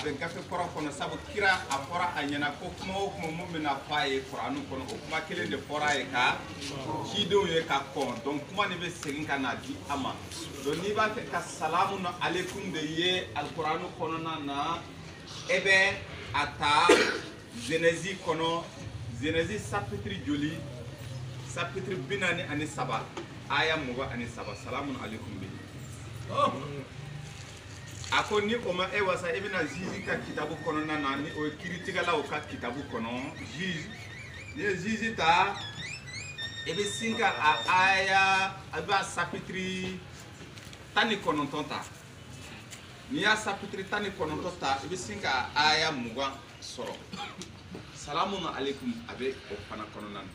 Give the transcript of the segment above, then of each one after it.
a bɛ gafe kɔrɔ kɔnɔ sabu kira a fɔra a ɲɛna ko kuma o kuma mun bɛna fɔ a ye kuranu kɔnɔ o kuma kelen de fɔra a ye ka cidenw ye ka kɔn donc kuma nin bɛ segin ka na di a ma donc n'i b'a fɛ ka salamu aleikum de ye alikuranu kɔnɔna na e bɛ a ta Genèse kɔnɔ Genèse chapitre joli chapitre 43 aya 23 salamu aleikum bi a ko ni o ma e wasa e bɛna Zizi ka kitabu kɔnɔna na ni o ye kiritigɛlaw ka kitabu kɔnɔ Zizi ni ye Zizi ta e bɛ sin ka a aya a b'a chapitre 19 ta n'i y'a chapitre 19 ta i bɛ sin ka aya 20 sɔrɔ salamu aleikum a bɛ o fana kɔnɔna na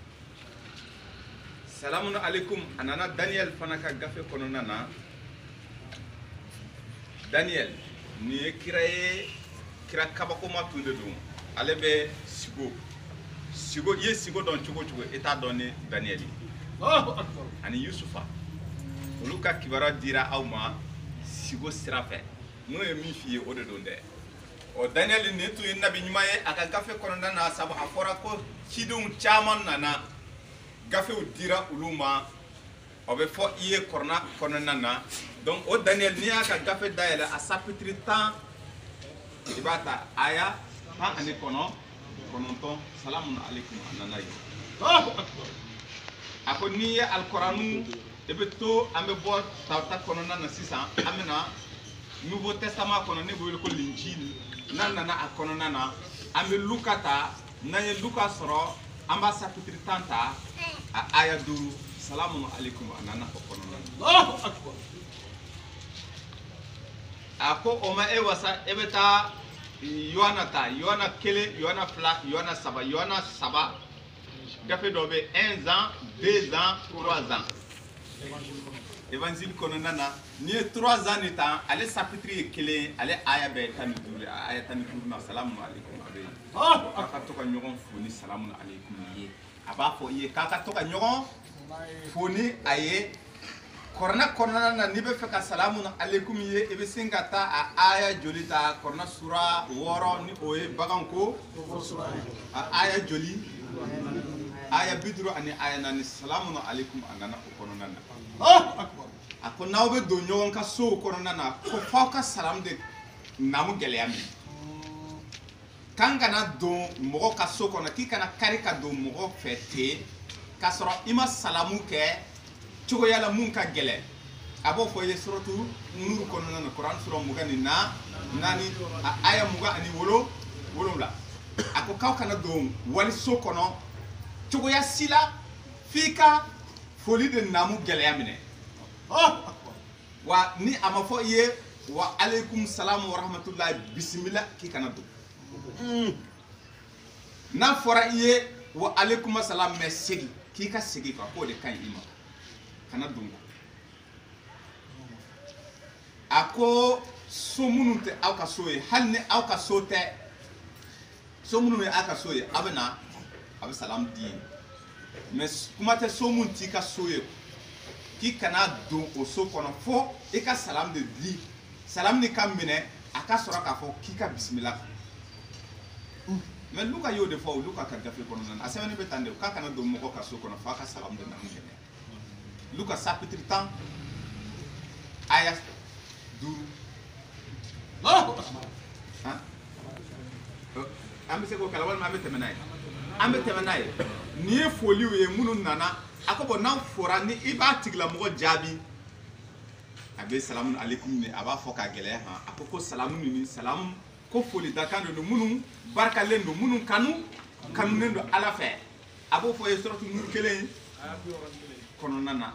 salamu aleikum a nana Daniel fana ka gafe kɔnɔna na Daniel ni ye kira kabakoma tun de don ale bɛ sigo i ye sigo dɔn cogo cogo i t'a dɔn ni Daniel ye ani Yusufa olu ka kibaruya dira aw ma sigo sira fɛ n'o ye min f'i ye o de don dɛ o Daniel nin tun ye nabi ɲuman ye a ka gafe kɔnɔna na sabu a fɔra ko cidenw caman nana gafew dira olu ma o bɛ fɔ i ye kɔrɔna kɔnɔna na donc o Daniel n'i y'a ka gafe dayɛlɛ a chapitre 10 i b'a ta aya 19 salamu aleikum a nana ye a ko n'i ye alikuranu i bɛ to an bɛ bɔ tawrata kɔnɔna na sisan an bɛna nouveau testament kɔnɔ ne bɛ wele ko linjili n'an nana a kɔnɔna na an bɛ Luka ta n'an ye Luka sɔrɔ an b'a chapitre 10 ta a aya 5 salamu aleikum a nana o kɔnɔna na a ko o ma e wasa e bɛ taa Yohana ta Yohana 1 Yohana 2 Yohana 3 Yohana 3 gafe dɔ bɛ 1 ans 2 ans 3 ans évangile kɔnɔna na n'i ye 3 ans de ta ale chapitre ye 1 ale aya bɛ 15 aya 15 na salamu aleikum a bɛ yen a ka to ka ɲɔgɔn fo ni salamu aleikum ye a b'a fɔ i ye k'a ka to ka ɲɔgɔn fo ni a ye kɔrɔna kɔnɔna na n'i bɛ fɛ ka salamu aleikum ye i bɛ sin ka taa a aya joli ta kɔrɔna sura 6 ni o ye baganko a aya joli aya 50 ani aya 4 salamu aleikum a nana o kɔnɔna na a ko n'aw bɛ don ɲɔgɔn ka sow kɔnɔna na ko f'aw ka salamu de naamu gɛlɛya minɛ kan kana don mɔgɔ ka so kɔnɔ k'i kana kari ka don mɔgɔ fɛ ten k'a sɔrɔ i ma salamu kɛ cogoya la mun ka gɛlɛn a b'o fɔ i ye suratu nuru kɔnɔna na kuran sura 24 a aya 27 a ko k'aw kana don waliso kɔnɔ cogoya si la f'i ka foli de naamu gɛlɛya minɛ wa ni a ma fɔ i ye wa aleikum salamu wa rahmatullahi bisimila k'i kana don n'a fɔra i ye wa aleikum salam mɛ segin k'i ka segin k'o de ka ɲi i ma kana don a ko so minnu tɛ aw ka so ye hali ni aw ka so tɛ so minnu ye aw ka so ye a bɛ na a bɛ salamu di yen mais kuma tɛ so mun t'i ka so ye k'i kana don o so kɔnɔ fo i ka salamu de di salamu ni ka minɛ a ka sɔrɔ k'a fɔ k'i ka bisimila mais Luka y'o de fɔ Luka ka gafe kɔnɔna na a sɛbɛnni bɛ tan de k'a kana don mɔgɔ ka so kɔnɔ f'a ka salamu de naamu gɛlɛya Luka chapitre 10 aya 5 an bɛ se k'o kala walima an bɛ tɛmɛ n'a ye an bɛ tɛmɛ n'a ye n'i ye foliw ye minnu nana a ko bɔn n'aw fɔra ni i b'a tigilamɔgɔ jaabi a bɛ salamu aleikum ni a b'a fɔ k'a gɛlɛya han a ko salamu ni salamu ko foli dakan de don minnu barikalen don minnu kanunen don ala fɛ a b'o fɔ ye suratu nuru 1 kɔnɔna na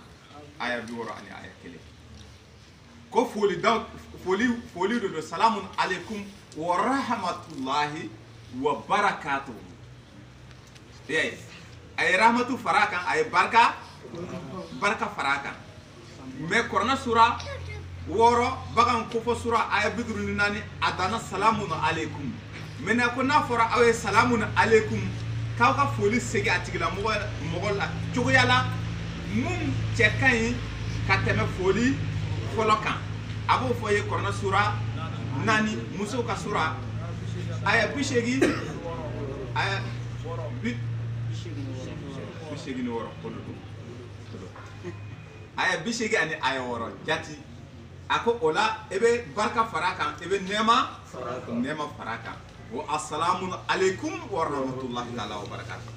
aya 60 ani aya 1 ko foli de don salamu aleikum wa rahmatullahi wa barakatuhu a ye rahmatu fara kan a ye barika fara kan mais kɔrɔna sura 6 bagan kofɔ sura aya 54 a danna salamu aleikum maintenant ko n'a fɔra aw ye salamu aleikum k'aw ka foli segin a tigilamɔgɔ la cogoya la mun cɛ ka ɲi ka tɛmɛ foli fɔlɔ kan a b'o fɔ ye kɔrɔna sura 4 musow ka sura aya bishegi aya bishegi ni woro kodo aya bishegi ani aya woro jati ako ola ebe barka faraka ebe nema faraka wa assalamu alaikum wa rahmatullahi ta'ala wa barakatuh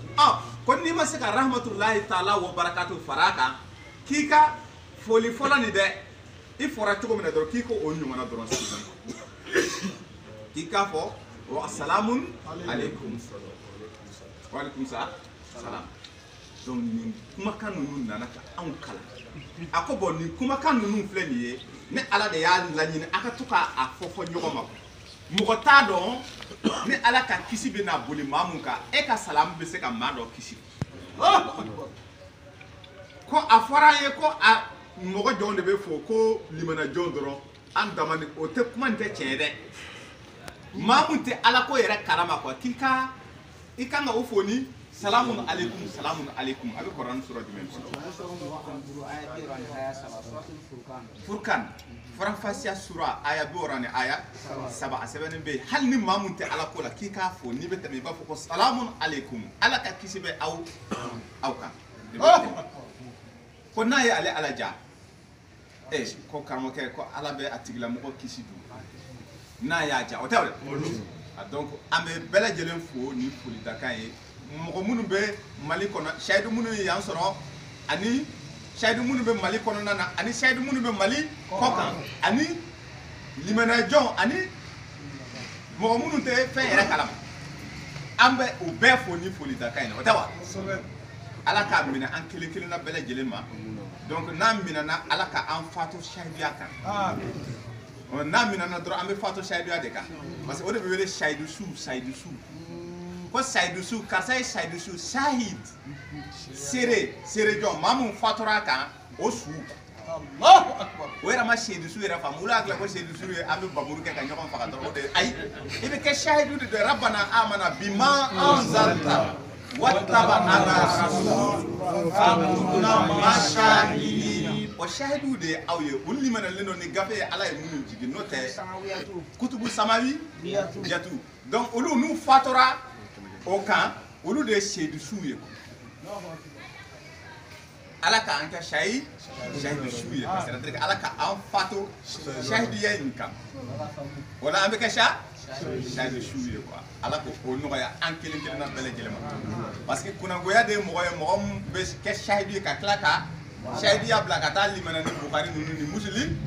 kon ni ma saka rahmatullahi ta'ala wa barakatuh faraka kika foli fola ni de i fora cogo mina doro kiko o nyumana doro sigan kika fo wa assalamu alaikum wa alaikum salam donc ni kuma kan nunu nana ka an kala ako bon ni kuma kan nunu filɛ ni ye ne ala de y'a laɲini aka to ka a fɔ ɲɔgɔn ma mɔgɔ t'a dɔn ni ala ka kisi bɛ na boli maa mun kan e ka salamu bɛ se ka maa dɔ kisi ko a fɔra an ye ko a mɔgɔ jɔn de bɛ fɔ ko limana jɔn dɔrɔn an dama ni o tɛ kuma in tɛ tiɲɛ dɛ maa mun tɛ ala ko yɛrɛ kalama quoi k'i ka i kan ka o fɔ ni salamun alaikum a bɛ kuranɛ sura jumɛn Furkan faranfasiya sura aya 2 ni aya 7 a sɛbɛnnen bɛ yen hali ni maa mun tɛ ala ko la k'i k'a fɔ n'i bɛ tɛmɛ i b'a fɔ ko salamun alaikum ala ka kisi bɛ aw kan ko n'a ye ale ala ja ko karamɔgɔkɛ ko ala bɛ a tigilamɔgɔ kisi dun n'a y'a ja o tɛ o dɛ donc an bɛ bɛɛ lajɛlen fo ni folidakan ye mɔgɔ minnu bɛ mali kɔnɔ sayidu minnu ye yan sɔrɔ ani sayidu minnu bɛ mali kɔnɔna na ani sayidu minnu bɛ mali kɔ kan ani limanajɔn ani mɔgɔ minnu tɛ fɛn yɛrɛ kalama an bɛ u bɛɛ fo ni folidakan ye o tɛ wa ala k'a minɛ an kelen kelenna bɛɛ lajɛlen ma donc n'an minɛna ala ka an fatu sayiduya kan n'a minɛna dɔrɔn an bɛ fatu sayiduya de kan parce que o de bɛ wele sayidu su ko sayidu su karisa ye sayidu su sahid sere jɔn maa mun fatura kan o su o yɛrɛ ma sayidu su yɛrɛ faamu olu y'a dilan ko sayidu su ye an bɛ baburu kɛ ka ɲɔgɔn faga dɔrɔn o de ayi i bɛ kɛ sayidu de rabbana amana bima anzalta wattaba'na rasul fakuna mashahidin o sahidu de aw ye olu limanalen don ni gafe ye ala ye minnu jigin n'o tɛ kutubu samawi yatu donc olu n'u fatura o kan olu de ye sayidu su ye ala ka an kɛ sayidu su ye c'est à dire que ala ka an fatu sahiduya in kan o la an bɛ kɛ sayidu su ye quoi ala ko o nɔgɔya an kelen kelenna bɛɛ lajɛlen ma parce que kunangoya de ye mɔgɔ ye mɔgɔ min bɛ kɛ sahidu ye ka tila ka sahiduya bila ka taa limana ni bukari ninnu ni muslim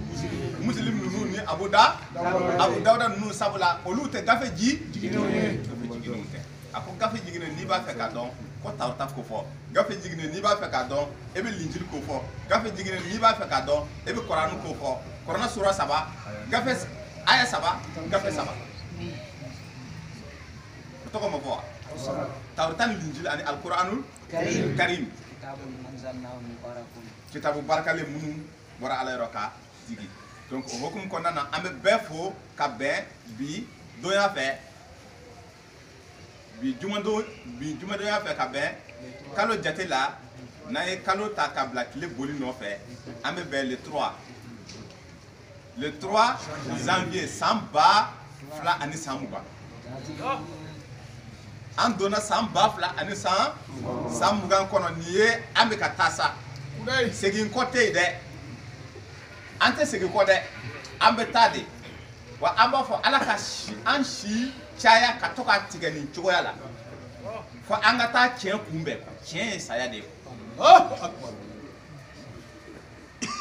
ninnu ni abu dawuda ninnu sabula olu tɛ gafe jiginnenw tɛ a ko gafe jiginnen n'i b'a fɛ k'a dɔn ko tawrata ko fɔ gafe jiginnen n'i b'a fɛ k'a dɔn e bɛ linjili ko fɔ gafe jiginnen n'i b'a fɛ k'a dɔn e bɛ koranu ko fɔ korana sura 3 gafe aya 3 gafe 3 o tɔgɔ ma fɔ wa tawrata ni linjili ani alkuranul karim kitabu barakale minnu bɔra ala yɔrɔ ka jigi donc o hukumu kɔnɔna na an bɛ bɛɛ fo ka bɛn bi donya fɛ bi jumadonya fɛ ka bɛn kalo jate la n'an ye kalo ta ka bila tile boli nɔfɛ an bɛ bɛn le 3 janvier san 2020 an donna san 2020 kɔnɔ nin ye an bɛ ka taa sa segin kɔ tɛ yen dɛ an tɛ segin kɔ dɛ an bɛ taa de wa an b'a fɔ ala ka an si caya ka to ka tigɛ nin cogoya la fo an ka taa tiɲɛ kunbɛn tiɲɛ ye saya de ye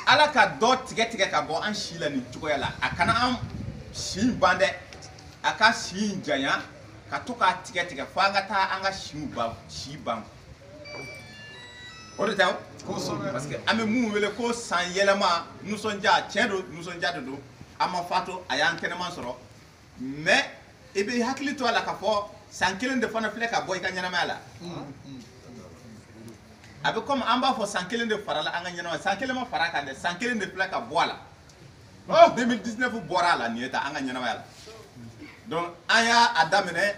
ala ka dɔ tigɛ ka bɔ an si la nin cogoya la a kana an si ban dɛ a ka si janya ka to k'a tigɛ fo an ka taa an ka si ban o de tɛ parce que an bɛ mun wele ko san yɛlɛma nisɔndiya tiɲɛ don nisɔndiya de don an ma fatu a y'an kɛnɛman sɔrɔ mais i bɛ hakili to a la k'a fɔ san kelen de fana filɛ ka bɔ i ka ɲɛnamaya la a bɛ komi an b'a fɔ san kelen de farala an ka ɲɛnamaya san kelen ma fara kan dɛ san kelen de filɛ ka bɔ a la 2019 bɔra a la nin ye ta an ka ɲɛnamaya la donc an y'a daminɛ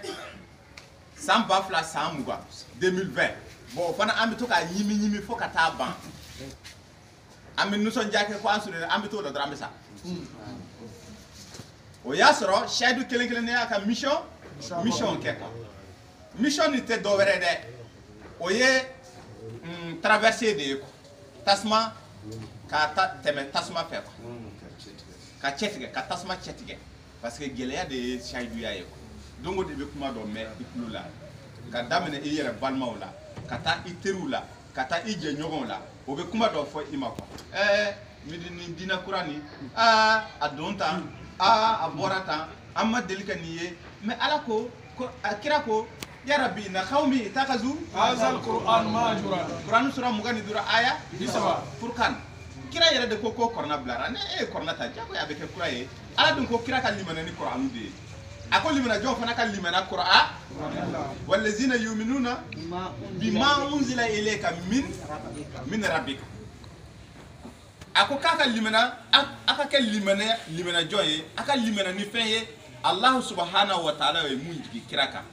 san 2020 bon o fana an bɛ to ka ɲimi fo ka taa ban an bɛ nisɔndiya kɛ fo an surunya an bɛ t'o la dɔrɔn an bɛ sa o y'a sɔrɔ sayidu kelen-kelennenya ka mission mission kɛ quoi mission ni tɛ dɔ wɛrɛ dɛ o ye traverser de ye quoi tasuma ka tɛmɛ tasuma fɛ quoi ka cɛ tigɛ ka tasuma cɛ tigɛ parce que gɛlɛya de ye sahiduya ye quoi donc o de bɛ kuma dɔ mɛn i tulo la ka daminɛ i yɛrɛ balimaw la ka taa i teriw la ka taa i jɛɲɔgɔnw la o bɛ kuma dɔ fɔ i ma quoi nin diinɛ kura nin a don tan a bɔra tan an ma deli ka nin ye mais ala ko a kira ko ya rabbi na qawmi itakazu hazal qur'an majura Quran sura 22 aya 30 Furqan kira yɛrɛ de ko korona bilara ne korona ta jago ya bɛ kɛ kura ye ala dun ko kira ka limana ni Quran de ye a ko limana jɔn fana ka limana Quran wallazina yu'minuna bima unzila ilayka min rabbika a ko k'a ka limana a ka kɛ limana jɔn ye a ka limana ni fɛn ye Allah subhanahu wa ta'ala ye mun jigi kira kan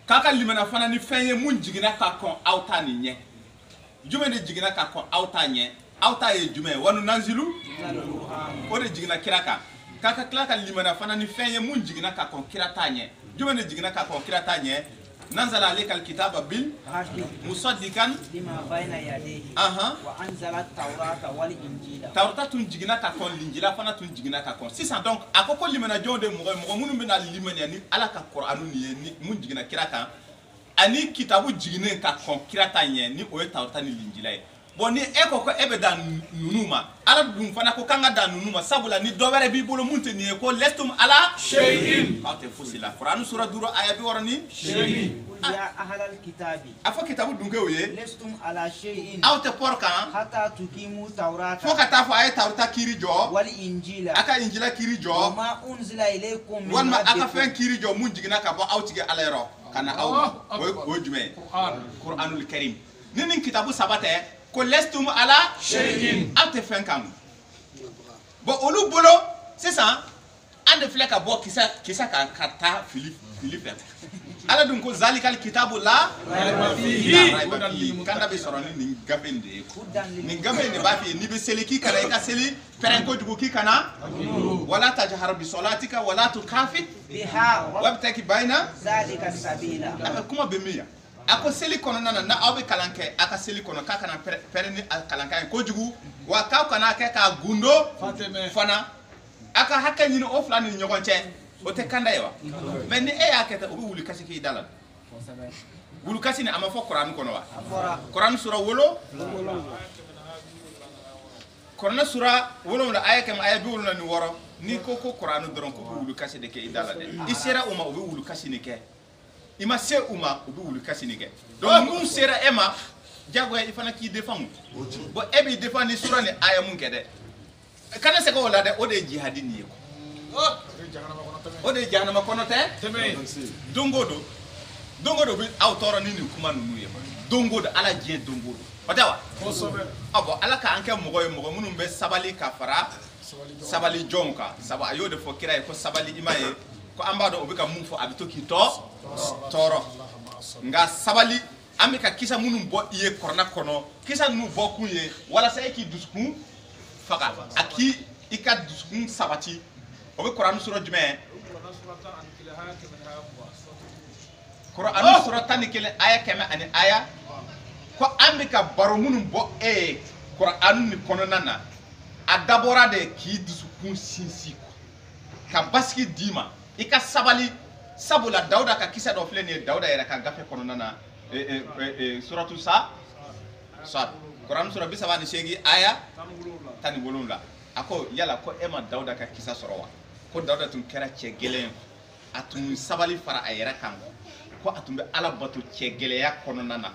k'a ka limana fana ni fɛn ye mun jigina ka kɔn aw ta ni ɲɛ jumɛn de jigina ka kɔn aw ta ɲɛ aw ta ye jumɛn ye wanu nanzilu o de jigina kira kan k'a ka tila ka limana fana ni fɛn ye mun jigina ka kɔn kira ta ɲɛ jumɛn de jigina ka kɔn kira ta ɲɛ nanzala alayka alkitaba bil musaddiqan lima bayna yadayhi wa anzala tawrata wal injila tawrata tun jigina ka kɔn linjila fana tun jigina ka kɔn sisan donc a ko limana jɔn de mɔgɔ minnu bɛna limaniya ni ala ka Qur'anu ni ye ni mun jigina kira kan ani kitabu jiginen ka kɔn kira ta ɲɛ ni o ye tawrata ni linjila ye bon ni e ko e bɛ dan nunu ma ala dun fana ko kan ka dan nunu ma sabula ni dɔ wɛrɛ b'i bolo mun tɛ nin ye ko lestum ala shay'in aw tɛ fosi la Qur'an sura 5 aya 60 shay'in ya ahlal kitabi a fɔ kitabu dun kɛ o ye lestum ala shay'in aw tɛ pɔr kan hatta tukimu tawrata fo ka taa fɔ a ye tawrata kiri jɔ wal injila a ka injila kiri jɔ ma unzila ilaykum walima a ka fɛn kiri jɔ mun jiginna ka bɔ aw tigi ala yɔrɔ ka na aw ma o ye jumɛn ye Qur'anul karim ni nin kitabu saba tɛ ko lestum ala shay'in aw tɛ fɛn kan bon olu bolo sisan an de filɛ ka bɔ kisa kan ka taa fili fɛ ala dun ko zalikal kitabu la raiba fihi kanda bɛ sɔrɔ ni nin gafe in de ye nin gafe in de b'a f'i ye n'i bɛ seli k'i kana i ka seli pɛrɛn kojugu k'i kana wala tajhar bi salatika wala tukafit biha wabtaki bayna zalika sabila a kuma bɛ min yan a ko seli kɔnɔna na n'aw bɛ kalan kɛ a ka seli kɔnɔ k'a kana pɛrɛn ni kalankan ye kojugu wa k'aw kana kɛ k'a gundo fana a ka hakɛ ɲini o fila ni ɲɔgɔn cɛ o tɛ kanda ye wa mais ni e y'a kɛ tan o bɛ wuli kasi k'i da la wuli kasi ni a ma fɔ Qur'an kɔnɔ wa Qur'an sura 7 Qur'an sura 7 aya kɛmɛ aya 76 ni ko Qur'an dɔrɔn ko bɛ wuli kasi de kɛ i da la dɛ i sera o ma o bɛ wuli kasi ni kɛ i ma se u ma u bɛ wuli kasi ni kɛ donc mun sera e ma jagoya i fana k'i défend bon e b'i défend ni sura ni aya mun kɛ dɛ kana se k'o la dɛ o de ye jihadi nin ye o de ye jahanama kɔnɔ tɛ don o don bɛ aw tɔɔrɔ ni nin kuma ninnu ye don o don ala diɲɛ don o don o tɛ wa bon ala k'an kɛ mɔgɔ ye mɔgɔ minnu bɛ sabali ka fara sabali jɔnw kan sabu a y'o de fɔ kira ye ko sabali i m'a ye ko an b'a dɔn o bɛ ka mun fɔ a bɛ to k'i tɔɔrɔ nka sabali an bɛ ka kisa minnu bɔ i ye kɔrɔna kɔnɔ kisa ninnu bɔ kun ye walasa e k'i dusukun faga a k'i ka dusukun sabati o bɛ Qur'an sura jumɛn Qur'an sura 11 aya 100 ani aya ko an bɛ ka baro minnu bɔ e ye Qur'an ni kɔnɔna na a dabɔra de k'i dusukun sinsin ka basigi d'i ma i ka sabali sabula Dawuda ka kisa dɔ filɛ nin ye Dawuda yɛrɛ ka gafe kɔnɔna na suratu Sad Qur'an sura 38 aya 17 a ko yala ko e ma Dawuda ka kisa sɔrɔ wa ko Dawuda tun kɛra cɛ gɛlɛn a tun sabali fara a yɛrɛ kan ko a tun bɛ ala bato cɛ gɛlɛya kɔnɔna na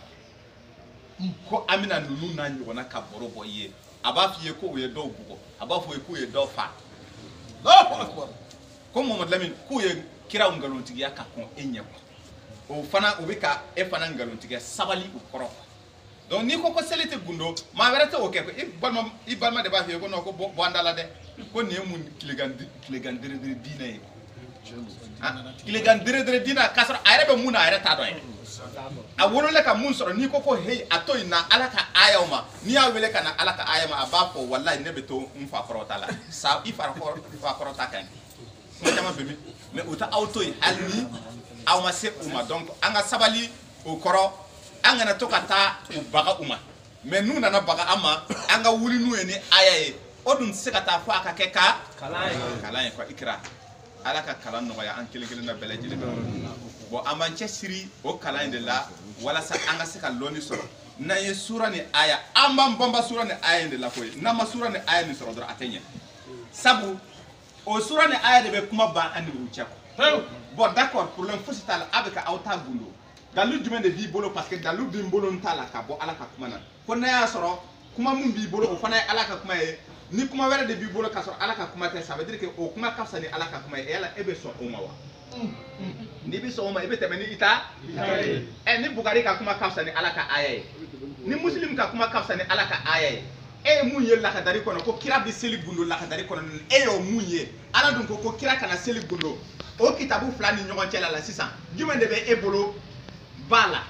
ko an bɛna ninnu n'a ɲɔgɔnna ka baro bɔ i ye a b'a f'i ye ko o ye dɔw bugɔ a b'a fɔ k'u ye dɔw fa ko Mamadu Lamini k'u ye kira ngalontigiya ka kɔn e ɲɛ o fana o bɛ ka e fana ngalontigiya sabali o kɔrɔ donc n'i ko seli tɛ gundo maa wɛrɛ tɛ o kɛ i balima de b'a f'i ye ko non ko bɔ an da la dɛ ko nin ye mun tilegan dere diinɛ ye tilegan dere diinɛ k'a sɔrɔ a yɛrɛ bɛ mun na a yɛrɛ t'a dɔn ye a wolola ka mun sɔrɔ n'i ko hey a to yen na ala ka ayaw ma n'i y'a wele ka na ala ka aya ma a b'a fɔ wallahi ne bɛ to n fa kɔrɔta la sa i fa kɔrɔta ka ɲi kuma caman bɛ min mais u ta aw to yen hali ni aw ma se u ma donc an ka sabali o kɔrɔ an kana to ka taa u baga u ma mais n'u nana baga an ma an ka wuli n'u ye ni aya ye o dun tɛ se ka taa fɔ a ka kɛ ka kalan ye quoi ikra ala ka kalan nɔgɔya an kelen kelen na bɛɛ lajɛlen bon an b'an cɛsiri o kalan in de la walasa an ka se ka lɔnni sɔrɔ n'an ye sura ni aya an b'an banba sura ni aya in de la koyi n'an ma sura ni aya nin sɔrɔ dɔrɔn a tɛ ɲɛ sabu o sura ni aya de bɛ kuma ban an ni u cɛ quoi bon d'accord problème fosi t'a la a bɛ ka aw ta gundo dalu jumɛn de b'i bolo parce que dalu b'i bolo n t'a la ka bɔ ala ka kuma na ko n'a y'a sɔrɔ kuma min b'i bolo o fana ye ala ka kuma ye ni kuma wɛrɛ de b'i bolo k'a sɔrɔ ala ka kuma tɛ ça veut dire que o kuma ka fisa ni ala ka kuma ye yala e bɛ sɔn o ma wa n'i bɛ sɔn o ma i bɛ tɛmɛ ni i ta ni Bugari ka kuma ka fisa ni ala ka aya ye ni Muslim ka kuma ka fisa ni ala ka aya ye e ye mun ye lakadari kɔnɔ ko kira bɛ seli gundo lakadari kɔnɔ e y'o mun ye ala dun ko kira kana seli gundo o kitabu fila ni ɲɔgɔn cɛla la sisan jumɛn de bɛ e bolo ba la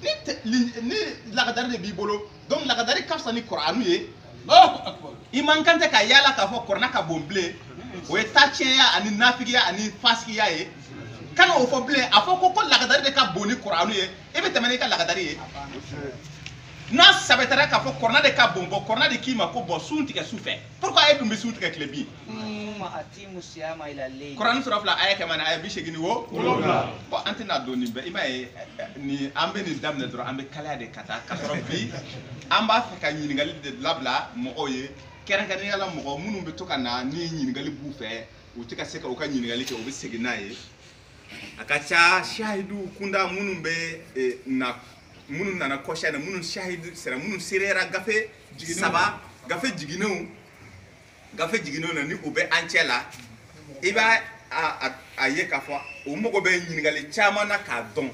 ni lakadari de b'i bolo donc lakadari ka fisa ni Kur'anu ye i man kan tɛ ka yala k'a fɔ Kur'ana ka bon bilen o ye taacɛya ani nafigiya ani fasikiya ye kana o fɔ bilen a fɔ ko lakadari de ka bon ni Kur'anu ye e bɛ tɛmɛ n'i ka lakadari ye n'a sɛbɛtara k'a fɔ Kur'ana de ka bon bɔn Kur'ana de k'i ma ko bɔn sun tigɛ su fɛ pourquoi e dun bɛ sun tigɛ tile bin Kur'an sura fila aya kɛmɛ ni aya 80 wo bon an tɛna don nin bɛɛ i m'a ye ni an bɛ nin daminɛ dɔrɔn an bɛ kalaya de ka taa ka sɔrɔ bi an b'a fɛ ka ɲininkali de labila mɔgɔw ye kɛrɛnkɛrɛnnenya la mɔgɔ minnu bɛ to ka na ni ɲininkali b'u fɛ u tɛ ka se ka u ka ɲininkali kɛ u bɛ segin n'a ye a ka ca shahidu kunda minnu bɛ minnu nana kɔsiya na minnu shahidu sera minnu serera gafe saba gafe jiginnenw na ni u bɛ an cɛ la i b'a a ye k'a fɔ o mago bɛ ɲininkali caman na k'a dɔn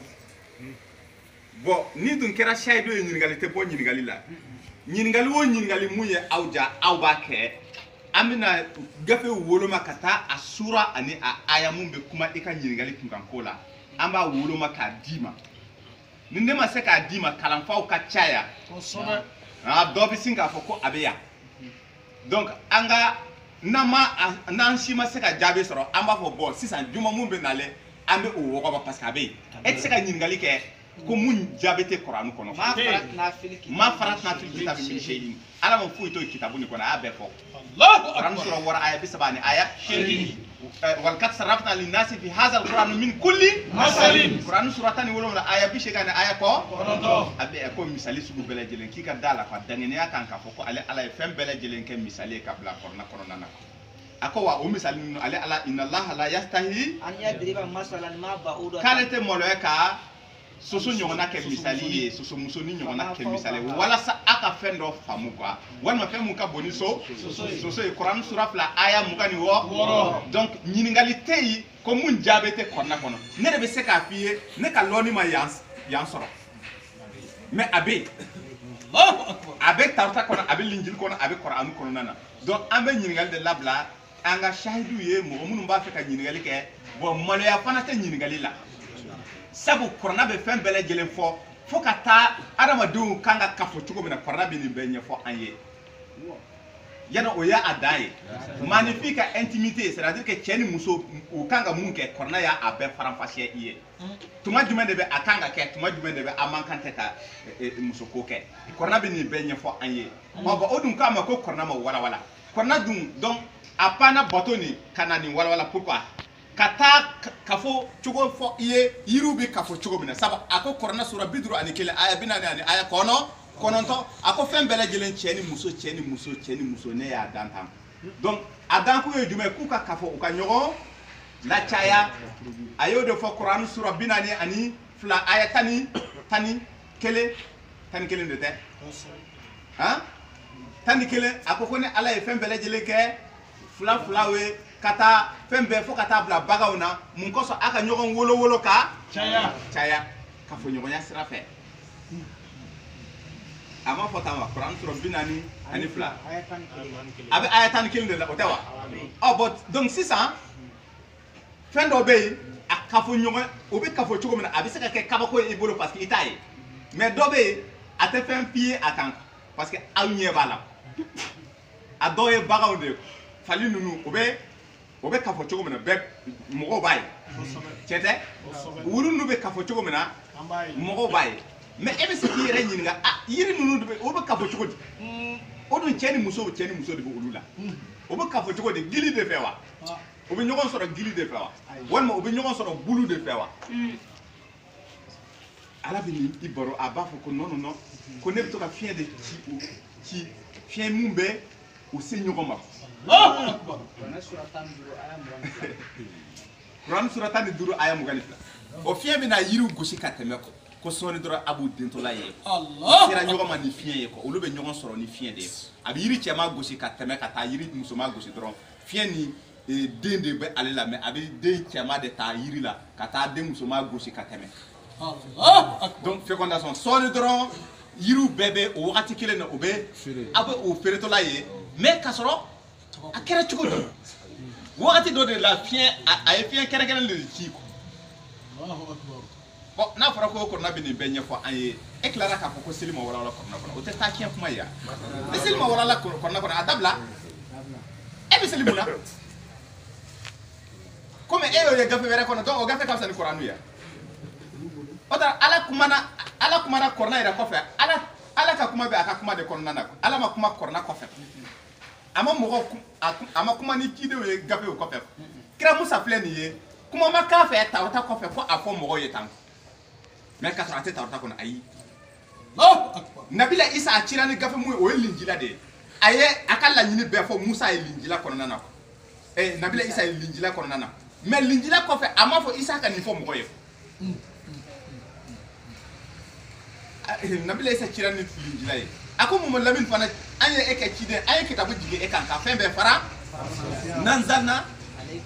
bon ni dun kɛra shahidu ye ɲininkali tɛ bɔ ɲininkali la ɲininkali o ɲininkali mun ye aw ja aw b'a kɛ an bɛna gafe woloma ka taa a sura ani a aya mun bɛ kuma i ka ɲininkali kunkanko la an b'a woloma k'a d'i ma ni ne ma se k'a d'i ma kalanfaw ka caya dɔ bɛ sin k'a fɔ ko a bɛ yan donc an ka n'an si ma se ka jaabi sɔrɔ an b'a fɔ bon sisan juma mun bɛ nalen an bɛ o wɔgɔbɔ parce que a bɛ yen e tɛ se ka ɲininkali kɛ ko mun jaabi tɛ Kur'anu kɔnɔ ma faratna fil kitabi min shay'in ala ma foyi to kitabu ni kɔnɔ a y'a bɛɛ fɔ Kur'an sura wɔɔrɔ aya 30 ni aya 8 walqad sarrafna linnasi fi hadha alqur'ani min kulli masalin Kur'an sura 17 aya 80 ni aya kɔ a bɛ ko misali sugu bɛɛ lajɛlen k'i ka da la ka dangɛniya kan k'a fɔ ko ale ala ye fɛn bɛɛ lajɛlen kɛ misali ye ka bila Kur'ana kɔnɔna na a ko wa o misali ninnu ale ala inna allaha la yastahi an yadriba masalan ma ba'uda k'ale tɛ maloya ka soso ɲɔgɔnna kɛ misali ye soso musonin ɲɔgɔnna kɛ misali ye walasa a ka fɛn dɔ faamu quoi walima fɛn mun ka bon ni soso ye Kur'an sura 2 aya 26 donc ɲininkali tɛ yen ko mun jaabi tɛ Kur'ana kɔnɔ ne de bɛ se k'a f'i ye ne ka lɔnni ma yan sɔrɔ mais a bɛ yen a bɛ Tawurata kɔnɔ a bɛ Linjili kɔnɔ a bɛ Kur'anu kɔnɔna na donc an bɛ ɲininkali de labila an ka shahidu ye mɔgɔ minnu b'a fɛ ka ɲininkali kɛ bon maloya fana tɛ ɲininkali la sabu Kur'ana bɛ fɛn bɛɛ lajɛlen fɔ fo ka taa adamadenw kan ka kafo cogo min na Kur'ana bɛ nin bɛɛ ɲɛfɔ an ye yana o y'a dan ye maanifin ka intimité c'est à dire que cɛ ni muso u kan ka mun kɛ Kur'ana y'a bɛɛ faranfasiya i ye tuma jumɛn de bɛ a kan ka kɛ tuma jumɛn de bɛ a man kan tɛ ka muso ko kɛ Kur'ana bɛ nin bɛɛ ɲɛfɔ an ye bon o dun k'a ma ko Kur'ana ma walawala Kur'ana dun donc a panna bato ni ka na nin walawala pourquoi ka taa kafo cogo fɔ i ye yiriw bɛ kafo cogo min na sabu a ko Kur'ana sura 51 aya 40 ani aya 9 a ko fɛn bɛɛ lajɛlen cɛ ni muso ne y'a dan tan donc a dan kun ye jumɛn k'u ka kafo u ka ɲɔgɔn lacaya a y'o de fɔ Kur'an sura 42 aya 11 de tɛ han 11 a ko ni ala ye fɛn bɛɛ lajɛlen kɛ fila ye ka taa fɛn bɛɛ fo ka taa bila bagaw na mun kosɔn a ka ɲɔgɔn wolo ka caya kafo ɲɔgɔnya sira fɛ a ma fɔ tan wa Kur'an sura 42 a bɛ aya 11 de la o tɛ wa bon donc sisan fɛn dɔ bɛ yen a kafo ɲɔgɔn o bɛ kafo cogo min na a bɛ se ka kɛ kabako ye i bolo parce que i t'a ye mais dɔ bɛ yen a tɛ fɛn f'i ye a kan parce que aw ɲɛ b'a la a dɔw ye bagaw de fali ninnu o bɛ o bɛ kafo cogo min na bɛɛ mɔgɔw b'a ye cɛ tɛ wuru ninnu bɛ kafo cogo min na mɔgɔw b'a ye mais e bɛ se k'i yɛrɛ ɲininka yiri ninnu o bɛ kafo cogo di o dun cɛ ni muso de bɛ olu la o bɛ kafo cogo di gili de fɛ wa o bɛ ɲɔgɔn sɔrɔ gili de fɛ wa walima o bɛ ɲɔgɔn sɔrɔ bulu de fɛ wa ala bɛ nin i baro a b'a fɔ ko non non non ko ne bɛ to ka fiɲɛ de ci fiɲɛ mun bɛ u se ɲɔgɔn ma Kuran sura 15 aya 22 o fiɲɛ bɛ na yiriw gosi ka tɛmɛ ko sɔɔni dɔrɔn a b'u dentɔla ye sera ɲɔgɔn ma ni fiɲɛ ye olu bɛ ɲɔgɔn sɔrɔ ni fiɲɛ de ye a bɛ yiri cɛman gosi ka tɛmɛ ka taa yiri musoman gosi dɔrɔn fiɲɛ ni den de bɛ ale la mais a bɛ den cɛman de ta yiri la ka taa den musoman gosi ka tɛmɛ donc fécondation sɔɔni dɔrɔn yiriw bɛɛ bɛ o wagati kelen na o bɛ a bɛ o feeretɔla ye mais ka sɔrɔ a kɛra cogo di wagati dɔ de la fiɲɛ a ye fiɲɛ kɛrɛnkɛrɛn de ci bon n'a fɔra ko kɔrɔna bɛ nin bɛɛ ɲɛfɔ an ye e tilara k'a fɔ ko seli ma walawala kɔrɔna kɔnɔ o tɛ taa tiɲɛ kuma ye yan ni seli ma walawala kɔrɔna kɔnɔ a dabila e bɛ seli mun na komi e y'o ye gafe wɛrɛ kɔnɔ donc o gafe ka fisa ni kuranɛ ye o tɛ ala kumana kɔrɔna yɛrɛ kɔfɛ ala ka kuma bɛ a ka kuma de kɔnɔna na ala ma kuma kɔrɔna kɔfɛ a ma kuma ni cidenw ye gafew kɔfɛ kira musa filɛ nin ye kuma ma k'a fɛ tawrata kɔfɛ fo a fɔ mɔgɔw ye tan mais ka sɔrɔ a tɛ tawrata kɔnɔ ayi nabila isa a cira ni gafe mun ye o ye linjila de ye a ye a ka laɲini bɛɛ fɔ musa ye linjila kɔnɔna na nabila isa ye linjila kɔnɔna na mais linjila kɔfɛ a ma fɔ isa ka nin fɔ mɔgɔ ye nabila isa cira ni linjila ye a ko Muhammad Lamin fana an ye e kɛ ciden an ye kitabu jigin e kan ka fɛn bɛɛ fara nanzalna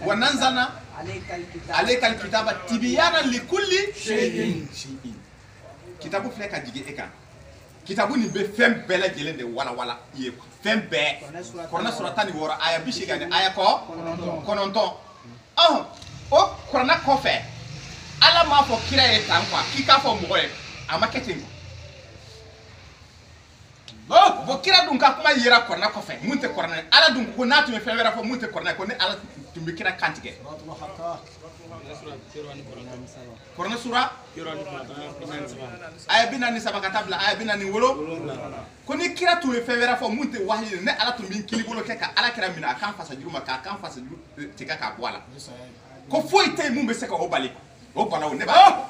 wa nanzalna alaykal kitaba tibyana likulli shay'in kitabu filɛ ka jigin e kan kitabu nin bɛ fɛn bɛɛ lajɛlen de walawala i ye fɛn bɛɛ kuranɛ sura 16 aya 80 ani aya 9 o kuranɛ kɔfɛ ala m'a fɔ kira ye tan quoi k'i k'a fɔ mɔgɔ ye a ma kɛ ten bon kira dun ka kuma yera kuranɛ kɔfɛ mun tɛ kuranɛ ala dun ko n'a tun bɛ fɛn wɛrɛ fɔ mun tɛ kuranɛ ko ni ala tun bɛ kira kantigɛ kuranɛ sura aya 47 ka taa bila aya 47 ko ni kira tun bɛ fɛn wɛrɛ fɔ mun tɛ wahayi ne ala tun bɛ kili bolo kɛ ka ala kira minɛ a kan fasa juru ma k'a kan fasa juru tigɛ k'a bɔ a la ko foyi tɛ yen mun bɛ se ka o bali o balaw ne b'a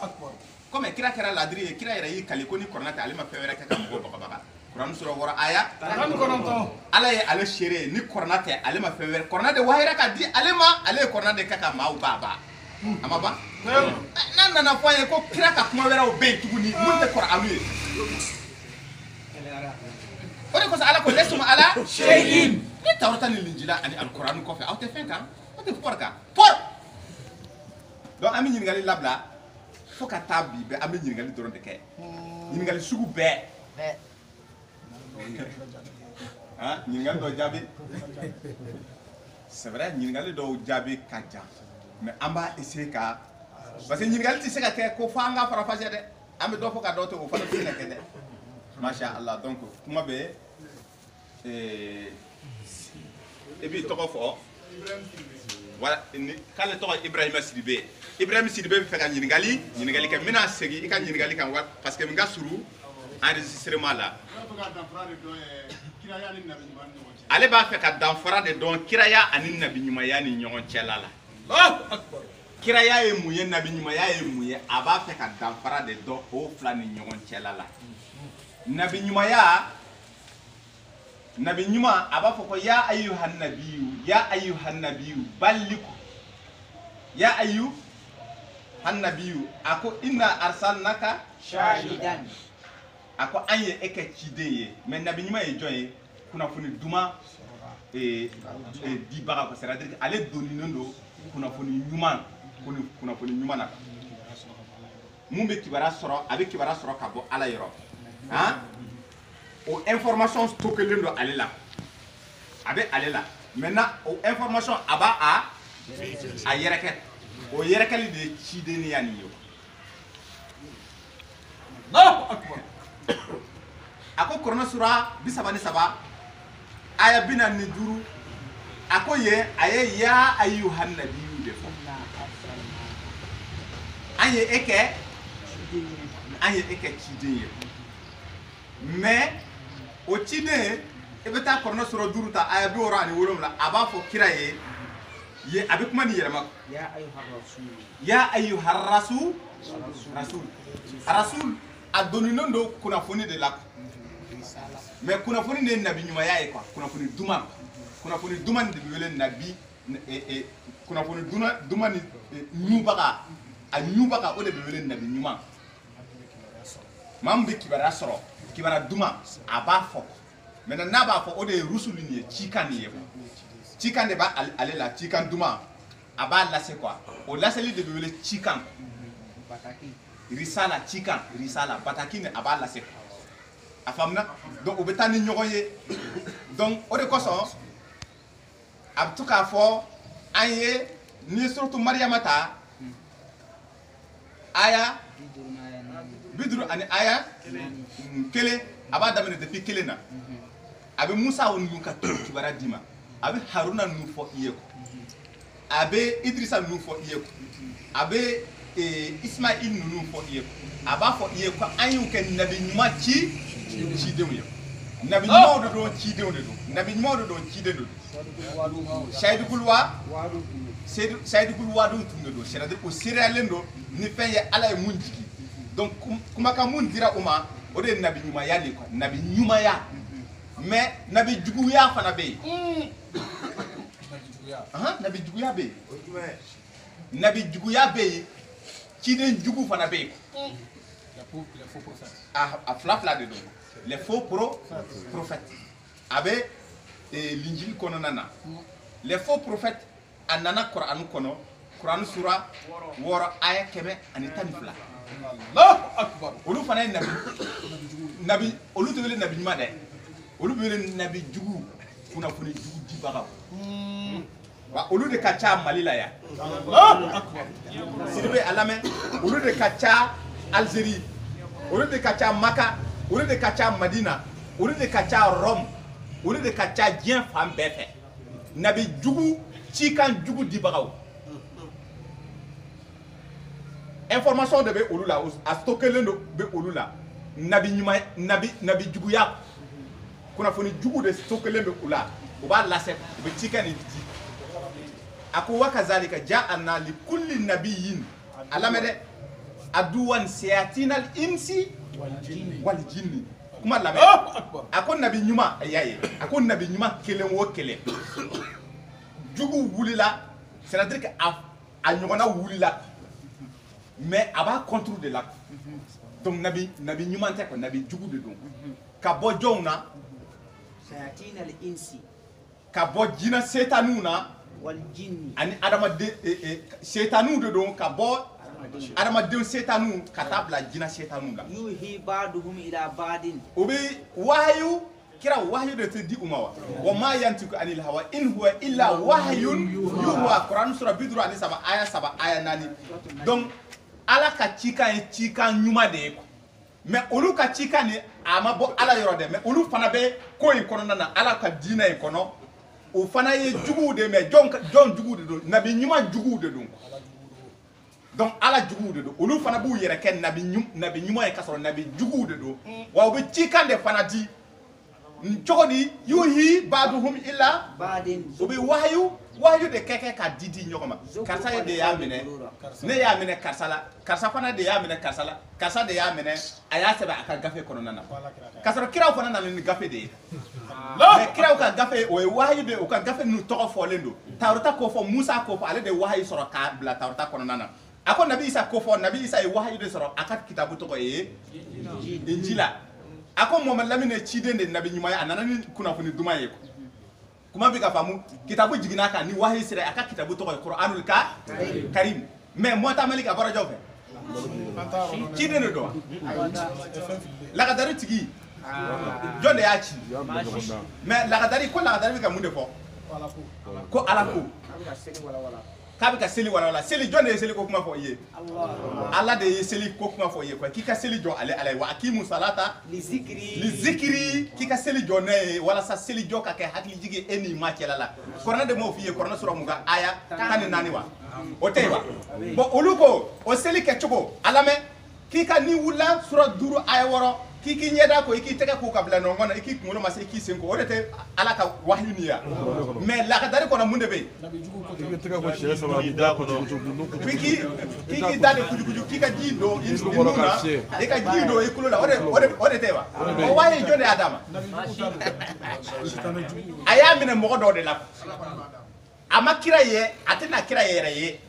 comme kira kɛra ladiri ye kira yɛrɛ y'i kali ko ni kuranɛ tɛ ale ma fɛn wɛrɛ kɛ ka mɔgɔw bagabaga kuranɛ sura 6 aya 19 ala ye ale seere ni kuranɛ tɛ ale ma fɛn wɛrɛ kuranɛ de wahira ka di ale ma ale ye kuranɛ de kɛ ka maaw baba a ma ban n'a nana fɔ an ye ko kira ka kuma wɛrɛw bɛ yen tuguni mun tɛ kuranɛ ye o de kosɔn ala ko lesum ala shay'in ni tawrata ni linjila ani alkuranɛ kɔfɛ aw tɛ fɛn kan aw tɛ fɔri kan fɔri donc an bɛ ɲininkali labila fo ka taa bi bɛɛ an bɛ ɲininkali dɔrɔn de kɛ ɲininkali sugu bɛɛ ɲininkali dɔw jaabi c'est vrai ɲininkali dɔw jaabi ka jan mais an b'a essayer ka parce que ɲininkali tɛ se ka kɛ ko fo an ka farafasiya dɛ an bɛ dɔ fɔ ka dɔ to o fana tɛ se ka kɛ dɛ masha Allah donc kuma bɛ e b'i tɔgɔ fɔ voilà k'ale tɔgɔ Ibrahima Sidibe Ibrahima Sidibe bɛ fɛ ka ɲininkali kɛ n bɛna segin i ka ɲininkali kan parce que n ka surun enregistrement la ale b'a fɛ ka danfara de dɔn kiraya ani nabi ɲumanya ni ɲɔgɔn cɛla la kiraya ye mun ye nabi ɲumanya ye mun ye a b'a fɛ ka danfara de dɔn o fila ni ɲɔgɔn cɛla la nabi ɲumanya nabi ɲuman a b'a fɔ ko ya ayyuhan nabiyyu balliku ya ayyuhan nabiyyu a ko inna arsalnaka shahidan a ko an ye e kɛ ciden ye mais nabi ɲuman ye jɔn ye kunnafoni duman dibaga ko c'est-à-dire que ale donninen don kunnafoni ɲuman na mun bɛ kibaruya sɔrɔ a bɛ kibaruya sɔrɔ ka bɔ ala yɔrɔ o information stockelen don ale la a bɛ ale la maintenant o information a b'a a yɛrɛkɛ o yɛrɛkɛli de ye cidenya nin ye a ko kuranɛ sura 33 aya 45 akoye aye ya ayyuhan nabiyyu de fo anye eke chide mais o chide e beta korno soro duruta aya bi orani wolom la aba fo kira ye abi kuma ni yerma ya ayyuhar rasul rasul adoni nondo kuna foni de la mais kuna foni ne nabi nyuma yae quoi kuna foni duma de wele nabi kuna foni duma ni nyubaka a nyubaka o de wele nabi nyuma mam be kibara soro kibara duma aba fo maintenant na ba fo o de rusuli ni chikan ye chikan de ba ale la chikan duma aba la c'est quoi o la seli de wele chikan bataki risala chikan risala bataki ne aba la c'est afamna donc obetani nyogoye donc o de koso abtuka fo anye ni surtout maryamata aya bidru ani aya kele aba damene depuis kele na abe musa won yunka kibara dima abe haruna nu fo iyeko abe idrissa nu fo iyeko abe ismail nu fo iyeko aba fo iyeko anyu ken nabi nyuma ci dewu nabi nyuma do ci dewu do nabi nyuma do ci dewu shaidu kulwa do tunde do c'est-à-dire au siralendo ni fenye ala e munjiki donc kuma ka mun dira uma o de nabi nyuma ya ni ko nabi nyuma ya mais nabi jugu ya fana be nabi jugu ya be nabi jugu ya be ci den jugu fana be les faux prophètes flafla de do les faux prophètes abe l'injil kono nana les faux prophètes anana Quran sura woro aya kebe ani tanifla Allahu akbar olu fana nabi olu to wele nabi nyuma de olu wele nabi jugu kuna funi jugu dibaga wa olu de kacha malila ya Allahu akbar sibe alame olu de kacha Algérie olu de kacha Maka olu de kacha Madina olu de kacha Rome olu de kacha dien fam befe nabi jugu chikan jugu dibagaw information de be olula a stocker le be olula nabi nyuma nabi jugu ya kuna foni jugu de stocker le be olula o ba la set be chikan iti ako wakazalika ja'alna li kulli nabiyyin alamede aduwan sayatinal insi wal jinni kuma lamede ako nabi nyuma ayaye ako nabi nyuma kelen wo kelen jugu wulila c'est-à-dire que a nyogona wulila mais aba contrôle de la donc nabi nyuma te ko nabi jugu de don ka bo jowna sayatin al insi ka bo jina setanuna wal jinni ani adama de setanu de don ka bo adama de setanu ka tabla jina setanu la yuhi ba'duhum ila ba'din obi wahyu kira wahyu de te di umawa wa ma yantiku anil hawa in huwa illa wahyun yuha Quran sura bidru ani saba aya nani donc ala ka chika nyuma de ko mais olu ka chika ni ama bo ala yoro de mais olu fana be ko in kono na ala ka dina in kono o fana ye jugu de mais jon jugu de do nabi nyuma jugu de do donc ala jugu de do olu fana bu yere ken nabi nyuma e kasoro nabi jugu de do wa be chika de fana di njogodi yuhi ba'duhum illa ba'din obi wahyu de keke ka didi nyogoma karsa de ya mene ne ya mene karsa fana de ya mene karsa de ya mene aya seba aka gafe kono nana kasoro kiraw fana na ni gafe de mais kiraw ka gafe o wahyu de o ka gafe nu to fo lendo tawrata ko fo Musa ko fo ale de wahyu soro ka bla tawrata kono nana ako nabi Isa ko fo nabi Isa e wahyu de soro aka kitabu to ko injila ako mo lamine chide de nabi nyuma ya anana ni kuna funi duma yeko kuma bi ka famu kitabu jigina ka ni wahi sire aka kitabu to Qur'anul Karim mais mo ta malika bara jofe chide ne do la kadari tigi jonde ya chi mais la kadari ko la kadari ka munde fo ko alako k'a bɛ ka seli wala seli jɔn de ye seli ko kuma fɔ i ye ala de ye seli ko kuma fɔ i ye quoi k'i ka seli jɔ ale ala ye wa akimu salata li zikiri k'i ka seli jɔ ne ye walasa seli jɔ ka kɛ hakili jigi e ni ma cɛla la kuranɛ de m'o f'i ye kuranɛ sura mun ka aya 14 wa o tɛ yen wa bon olu ko o seli kɛ cogo a lamɛn k'i ka ni wulila sura 5 aya 6 k'i k'i ɲɛda ko i k'i tɛgɛ ko ka bila ɲɔgɔn kɔnɔ i k'i kunkolo ma se i k'i sen ko o de tɛ ala ka wahyu nin ya mais lakadari kɔnɔ mun de bɛ yen k'i da de kujukuju k'i ka ji don i nun na i ka ji don i kulo la o de tɛ wa o wahyu jɔn de y'a d'a ma a y'a minɛ mɔgɔ dɔw de la a ma kira ye a tɛna kira yɛrɛ ye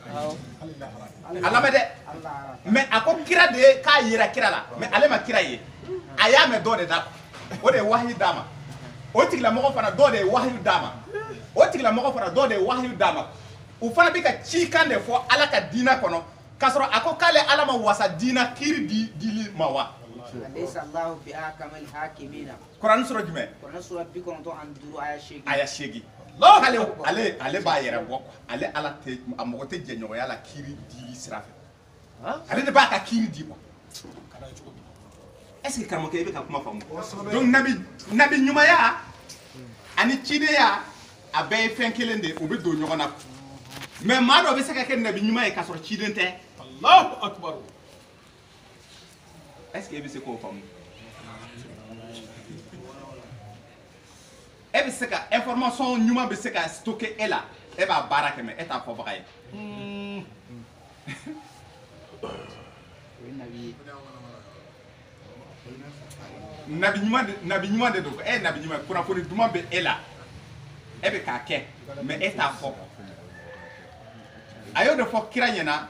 a lamɛn dɛ mais a ko kira de ye k'a yera kira la mais ale ma kira ye a y'a mɛn dɔ de da o de ye wahyu d'a ma o tigilamɔgɔ fana dɔ de ye wahyu d'a ma o tigilamɔgɔ fana dɔ de ye wahyu d'a ma u fana bɛ ka cikan de fɔ ala ka diinɛ kɔnɔ k'a sɔrɔ a ko k'ale ala ma wasa diinɛ kiiri dili ma wa kuranɛ sura jumɛn aya 8 ale b'a yɛrɛ bɔ ale ala tɛ a mɔgɔ tɛ jɛɲɔgɔnya la kiiri dili sira fɛ ale de b'a ka kiiri di quoi est-ce que karamɔgɔkɛ i bɛ ka kuma faamu donc nabi ɲumanya ani cidenya a bɛɛ ye fɛn kelen de u bɛ don ɲɔgɔn na mais maa dɔ bɛ se ka kɛ nabi ɲuman ye k'a sɔrɔ ciden tɛ Allahu akbar est-ce que e bɛ se k'o faamu e bɛ se ka information ɲuman bɛ se ka stocker e la e b'a baara kɛ mais e t'a fɔbaga ye nabi ɲuman de don e ye nabi ɲuman kunnafoni duman bɛ e la e bɛ k'a kɛ mais e t'a fɔ a y'o de fɔ kira ɲɛna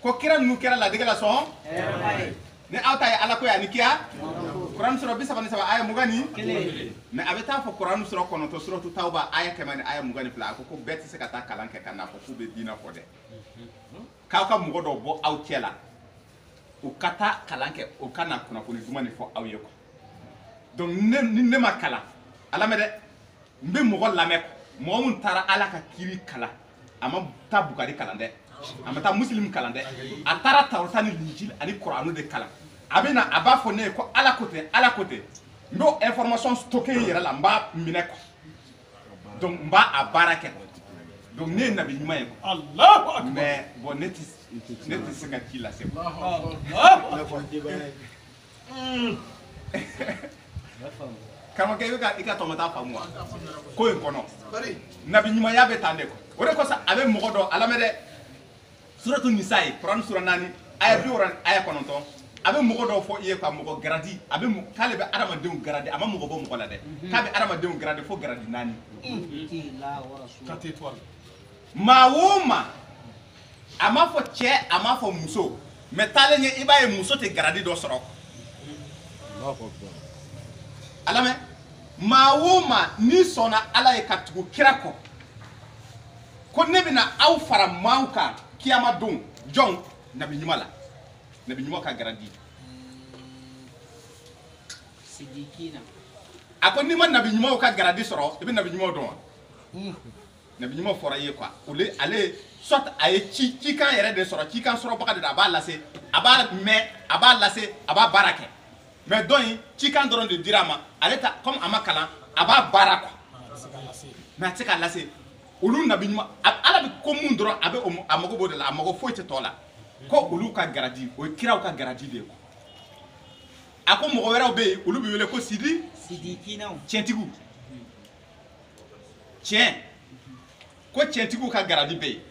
ko kira ninnu kɛra ladigɛ la sɔn ni aw ta ye ala ko ye ani kiya kuranɛ sura 33 aya 21 mais a bɛ taa fɔ kuranɛ sura 9 suratu tawba aya 100 ni aya 22 a ko bɛɛ tɛ se ka taa kalan kɛ ka n'a fɔ k'u bɛ diinɛ fɔ dɛ k'aw ka mɔgɔ dɔw bɔ aw cɛ la u ka taa kalan kɛ u ka na kunnafoni duman de fɔ aw ye quoi donc ni ne ma kalan a lamɛn dɛ n bɛ mɔgɔ lamɛn mɔgɔ min taara ala ka kiiri kalan a ma taa bukari kalan dɛ a ma taa muslim kalan dɛ a taara tawrata ni linjil ani kuranu de kalan a bɛ na a b'a fɔ ne ye ko ala ko tɛ ala ko tɛ n b'o information stocker n yɛrɛ la n b'a minɛ quoi donc n b'a a baara kɛ donc ne ye nabi ɲuman ye quoi Allahu akbar mais bon ne tɛ se ka ci lase karamɔgɔkɛ i ka tɔmɔta faamu wa ko in kɔnɔ nabi ɲumanya bɛ tan de quoi o de kosɔn a bɛ mɔgɔ dɔ a lamɛn dɛ suratu nisa ye kuranɛ sura 4 aya 70 aya 9 a bɛ mɔgɔ dɔw fɔ i ye quoi mɔgɔ garadi a bɛ k'ale bɛ adamadenw garadi a ma mɔgɔ bɔ mɔgɔ la dɛ k'a bɛ adamadenw garadi fo garadi 4 maa o maa a ma fɔ cɛ a ma fɔ muso mais taalen ɲɛ i b'a ye muso tɛ garadi dɔ sɔrɔ a lamɛn maa o maa n'i sɔnna ala ye ka tugu kira kɔ ko ne bɛna aw fara maaw kan kiyama don jɔn nabi ɲuman la nabi ɲuman ka garadi a ko n'i ma nabi ɲumanw ka garadi sɔrɔ i bɛ nabi ɲumanw dɔn wa nabi ɲuman fɔra i ye quoi ale soit a ye cikan yɛrɛ de sɔrɔ cikan sɔrɔbaga de a b'a lase a b'a mɛn a b'a lase a b'a baara kɛ mais dɔn in cikan dɔrɔn de dira a ma ale ta comme a ma kalan a b'a baara quoi mais a tɛ se k'a lase olu nabi ɲuman ala bɛ ko mun dɔrɔn a bɛ a mago b'o de la a mago foyi tɛ tɔ la ko olu ka garadi o ye kiraw ka garadi de ye quoi a ko mɔgɔ wɛrɛw bɛ yen olu bɛ wele ko tiɲɛtigiw tiɲɛ ko tiɲɛtigiw ka garadi bɛ yen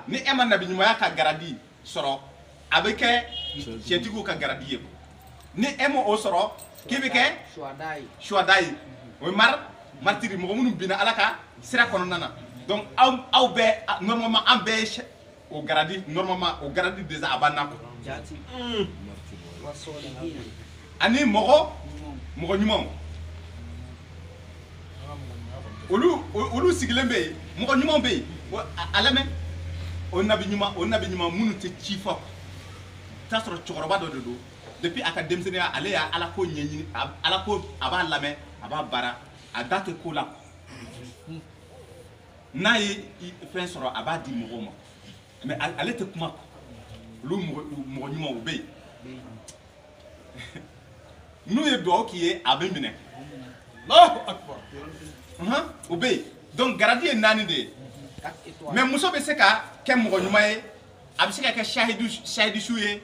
ni e ma nabi ɲumanya ka garadi sɔrɔ a bɛ kɛ tiɲɛtigiw ka garadi ye ni e ma o sɔrɔ k'i bɛ kɛ suhada ye o ye martiri mɔgɔ minnu binna ala ka sira kɔnɔna na donc aw bɛɛ normalement an bɛɛ ye o garadi normalement o garadi déjà a b'an na ani mɔgɔ ɲumanw olu sigilen bɛ yen mɔgɔ ɲumanw bɛ yen a lamɛn o nabi ɲuman minnu tɛ ci fɔ t'a sɔrɔ cɛkɔrɔba dɔ de don depuis a ka denmisɛnninya ale y'a ala ko ɲɛɲini ala ko a b'a lamɛn a b'a baara a da tɛ ko la n'a ye fɛn sɔrɔ a b'a di mɔgɔw ma mais ale tɛ kuma olu mɔgɔ ɲuman u bɛ yen n'u ye dugawu k'i ye a bɛ minɛ Allahu akbar. u bɛ yen donc garadi ye 4 de ye mais muso bɛ se ka kɛ mɔgɔ ɲuman ye a bɛ se ka kɛ shahidisu ye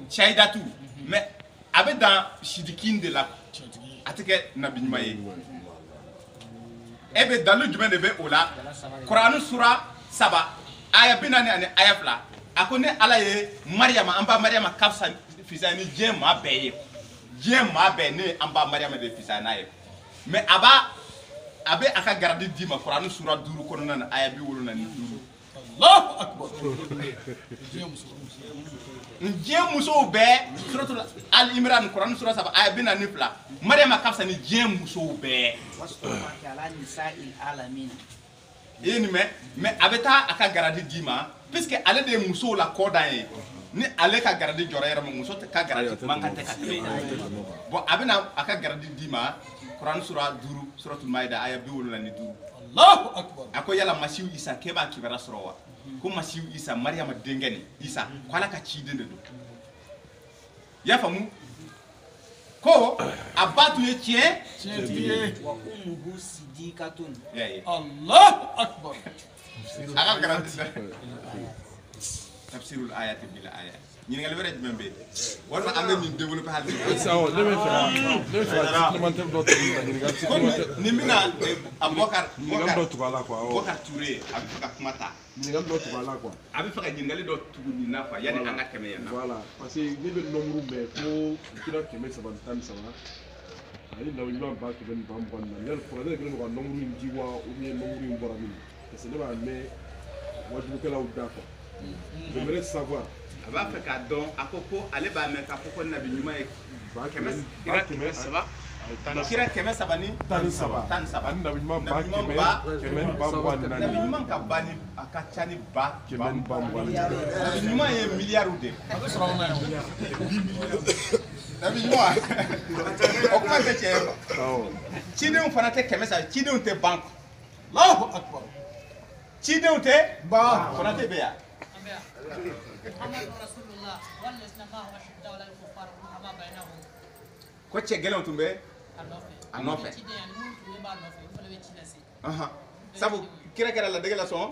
shahidatu mais a bɛ dan sidikin de la a tɛ kɛ nabi ɲuman ye e bɛ dalu jumɛn de bɛ o la Kurani sura 3 aya 40 ani aya 2 a ko ne Ala ye Mariyama an ba Mariyama kafisa fisaya ni diɲɛ maa bɛɛ ye diɲɛ maa bɛɛ ne an ba Mariyama de fisaya n'a ye mais a bɛ a ka garadi d'i ma Kurani sura 5 kɔnɔna na aya 75 Allahu akbar. diɲɛ musow bɛɛ suratul Al Imran Kurani sura 3 aya 42 Mariyama kafisa ni diɲɛ musow bɛɛ i ye nin mɛn mais a bɛ taa a ka garadi d'i ma puisque ale de ye musow la kɔdan ye ni ale ka garadi jɔra yɛrɛ ma muso ka garadi man kan tɛ ka tɛmɛ bon a bɛ na a ka garadi d'i ma Kurani sura 5 suratul Maida aya 75 Allahu akbar. a ko yala Masihu Isa k'e b'a kibaruya sɔrɔ wa ko Masihu Isa Mariyama denkɛ nin Isa ko Ala ka ciden de don i y'a faamu ko a ba tun ye tiɲɛ wa ummuhu siddiqatun. Allahu akbar. a ka garadi tafsirul ayati bil aya ɲininkali wɛrɛ jumɛn bɛ yen walima an bɛ nin développer hali Sawa, ne bɛ fɛ ka supplémentaire dɔ tuguni ka ɲininkali supplémentaire. nin bɛna Abubakar Ɲininkali dɔ tugu a la quoi. Bubakar Ture a bɛ fɛ ka kuma ta Ɲininkali dɔ tugu a la quoi. a bɛ fɛ ka ɲininkali dɔ tugu nin na quoi yanni an ka tɛmɛ yan na Voilà, parce que ne bɛ nombre mɛn ko kira 313 ani nabi ɲuman 224 yali kuranɛ kɛlen don ka nombre in di wa ou bien nombre in bɔra min parce que ne b'a mɛn wajibikɛlaw da quoi. J'aimerais savoir. a b'a fɛ k'a dɔn a ko ale b'a mɛn k'a fɔ ko nabi ɲuman ye kira 300 kira 300 ni 13 ani nabi ɲuman ba kɛmɛ ni ba mugan ni naani nabi ɲuman ka ba ni a ka ca ni ba kɛmɛ ni ba mugan ni naani nabi ɲuman ye miliyariw de nabi ɲuman o kuma tɛ tiɲɛ ye quoi cidenw fana tɛ 300 cidenw tɛ ban Allahu akbar. cidenw tɛ ban fana tɛ bɛ yan ko cɛ gɛlɛnw tun bɛ a nɔfɛ sabu kira kɛra ladege la sɔn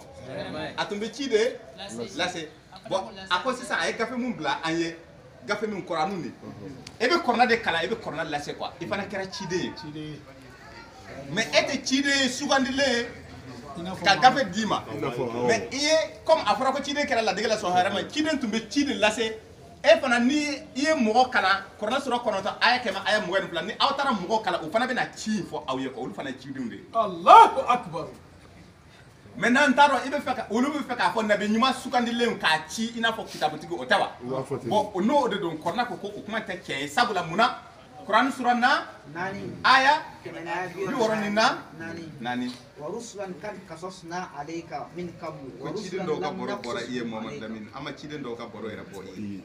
a tun bɛ ci de lase bon a ko sisan a ye gafe min bila an ye gafe min Kurani de e bɛ kɔrɔna de kalan e bɛ kɔrɔna lase quoi i fana kɛra ciden ye mais e tɛ ciden ye sugandilen ka gafe d'i ma mais i ye comme a fɔra ko ciden kɛra ladege la sɔn hɛrɛ ma ciden tun bɛ ci de lase e fana ni i ye mɔgɔ kalan Kurani sura 9 aya 100 aya 22 ni aw taara mɔgɔ kalan o fana bɛna ci fɔ aw ye quoi olu fana ye cidenw de ye Allahu akbar. maintenant n t'a dɔn i bɛ fɛ ka olu bɛ fɛ k'a fɔ nabi ɲuman sugandilen k'a ci i n'a fɔ kitabutigi o tɛ wa bon n'o de don Kurani ko o kuma tɛ tiɲɛ ye sabula munna Kurani sura 4 aya 64 wa rusulan kad qasasna alayka min qablu ko ciden dɔw ka baro bɔra i ye Muhamadu Lamini an ma ciden dɔw ka baro yɛrɛ bɔ i ye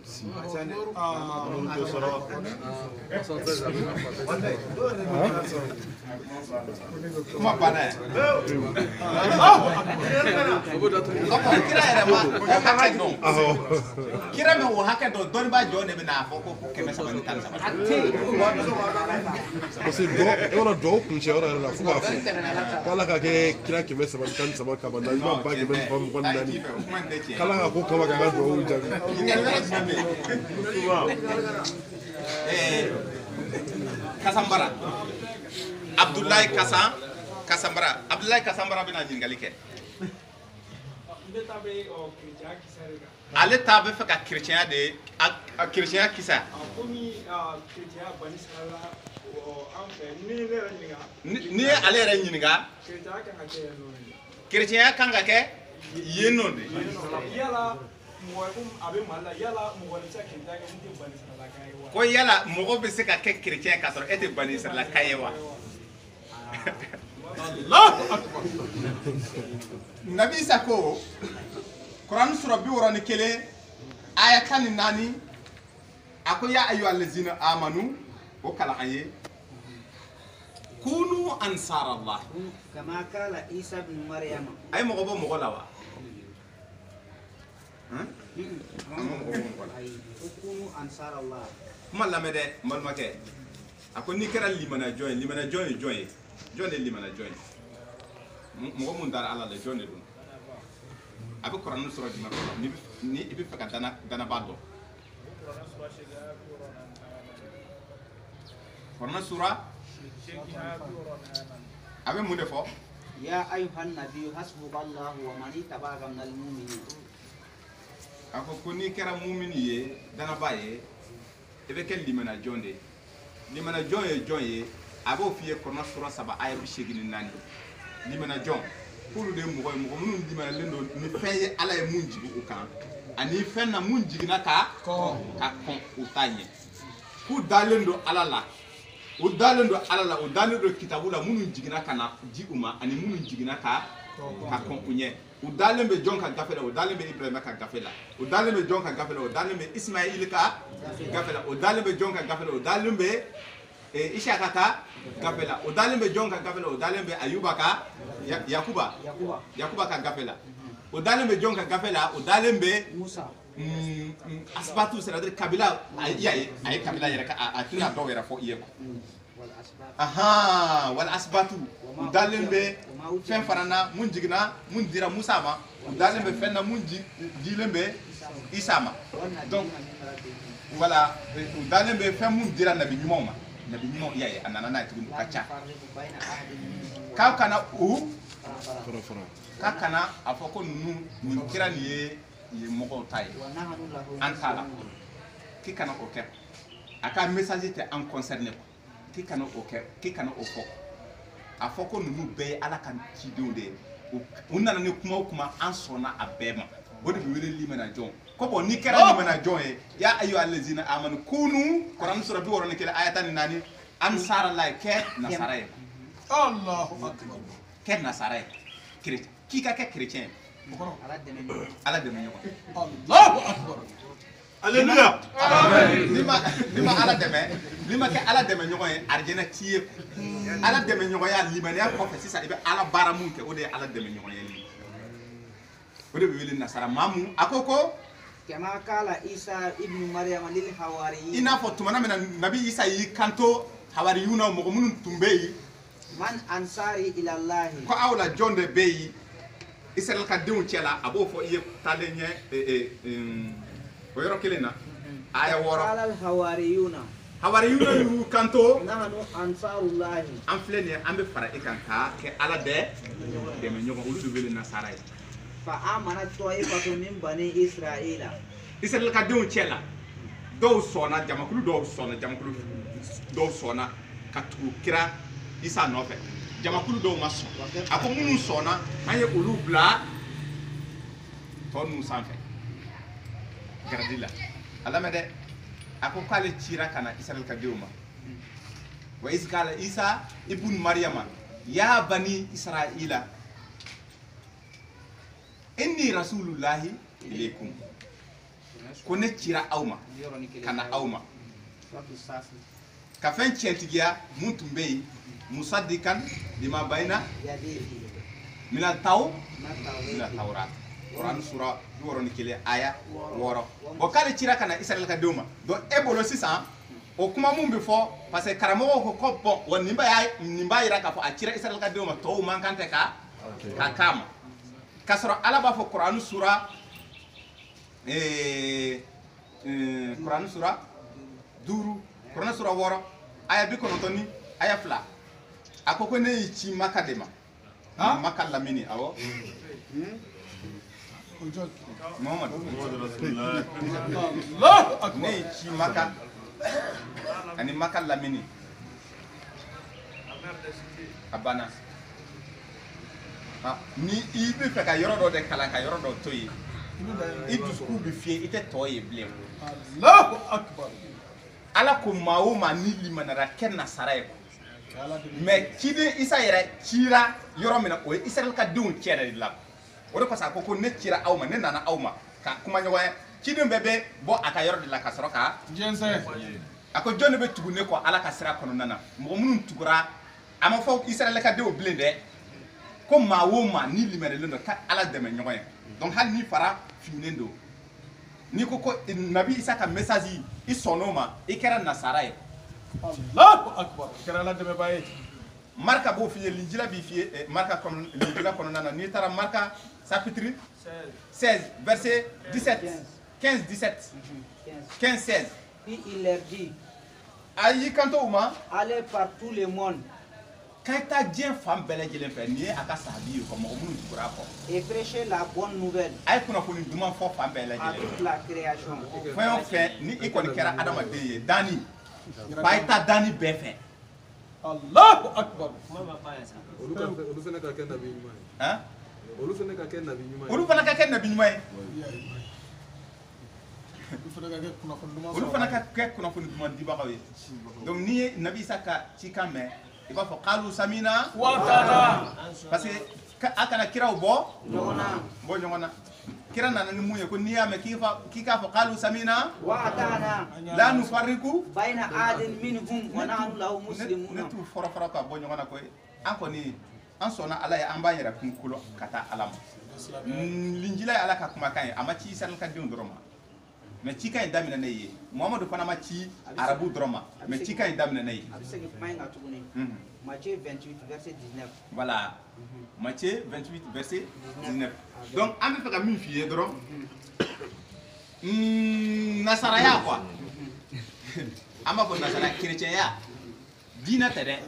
kuma banna yan kira yɛrɛ ma o hakɛ dɔn kira min o hakɛ dɔn dɔnnibaa jɔn de bɛ n'a fɔ ko 300 ni 13 parce que dɔw kuncɛ yɔrɔ yɛrɛ la fo k'a fɔ k'ala ka kɛ kira 313 kaba nabi ɲuman ba kɛmɛ ni ba mugan ni naani k'ala ka ko kama ka n ka dugawu jaabi. Kasanbara Abdoulaye Kasanbara bɛna ɲininkali kɛ ale ta bɛ fɛ ka chrétien de chrétien kisa ni ye ale yɛrɛ ɲininka chrétien kan ka kɛ yen nɔ de ko yala mɔgɔ bɛ se ka kɛ chrétien k'a sɔrɔ e tɛ Bani Israilaka ye wa Nabi Isa ko Kurani sura 61 aya 14 a ko ya ayyuhal ladzina amanu o kalan an ye kunu ansar Allah كما قال عيسى بن مريم ay mo bo mo la wa كونوا أنصار الله kuma lamede malmake ako ni kera limana join join limana join mo mun dar ala le join dun abi Quran sura dina ni ibi faka dana bado Quran sura abi mu defo يا أيها النبي حسبك الله ومن اتبعك من المؤمنين ako kuni kera mu'mini ye dana baye ebe kel limana jonde limana joye abo fiye Quran sura saba aya bi shegini nani limana jon pour de mo munun limana lendo ni feye ala e munji bu kan ani fenna munji na ka kon utanye ku dalendo ala la o dalendo kitabula munun jigina kana jiuma ani munun jigina ka kon kunye o dalembe jonka gafela o dalembe Ibrahima ka gafela o dalembe jonka gafela o dalembe Ismail ka gafela o dalembe jonka gafela o dalembe Ishaka ka gafela o dalembe jonka gafela o dalembe Ayuba ka Yakuba ka gafela o dalembe jonka gafela o dalembe Musa asbatu c'est-à-dire kabila ay kabila yere ka atina do wera fo iye ko aha wal asbatu dalembe fen farana mun jigna mun dira musama dalembe fenna mun dilembe isama donc voilà dalembe fen mun dira nabi nyuma yaye anana na tibu kacha ka kana ka kana afoko nunu mun kira ni mogo tay antala ki kana o kep aka message te en concerné ko ki kana o kep ki kana o fo afoko nunu be ala kan ci donde unana ni kuma an sona abema bodi bi wele limana jon ko bo ni kera limana jon ya ayu allazina amanu kunu quran sura bi worone kele ayatan nani ansara la ke nasara Allahu akbar. ke nasara chrétien ki ka ke chrétien ala de menyo Allahu akbar. Alléluia. Amen. Lima ala deme, lima ke ala deme nyogo e arjena tie. Ala deme nyogo ya limania ko fe sisa ibe ala bara mun ke ode ala deme nyogo ye. Ode be wili nasara mamu akoko كما قال عيسى ابن مريم للحواريين ina fo tumana mena nabi Isa yi kanto hawariyuna mo munun tumbeyi من أنصاري إلى الله ko awla jonde beyi Israel ka dewu cela abo fo iye talenye o yoro kelena aya woro قال الحواريون hawariyuna yu kanto نحن أنصار الله an filɛ nin ye an bɛ fara i kan ka kɛ ala dɛ dɛmɛ ɲɔgɔn olu de wele nasara ye فآمنت طائفة من بني إسرائيل Israɛl ka denw cɛ la dɔw sɔnna jamakulu dɔw sɔnna ka tugu kira Isa nɔfɛ jamakulu dɔw ma sɔn a ko minnu sɔnna an ye olu bila tɔ ninnu sanfɛ garidi la a lamɛn dɛ a ko k'ale cira ka na Israɛl ka denw ma wa iz qala Isa ibn Maryama ya bani Israila inni rasulullahi ilaykum ko ne cira awma kana awma ka fen cientigiya mun tun be yen musaddikan lima bayna min al-taw min al-tawrat Quran sura 21 aya 8 bo kale cira kana Israel ka dewma do ebolo sisan o kuma mun be fo parce que karamo ko bon won nimba ira ka fo a cira Israel ka dewma to man kante ka kama kasro ala ba fo Quran sura Quran sura duru Quran sura woro aya bi kono toni aya fla akoko ne ci makadema makal lamini awo Muhammad Rasulullah. Allahu akbar. ne ci maka ani makal lamini abana ni ibe fe ka yoro do de kala ka yoro do toyi itu school bi fie ite toye blem Allahu akbar. ala ko mauma ni limanara ken nasara e mais kide Isa yere cira yoro mina o Israel ka dun cere la o de ko sa ko ne cira awma ne nana awma ka kuma nyoy kide bebe bo aka yoro de la kasro ka Jense. ako jonne be tugu ne ko ala ka sira kono nana mo munun tugura ama fɔ Israël ka denw bilen dɛ ko maa o maa ni limɛrɛlen don ka Ala dɛmɛ ɲɔgɔn ye donc hali ni fara finnen don ni ko ko nabi Isa ka message i sɔnn'o ma i kɛra nasara ye Allahu akbar. Kɛra Ala dɛmɛbaa ye. Marka b'o f'i ye Linjila b'i f'i ye Marka kɔnɔ Linjila kɔnɔna na n'i taara Marka chapitre 16 verset 17 15 17 15 16 Puis il leur dit, a y'i kanto u ma allez par tout le monde k'a taa diɲɛ fan bɛɛ lajɛlen fɛ nin ye a ka sahabi ye ka mɔgɔ minnu tugura a kɔ et prêchez la bonne nouvelle a ye kunnafoni duman fɔ fan bɛɛ à lajɛlen toute la création. fɛn o fɛn ni i kɔni kɛra adamaden ye danni fa i ta danni bɛɛ fɛ Allahu akbar. olu fana ka kɛ nabi ɲuman ye han olu fana ka kɛ nabi ɲuman ye olu fana ka kɛ nabi ɲuman ye olu fana ka kɛ kunnafoni duman dibagaw ye donc n'i ye nabi Isa ka cikan mɛn i b'a fɔ k'alu samina Watana. parce que a kana kiraw bɔ ɲɔgɔn na kira nana ni mun ye ko n'i y'a mɛn k'i k'a fɔ k'alu samina وأطعنا la nufariku بين عاد منهم ونحن له ne مسلمون. t'u fɔrɔfɔrɔ ka bɔ ɲɔgɔn na koyi an kɔni an sɔnna Ala ye an b'an yɛrɛ kun kolo ka taa Ala ma Linjila ye Ala ka kumakan ye a ma ci Israël ka denw dɔrɔn ma mais cikan in daminɛ ne ye Muhamadu fana ma ci arabu dɔrɔn ma mais cikan in daminɛ ne ye A bɛ segin kuma in kan tuguni. Matthieu 28 verset 19. voilà Matthieu 28 verset 19 donc an bɛ fɛ ka min f'i ye dɔrɔn nasaraya quoi an b'a fɔ nasara chrétienya diinɛ tɛ dɛ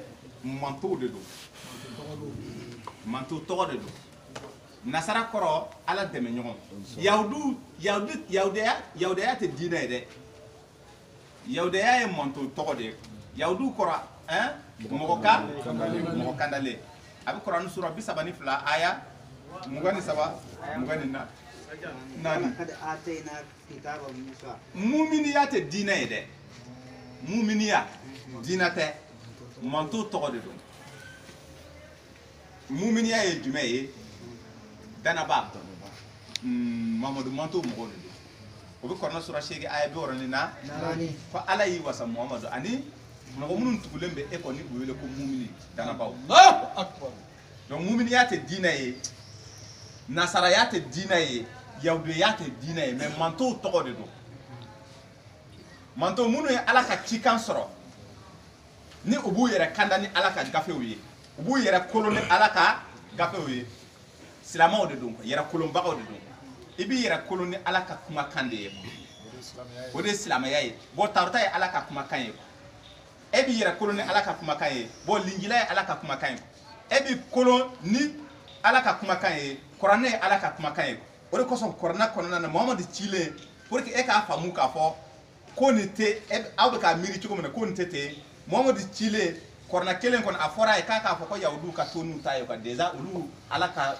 mantow de don manto tɔgɔ de don nasara kɔrɔ Ala dɛmɛ ɲɔgɔn yahudiya tɛ diinɛ ye dɛ yahudiya ye manto tɔgɔ de ye yahudu kɔrɔ mɔgɔ kandalen a bɛ Kurani sura 32 aya 23 24 ولقد آتينا كتابا موسى. muminiya tɛ diinɛ ye dɛ muminiya diinɛ tɛ manto tɔgɔ de don muminiya ye jumɛn ye danaba Mamadu manto mɔgɔ de don o bɛ Kurani sura 8 aya 64 ko Ala y'i wasa Muhamadu ani mɔgɔ minnu tugulen bɛ e kɔ ni u wele ko mumini danabaw Allahu akbar. donc muminiya tɛ diinɛ ye nasaraya tɛ diinɛ ye yahudiya tɛ diinɛ ye mais mantow tɔgɔ de don manto minnu ye Ala ka cikan sɔrɔ ni u b'u yɛrɛ kanda ni Ala ka gafew ye u b'u yɛrɛ kolon ni Ala ka gafew ye silamɛw de don yɛrɛ kolonbagaw de don i b'i yɛrɛ kolon ni Ala ka kumakan de ye o de ye silamɛya ye bon Tawurata ye Ala ka kumakan ye e b'i yɛrɛ kolon ni Ala ka kumakan ye bon Linjila ye Ala ka kumakan ye e b'i kolon ni Ala ka kumakan ye Kuranɛ ye Ala ka kumakan ye o de kosɔn Kuranɛ kɔnɔna na Muhamadu cilen pour que e k'a faamu k'a fɔ ko nin tɛ aw bɛ k'a miiri cogo min na ko nin tɛ ten Muhamadu cilen Kuranɛ kelen kɔnɔ a fɔra a ye k'a k'a fɔ ko yahudiw ka to n'u ta ye quoi déjà olu Ala ka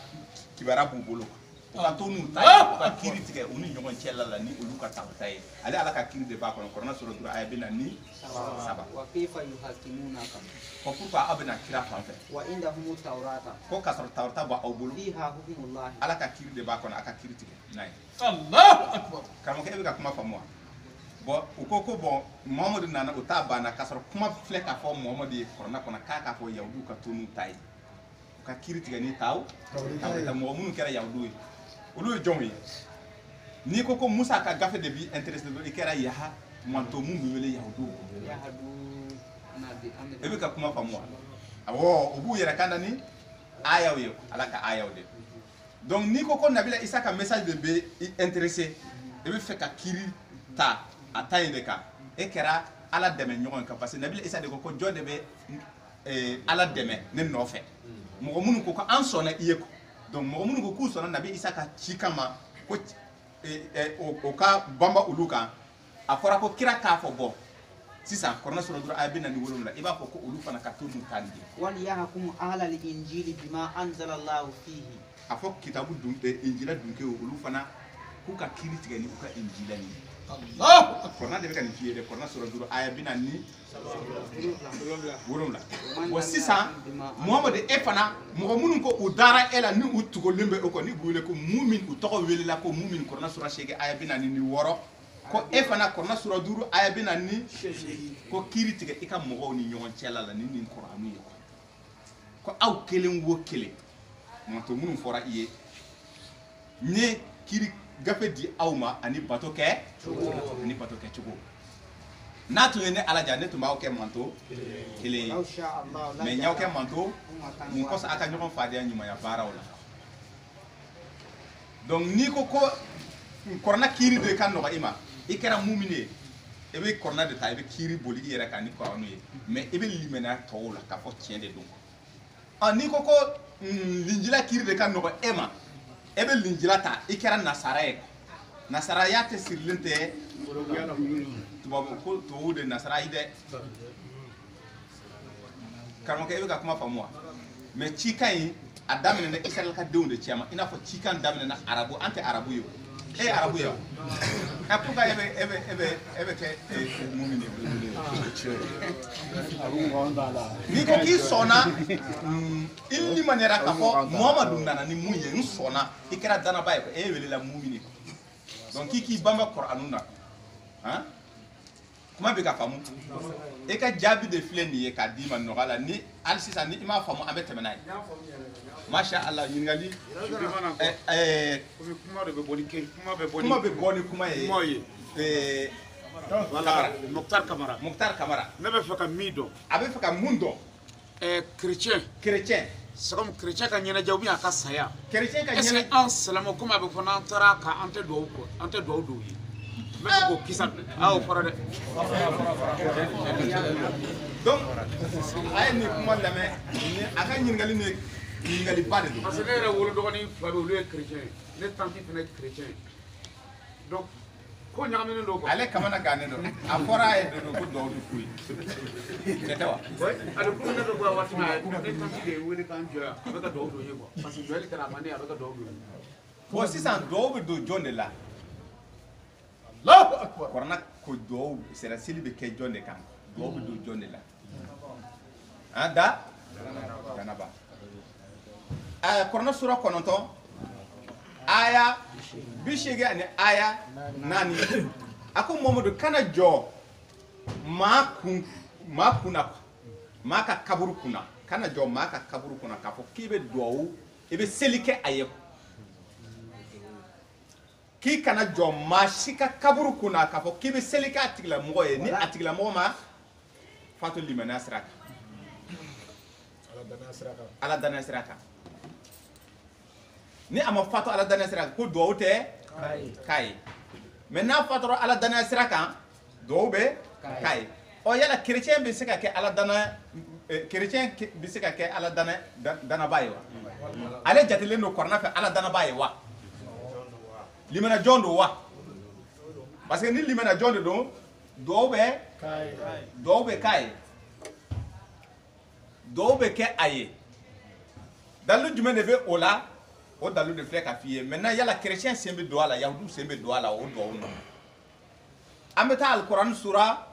kibaruya b'u bolo u ka to n'u ta ye u ka kiiri tigɛ u ni ɲɔgɔn cɛla la ni olu ka Tawurata ye ale Ala ka kiiri de b'a kɔnɔ Kuranɛ sura 5 aya 47 وكيف يحكمونك ko pourquoi aw bɛna kira fan fɛ وعندهم التوراة ko k'a sɔrɔ Tawurata b'aw bolo فيها حكم الله. Ala ka kiiri de b'a kɔnɔ a ka kiiri tigɛ n'a ye Allahu akbar. karamɔgɔkɛ e bɛ ka kuma faamu wa bon u ko ko bon Muhamadu nana o t'a banna k'a sɔrɔ kuma filɛ k'a fɔ Muhamadu ye Kuranɛ kɔnɔ k'a k'a fɔ yahudiw ka to n'u ta ye u ka kiiri tigɛ ni Tawurata mɔgɔ minnu kɛra yahudiw ye olu ye jɔnw ye n'i ko ko Musa ka gafe de b'i intéressé dɔrɔn i kɛra yaha manto mun bɛ wele yahudiw e bɛ ka kuma faamu wa awɔ u b'u yɛrɛ kanda ni ayaw ye Ala ka ayaw de donc n'i ko ko Nabila Isa ka message de bɛ i intéressé e bɛ fɛ ka kiiri ta a ta in de kan e kɛra Ala dɛmɛ ɲɔgɔn kan parce que Nabila Isa de ko jɔn de bɛ Ala dɛmɛ ne nɔfɛ mɔgɔ minnu ko ko an sɔnna i ye donc mɔgɔ minnu ko k'u sɔnna Nabi Isa ka cikan ma ko o ka banba olu kan a fɔra ko kira k'a fɔ bɔ sisan Kuranɛ sura 5 aya 47 i b'a fɔ ko olu fana ka to n'u ta de وليحكم أهل الإنجيل بما أنزل الله فيه. a fɔ kitabu Injila dunkew olu fana k'u ka kiiri tigɛ ni u ka Injila ni Allahu akbar. Kuranɛ de bɛ ka nin f'i ye dɛ Kuranɛ sura 5 aya 47 bon sisan Muhamadu e fana mɔgɔ minnu ko u dara e la ni u tugulen bɛ o kɔ ni b'u wele ko mumin u tɔgɔ welela ko mumin Kuranɛ sura 8 aya 46 ko e fana Kuranɛ sura 5 aya 48 ko kiiri tigɛ i ka mɔgɔw ni ɲɔgɔn cɛla la ni nin Kuranu ye ko aw kelen wo kelen manto minnu fɔra i ye ne kiri gafe di aw ma ani bato kɛ cogo n'a tun ye ne ala ja ne tun b'aw kɛ manto kelen ye mais y'aw kɛ manto mun kɔsɔn a ka ɲɔgɔn fadenya ɲumanya baaraw la donc n'i ko ko kɔrɔna kiri de ka nɔgɔ i ma i kɛra mumini ye i bɛ kɔrɔna de ta i bɛ kiri boli i yɛrɛ kan ni kɔrɔnu ye mais i bɛ limaniya tɔw la k'a fɔ tiɲɛ de don n'i ko ko linjila kiri de ka nɔgɔ e ma e bɛ linjila ta i kɛra nasara ye nasaraya tɛ sirilen tɛ tubabu ko tubabu de nasara yi dɛ karamɔgɔkɛ i bɛ ka kuma faamu wa mais cikan in a daminɛna Israël ka denw de cɛ ma i n'a fɔ cikan daminɛna arabu an tɛ arabu ye e ye arabu ye wa pourquoi e bɛ kɛ mumini n'i ko k'i sɔnna i limaniyara k'a fɔ Muhamadu nana ni mun ye n sɔnna i kɛra danaba ye e ye welela mumini donc k'i banbɛ Kur'anu na kuma bɛ ka faamu e ka jaabi de filɛ nin ye k'a d'i ma nɔgɔya la ni hali sisan ni i m'a faamu an bɛ tɛmɛ n'a ye masha Allah ɲininkali kuma bɛ bɔ ni kuma ye voilà Mokhtar Kamara ne bɛ fɛ ka min dɔn a bɛ fɛ ka mun dɔn chrétien c'est comme chrétien ka ɲɛnajɛ ou bien a ka saya chrétien ka est-ce que an silamɛ komi a bɛ fɔ n'an taara ka an tɛ duwawu dɔw ye n bɛ fɛ k'o kisa o fɔra dɛ donc a ye nin kuma lamɛn a ka ɲininkali ni ɲininkali ba de don parce que ne yɛrɛ wolo dɔgɔnin fila bɛ olu ye chrétien ye ne tanti fana ye chrétien ye donc ko ɲagaminen don quoi ale kamana gannen don a fɔra a ye de don ko duwawu tɛ foyi cɛ tɛ wa ale kuma ne bɛ bɔ waati min na ne tanti de ye wele k'an jɔ yan a bɛ ka duwawu don ye quoi parce que jɔli kɛra a ma ne a bɛ ka duwawu don bon sisan duwawu bɛ don jɔn de la Allahu Akbar. kɔrɔna ko duwawu sera seli bɛ kɛ jɔn de kan duwawu bɛ don jɔn de la danaba kɔrɔna sura 9 aya 80 ani aya 4 a ko Mamadu kana jɔ maa kunna maa ka kaburu kunna kana jɔ maa ka kaburu kunna k'a fɔ k'i bɛ duwawu i bɛ seli kɛ a ye k'i kana jɔ maa si ka kaburu kunna k'a fɔ k'i bɛ seli kɛ a tigilamɔgɔ ye ni a tigilamɔgɔ ma fatu limaniya sira kan ala danaya sira kan ni a ma fatu ala danaya sira kan ko duwawu tɛ k'a ye mais n'a fatura ala danaya sira kan duwawu bɛ k'a ye yala chrétien bɛ se ka kɛ ala danaya chrétien bɛ se ka kɛ ala danaba ye wa ale jatilen don kɔrɔna fɛ ala danaba ye wa limana jɔn don wa parce que ni limana jɔn de don duwawu bɛ k'a ye duwawu bɛ kɛ a ye dalu jumɛn de bɛ o la o dalu de filɛ ka f'i ye maintenant yala chrétien sen bɛ don a la yahudu sen bɛ don a la o duwawu nɔ an bɛ taa alikuranɛ sura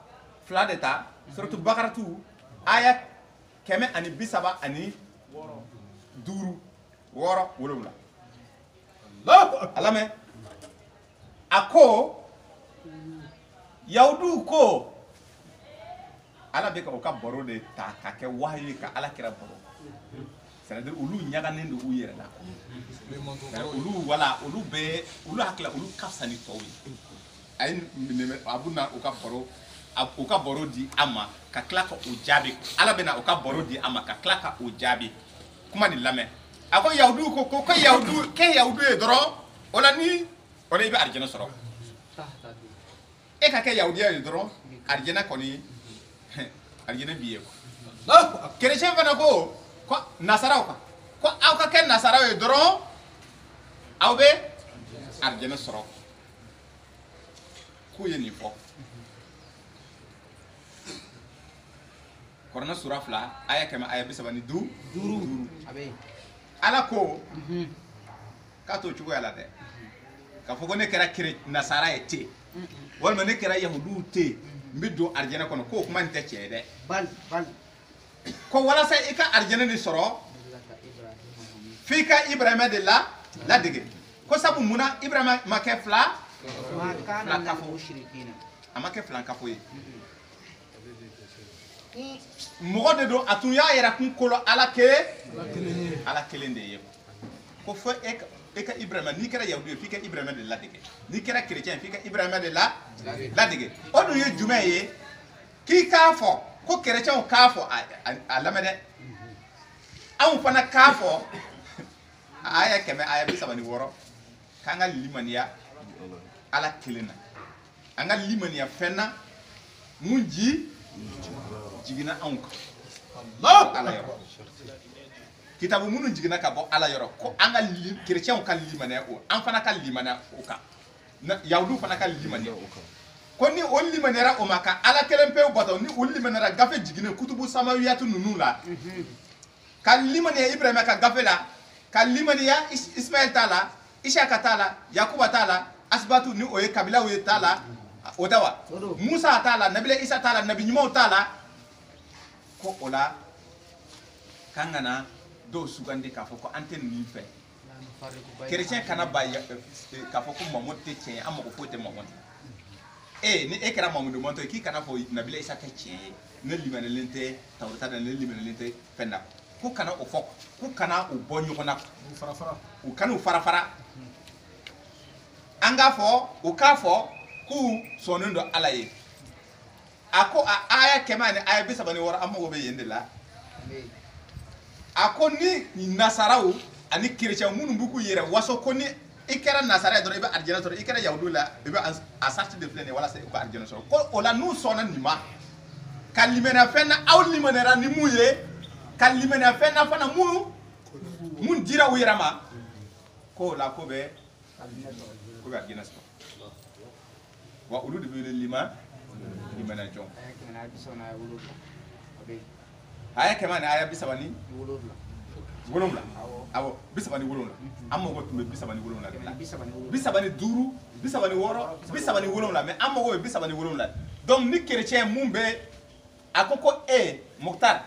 2 de ta suratu bakaratu aya 135 ani 5 6 7 a lamɛn a ko yahudu ko ala bɛ ka o ka baro de ta ka kɛ wahayu ye ka ala kira baro c'est-à-dire olu ɲaganen don u yɛrɛ la olu hakili olu ka fisa ni tɔw ye a ye a bɛ na u ka baro di a ma ka tila ka o jaabi ala bɛ na u ka baro di a ma ka tila ka o jaabi kuma ni lamɛn a ko yahudu ko yahudu kɛ yahudu ye dɔrɔn o la i bɛ arijɛnɛ sɔrɔ e ka kɛ yahudiya ye dɔrɔn arijɛnɛ kɔni arijɛnɛ b'i ye quoi chrétien fana ko nasaraw kan ko aw ka kɛ nasaraw ye dɔrɔn aw bɛ arijɛnɛ sɔrɔ k'u ye nin fɔ kɔrɔna sura 2 aya 135 ala ko k'a to cogoya la dɛ k'a fɔ ko ne kɛra nasara ye ten walima ne kɛra yahuduw ten n bɛ don arijɛnɛ kɔnɔ k'o kuma in tɛ tiɲɛ ye dɛ ko walasa i ka arijɛnɛ de sɔrɔ f'i ka Ibrahima de ladege ko sabu munna Ibrahima ma kɛ filakafo a ma kɛ filankafo ye mɔgɔ de don a tun y'a yɛrɛ kun kolo ala kelen de ye ko fɔ e ka Ibrahima n'i kɛra Yahudu ye f'i ka Ibrahima de ladege n'i kɛra chrétien f'i ka Ibrahima de ladege o dun ye jumɛn ye k'i k'a fɔ ko chrétienw k'a fɔ a lamɛn dɛ anw fana k'a fɔ aya 136 k'an ka limaniya ala kelen na an ka limaniya fɛn na mun jiginna anw kan ala yɔrɔ kitabu minnu jiginna ka bɔ ala yɔrɔ ko an ka chrétienw ka limaniya o an fana ka limaniya o kan yahudu fana ka limaniya o kan ko ni o limaniyara o ma ka ala kelen pewu bato ni o limaniyara gafe jiginnen kutubu samawiyatu ninnu la ka limaniya Ibrahima ka gafe la ka limaniya Ismaël t'a la Isaka t'a la Yakuba t'a la Asbatu ni o ye kabilaw ye t'a la o tɛ wa Musa t'a la Nabila Isa t'a la nabi ɲumanw t'a la ko o la k'an kana dɔw sugandi k'a fɔ ko an tɛ nin fɛ chrétien kana ba k'a fɔ ko Mahamadu tɛ tiɲɛ ye an mago foyi tɛ Mahamadu ni e kɛra Mahamadu mantɔ ye k'i kana fɔ Nabila Isa tɛ tiɲɛ ye ne limaniyalen tɛ Tawurata la ne limaniyalen tɛ fɛn na ko kana o fɔ ko kana o bɔ ɲɔgɔn na u kana u fara an k'a fɔ u k'a fɔ k'u sɔnnen don ala ye a ko a aya 100 ni aya 36 an mago bɛ yen de la a ko ni nasaraw ani chrétien minnu b'u k'u yɛrɛ waso ko ni i kɛra nasara ye dɔrɔn i bɛ arijɛnɛ sɔrɔ i kɛra yahudu la i bɛ a sarti de filɛ nin ye walasa i ka arijɛnɛ sɔrɔ ko o la n'u sɔnna nin ma ka limaniya fɛn na aw limaniyara ni mun ye ka limaniya fɛn na fana mun dira u yɛrɛ ma ko o la ko bɛ arijɛnɛ sɔrɔ wa olu de bɛ wele limaniya jɔn aya 100 ni aya 37 awɔ 37 an mago tun bɛ 37 de la 35 36 37 mais an mago bɛ 37 donc ni chrétien mun bɛ a ko Mokhtar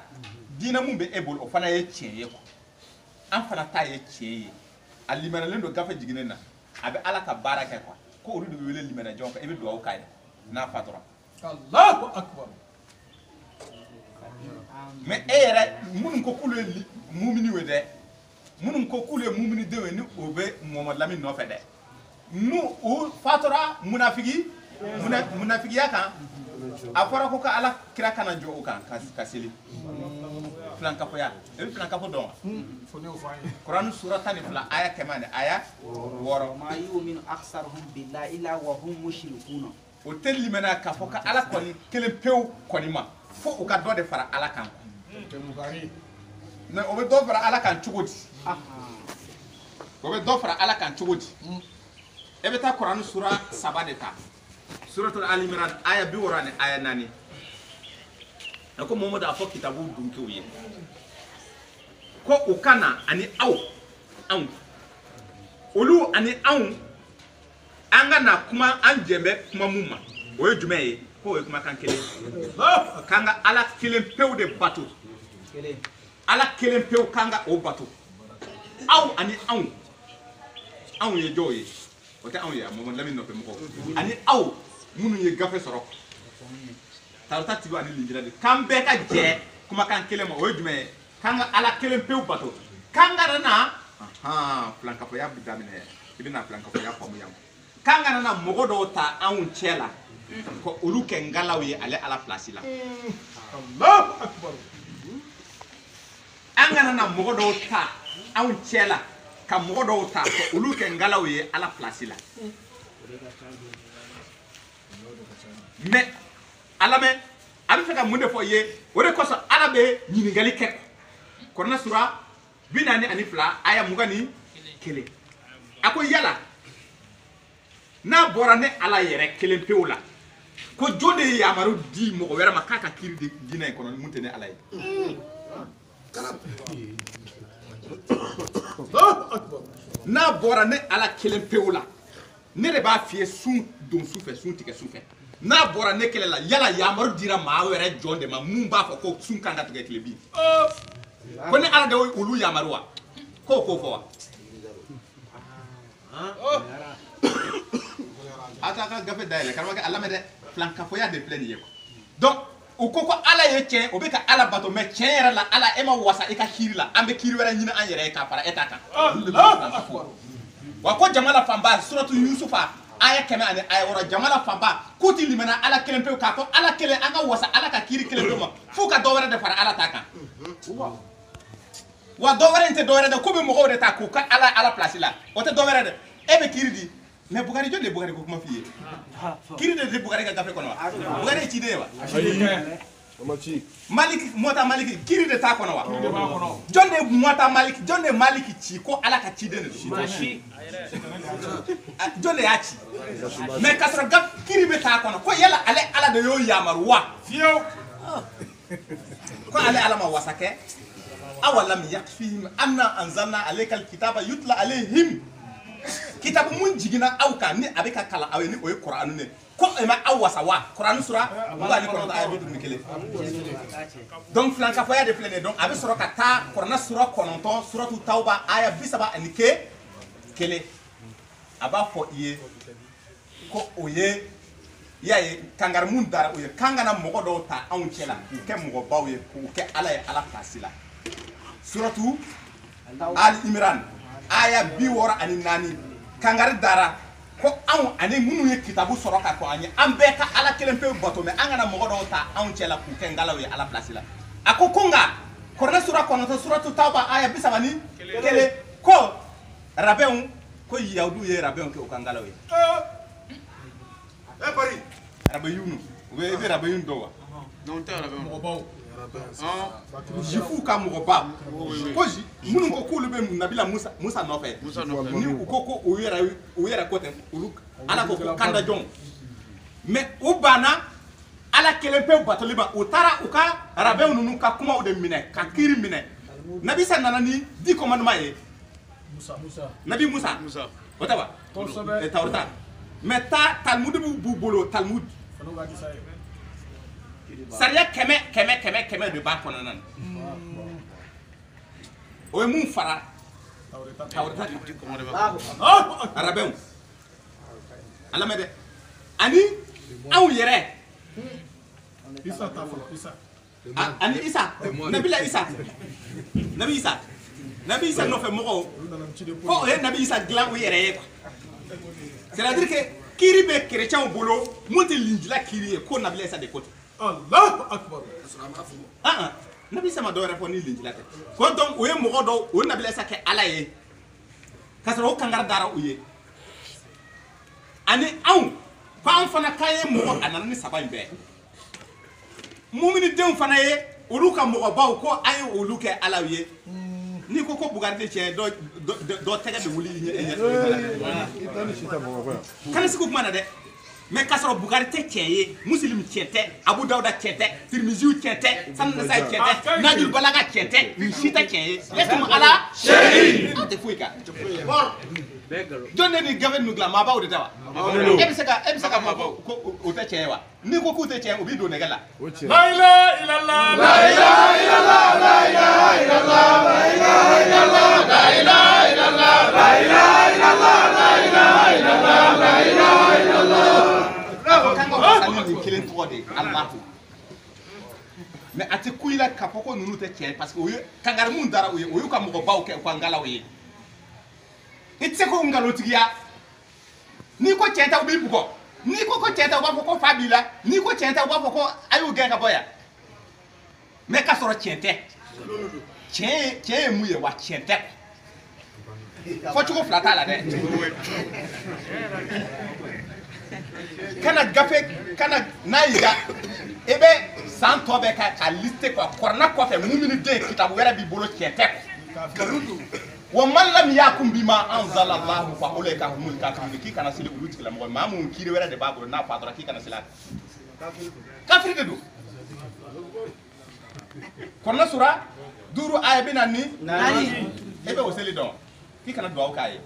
diinɛ mun bɛ e bolo o fana ye tiɲɛ ye quoi an fana ta ye tiɲɛ ye a limaniyalen don gafe jiginnen na a bɛ ala ka baara kɛ quoi ko olu de bɛ wele limaniya jɔn kan i bɛ dugawu k'a ye n'a fatura Allahu akbar. mais e yɛrɛ minnu ko k'olu ye mumini ye dɛ minnu ko k'olu ye mumini denw ye ni o bɛ Muhamadu Lamini nɔfɛ dɛ n'u u fatura munafigiya kan a fɔra ko ka ala kira kana jɔ o kan ka seli filankafoya e bɛ filankafo dɔn wa Kurani sura 12 aya 100 ni aya 6 ma yu'minu aktharuhum billahi illa wa hum mushrikun o tɛ limaniya k'a fɔ ka ala kɔni kelen pewu kɔni ma fo u ka dɔ de fara ala kan mais o bɛ dɔ fara ala kan cogo di o bɛ dɔ fara ala kan cogo di e bɛ taa Kurani sura 3 de ta suratul Ali Imran aya 60 ni aya 4 a ko Muhamadu a fɔ kitabu dunkew ye ko u kana ani aw anw olu ani anw an ka na kuma an jɛnbɛ kuma mun ma o ye jumɛn ye ko o ye kumakan kelen k'an ka ala kelen pewu de bato ala kelen pewu k'an ka o bato aw ani anw ye jɔw ye o tɛ anw ye Muhamadu Lamini nɔfɛ mɔgɔw ani aw minnu ye gafe sɔrɔ Tawurata tigiw ani Linjila de k'an bɛɛ ka jɛ kumakan kelen ma o ye jumɛn ye k'an ka ala kelen pewu bato k'an ka na filankafoya bɛ daminɛ i bɛna filankafoya faamu yan k'an ka na mɔgɔ dɔw ta anw cɛ la ko olu kɛ ngalaw ye ale ala place la Allahu akbar. an ka na mɔgɔ dɔw ta anw cɛ la ka mɔgɔ dɔw ta ko olu kɛ ngalaw ye ala place la mais alamɛ a bɛ fɛ ka mun de fɔ i ye o de kosɔn ala bɛ ɲininkali kɛ Kurani sura 42 aya 21 a ko yala n'a bɔra ne ala yɛrɛ kelen pewu la ko jɔn de ye yamaru di mɔgɔ wɛrɛ ma k'a ka kiiri de diinɛ in kɔnɔ mun tɛ ne ala ye n'a bɔra ne ala kelen pewu la ne de b'a f'i ye sun don su fɛ sun tigɛ su fɛ n'a bɔra ne kelen la yala yamaru dira maa wɛrɛ jɔn de ma mun b'a fɔ ko sun kan ka tigɛ tile bin ko ne ala de olu yamaru wa k'o k'o fɔ wa a t'a ka gafe dayɛlɛ karamɔgɔkɛ a lamɛn dɛ filankafoya de filɛ nin ye donc o ko ko ala ye tiɲɛ o bɛ ka ala bato mais tiɲɛ yɛrɛ la ala e ma wasa i ka kiiri la an bɛ kiiri wɛrɛ ɲini an yɛrɛ ye k'a fara e ta kan wa ko jama la fanba suratu yusufa aya 100 ani aya 6 jama la fanba k'u ti limana ala kelen pewu k'a fɔ ala kelen an ka wasa ala ka kiiri kelen pewu ma f'u ka dɔ wɛrɛ de fara ala ta kan wa dɔ wɛrɛ in tɛ dɔ wɛrɛ de k'u bɛ mɔgɔw de ta k'u ka ala place la o tɛ dɔ wɛrɛ de e bɛ kiiri di mais Bugari jɔn de ye Bugari ko kuma f'i ye kiiri de tɛ Bugari ka gafe kɔnɔ wa Bugari ye ciden ye wa Maliki mɔta Maliki kiiri de t'a kɔnɔ wa jɔn de ye mɔta Maliki jɔn de ye Maliki ci ko ala ka ciden de don jɔn de y'a ci mais k'a sɔrɔ kiiri bɛ t'a kɔnɔ ko yala ale ala de y'o yamaru wa fiyewu ko ale ala ma wasa kɛ awalam yakfihim anna anzalna alayka alkitaba yutla alayhim kitabu mun jigina aw kan ni a bɛ ka kalan aw ye ni o ye Kur'an ne ko e ma aw wasa wa Kur'an sura mugan ni kɔnɔntɔn aya 51 donc filankafɔya de filɛ nin ye donc a bɛ sɔrɔ ka taa Kur'an sura 9 suratu tawba aya 31 a b'a fɔ i ye ko o ye y'a ye kangari mun dara o ye k'an kana mɔgɔ dɔw ta anw cɛ la k'u kɛ mɔgɔbaw ye k'u kɛ ala ye ala place la suratu Ali Imran aya 64 kangari dara ko anw ani minnu ye kitabu sɔrɔ ka ko an ye an bɛɛ ka ala kelen pewu bato mais an kana mɔgɔ dɔw ta anw cɛ la k'u kɛ ngalaw ye ala place la a ko nka Kuranɛ sura 9 suratu tawba aya 31 ko rabɛnw ko yahudiw ye rabɛnw kɛ u ka ngalaw ye Bari rabɛyunu u bɛ rabɛyunu dɔn wa non tɛ mɔgɔbaw jifu ka mɔgɔba ko minnu ko k'olu bɛ nabila musa nɔfɛ ni u ko ko u yɛrɛ ko tɛ olu ala ko ko kanda jɔn mais u banna ala kelen pewu batoli ma u taara u ka rabɛnw ninnu ka kumaw de minɛ ka kiiri minɛ nabi sa nana ni 10 commandements ye nabi musa o tɛ wa tawrata mais talmud b'u bolo talmud sariya kɛmɛ de b'a kɔnɔna na o ye mun fara tawrata arabɛnw a lamɛn dɛ ani anw yɛrɛ ani isa nabila isa nabi isa nɔfɛ mɔgɔw ko o ye nabi isa dilan u yɛrɛ ye quoi c'est à dire que kiiri bɛ chrétiens bolo mun tɛ linjila kiiri ye ko nabila isa de ko ten Allahu akbar. nabi isa ma dɔ wɛrɛ fɔ ni linjila tɛ ko donc o ye mɔgɔ dɔw o nabila isa kɛ ala ye k'a sɔrɔ o kangari dara u ye ani anw ko an fana k'an ye mɔgɔ a nana ni saba in bɛɛ muminidenw fana ye olu ka mɔgɔbaw ko an ye olu kɛ alaw ye ni ko ko Bugari tɛ tiɲɛ dɔ tɛgɛ bɛ wuli kana sigi kuma na dɛ mais k'a sɔrɔ Bugari tɛ tiɲɛ ye Muslim tiɲɛ tɛ Abu Dawuda tiɲɛ tɛ Tirmiziw tiɲɛ tɛ Sanu Nasai tiɲɛ tɛ Najul Balaga tiɲɛ tɛ nin si tɛ tiɲɛ ye est-ce que ala seyi an tɛ foyi kan jɔn de ni gafe ninnu dilan maabaw de tɛ wa e bɛ se ka maabaw ko o tɛ tiɲɛ ye wa ni ko k'u tɛ tiɲɛ u b'i don nɛgɛ la La ilaha illallah. La ilaha illallah. La ilaha illallah. La ilaha illallah. La ilaha illallah. La ilaha illallah. La ilaha illallah. La ilaha illallah. kan ka wasa ni nin kelen tɔgɔ de Alahu mais a tɛ ku i la k'a fɔ ko ninnu tɛ tiɲɛ parce que o ye kangari mun dara u ye o y'u ka mɔgɔbaw kɛ u ka ngalaw ye i tɛ se k'o ngalontigiya n'i ko tiɲɛ tɛ u b'i bugɔ n'i ko tiɲɛ tɛ u b'a fɔ ko fa b'i la n'i ko tiɲɛ tɛ u b'a fɔ ko a y'u gɛn ka bɔ yan mais k'a sɔrɔ tiɲɛ tɛ tiɲɛ ye mun ye wa tiɲɛ tɛ fɔ cogo fila t'a la dɛ kana gafe kana n'a y'i ka i bɛ san tɔ bɛɛ ka liste quoi Kuranɛ kɔfɛ muminiden kitabu wɛrɛ b'i bolo tiɲɛ tɛ wa man lam yakum bima anzala Allahu fa ulaika humul kafirun k'i kana seli olu tigilamɔgɔ maa mun kiiri wɛrɛ de b'a bolo n'a fa dɔrɔn k'i kana seli kafiri de don Kuranɛ sura 5 aya 44 e bɛ o seli dɔn k'i kana duwawu k'a ye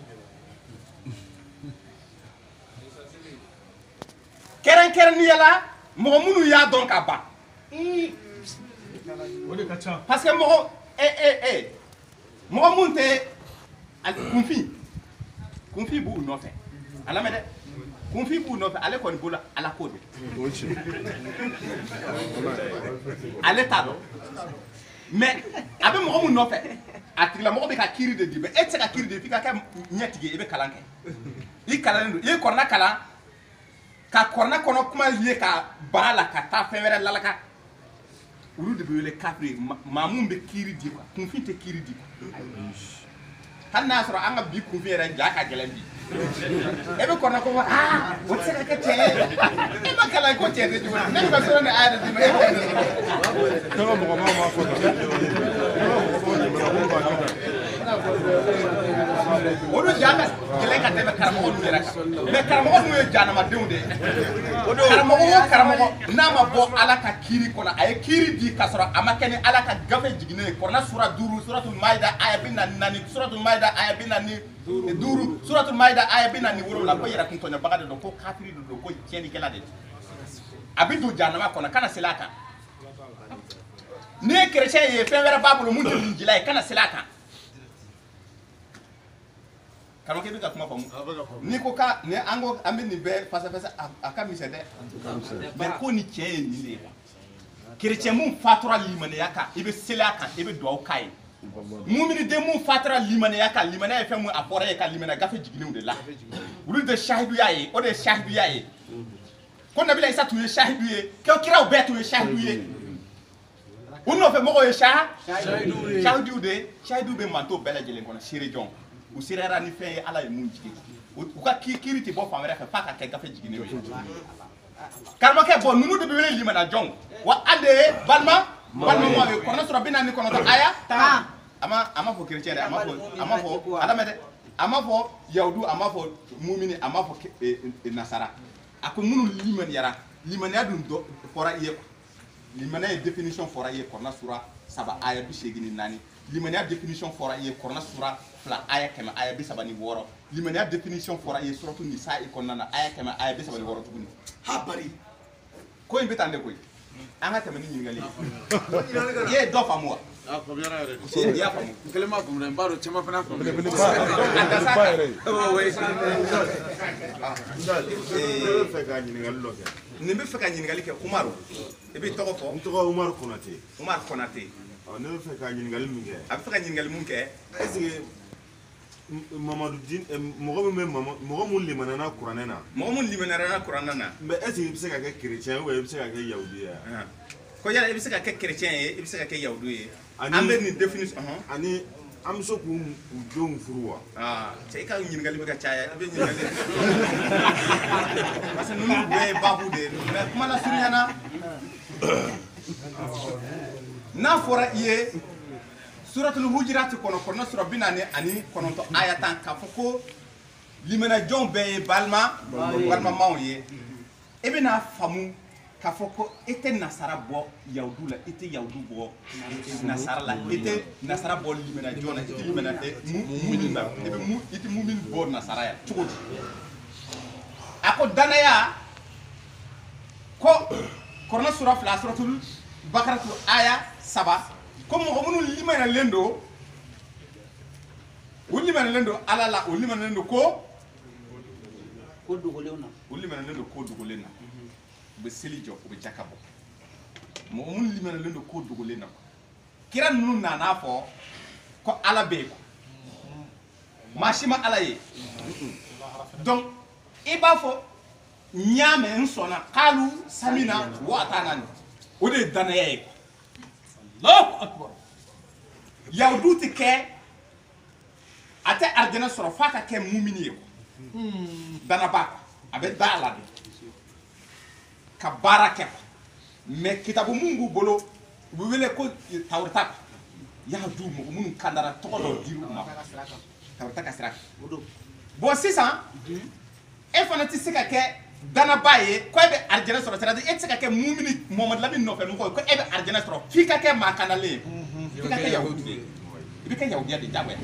kɛrɛnkɛrɛnnenya la mɔgɔ minnu y'a dɔn ka ban parce que mɔgɔ mɔgɔ mun tɛ kunfin b'u nɔfɛ a lamɛn dɛ kun fi b'u nɔfɛ ale kɔni bolo ala ko don ale t'a dɔn mais a bɛ mɔgɔ min nɔfɛ a tigilamɔgɔ bɛ ka kiiri de di mais e tɛ se ka kiiri de f'i ka kɛ ɲɛtigi i bɛ kalan kɛ i kalannen don i ye kɔrɔna kalan ka kɔrɔna kɔnɔ kuma ye ka ban a la ka taa fɛn wɛrɛ lalaka olu de bɛ wele kafiri maa mun bɛ kiiri di quoi kunfin tɛ kiiri di hali n'a sɔrɔ an ka bi kunfin yɛrɛ ja ka gɛlɛn bi e bɛ kɔrɔna ko aa o tɛ se ka kɛ cɛ ye e ma kalan ko cɛ tɛ cogo di ne bɛ ka sɔrɔ ni a yɛrɛ di ma e b'o de Tanga mɔgɔ ma fɔ olu ja ka gɛlɛn ka tɛmɛ karamɔgɔ ninnu yɛrɛ kan mais karamɔgɔ ninnu ye janamadenw de ye karamɔgɔ o karamɔgɔ n'a ma bɔ ala ka kiiri kɔnɔ a ye kiiri di ka sɔrɔ a ma kɛ ni ala ka gafe jiginnen ye kɔrɔna sura 5 suratul maida aya 44 suratul maida aya 45 suratul maida aya 47 ko yɛrɛ kun tɔɲɔbaga de don ko kafiri de don ko tiɲɛnikɛla de don a bɛ don janama kɔnɔ kana seli a kan n'i ye chrétien ye fɛn wɛrɛ b'a bolo mun tɛ linjila ye kana seli a kan karamɔgɔ i bɛ ka kuma faamu n'i ko ka ni an ko an bɛ nin bɛɛ fasa a ka misɛn dɛ mais ko ni tiɲɛ ye nin de ye chrétien mun fatura limaniya kan i bɛ seli a kan i bɛ dugawu k'a ye muminiden mun fatura limaniya kan limaniya ye fɛn mun a bɔra ye ka limaniya gafe jiginnenw de la olu de sahiduya ye o de ye sahiduya ye ko nabila isa tun ye sahidu ye kiraw bɛɛ tun ye sahidu ye u nɔfɛ mɔgɔw ye sahiduw de sahiduw bɛ manto bɛɛ lajɛlen kɔnɔ seere jɔn u serera ni fɛn ye ala ye mun jigi u ka kiiri tɛ bɔ fan wɛrɛ fɛ f'a ka kɛ gafe jiginnen ye karamɔgɔkɛ bɔn ninnu de bɛ wele limana jɔn wa an de ye balima mɔgɔ ye kɔnɔ sɔrɔ 49 aya a ma fɔ chrétien dɛ a ma fɔ adamɛ dɛ a ma fɔ yahudu a ma fɔ mumini a ma fɔ nasara a ko minnu limaniyara limaniya dun fɔra i ye limaniya ye définition fɔra i ye kɔnɔ sura 3 aya 84 limaniya définition fɔra i ye kɔnɔ sura 2 aya 100 aya 36 limaniya définition fɔra i ye suratu nisa i kɔnɔna na aya 100 aya 36 tuguni ha bari ko in bɛ tan de koyi an ka tɛmɛ ni ɲininkali i ye dɔ faamu wa i y'a faamu n kelen m'a faamu dɛ n b'a dɔn caman fana faamu nin bɛ fɛ ka ɲininkali kɛ Umaru i bɛ tɔgɔ fɔ n tɔgɔ Umaru Konate Umaru Konate ne bɛ fɛ ka ɲininkali min kɛ a bɛ fɛ ka ɲininkali mun kɛ est ce que Mamadu din mɔgɔ min bɛ mɔgɔ mun limanana kuranɛ na mɔgɔ mun limanana kuranɛ na mais est ce que i bɛ se ka kɛ chrétien ou i bɛ se ka kɛ yahudi ye ko yala i bɛ se ka kɛ chrétien ye i bɛ se ka kɛ yahudu ye an bɛ nin définition ani an bɛ se k'u denw furu wa cɛ i ka ɲininkali bɛ ka caya i bɛ ɲininkali parce que ninnu bɛɛ ye babu de ye mais kuma lasurunyana n'a fɔra i ye suratul hujurat kɔnɔ kɔnɔ sura 49 aya 10 k'a fɔ ko limanajɔnw bɛɛ ye balimamaw ye i bɛna faamu k'a fɔ ko i tɛ nasara bɔ yahudu la i tɛ yahudu bɔ nasara la i tɛ nasara bɔ limanajɔn na i tɛ mumini na i tɛ mumini bɔ nasara ya cogo di a ko danaya ko kɔnɔ sura 2 suratul bakaratu aya 3 ko mɔgɔ minnu limanalen don u limanalen don ala la u limanalen don ko dogolenw na u limanalen don ko dogolen na u bɛ seli jɔ u bɛ jaka bɔ mɔgɔ minnu limanalen don ko dogolen na kira ninnu nana fɔ ko ala bɛ yen maa si ma ala ye donc i b'a fɔ n y'a mɛn n sɔnna k'alu samina wa atana o de ye danaya ye Allahu akbar yahudu tɛ kɛ a tɛ arijɛnɛ sɔrɔ f'a ka kɛ mumini ye danaba a bɛ da a la de ka baara kɛ mais kitabu mun b'u bolo u bɛ wele ko tawurata yahudu mɔgɔ minnu kandara tɔgɔ dɔ dir'u ma tawurata ka sira kan bon sisan e fana tɛ se ka kɛ danaba ye ko e bɛ arijɛnɛ sɔrɔ c'est-à-dire e tɛ se ka kɛ mumini Muhamadu Lamini nɔfɛ mɔgɔ ye ko e bɛ arijɛnɛ sɔrɔ f'i ka kɛ maa kandalen ye f'i ka kɛ yahudu ye i bɛ kɛ yahudiya de jagoya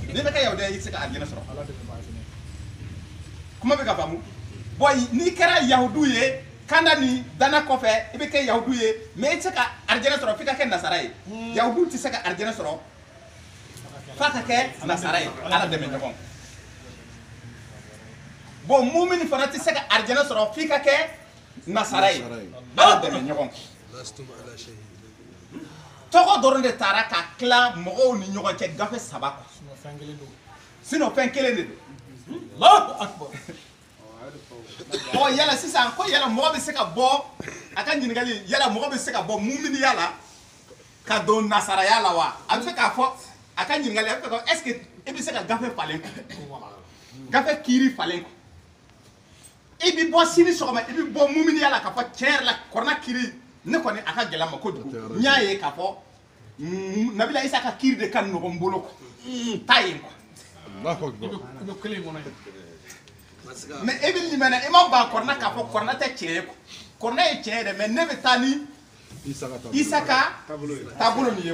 n'i bɛ kɛ yahudiya i tɛ se ka arijɛnɛ sɔrɔ kuma bɛ ka faamu bon n'i kɛra yahudu ye kanda ni dana kɔfɛ i bɛ kɛ yahudu ye mais i tɛ se ka arijɛnɛ sɔrɔ f'i ka kɛ nasara ye yahudu tɛ se ka arijɛnɛ sɔrɔ f'a ka kɛ nasara ye ala dɛmɛ ɲɔgɔn bon mumini fana tɛ se ka arijana sɔrɔ f'i ka kɛ nasara ye ala dɛmɛ ɲɔgɔn tɔgɔ dɔrɔn de taara ka tila mɔgɔw ni ɲɔgɔn cɛ gafe 3 kɔ sinon fɛn kelen de don Allahu akbar ɔ yala sisan ko yala mɔgɔ bɛ se ka bɔ a ka ɲininkali yala mɔgɔ bɛ se ka bɔ muminiya la ka don nasaraya la wa a bɛ se k'a fɔ a ka ɲininkali a bɛ fɛ ka est-ce que e bɛ se ka gafe falen gafe kiiri falen i bɛ bɔ sini sɔgɔma i bɛ bɔ muminiya la k'a fɔ tiɲɛ yɛrɛ la kɔrɔna kiiri ne kɔni a ka gɛlɛn ma kojugu n y'a ye k'a fɔ Nabila Isa ka kiiri de ka nɔgɔn n bolo t'a ye mais e bɛ limana e ma ban kɔrɔna k'a fɔ kɔrɔna tɛ tiɲɛ ye kɔrɔna ye tiɲɛ yɛrɛ mais ne bɛ taa ni Isa ka taabolo nin ye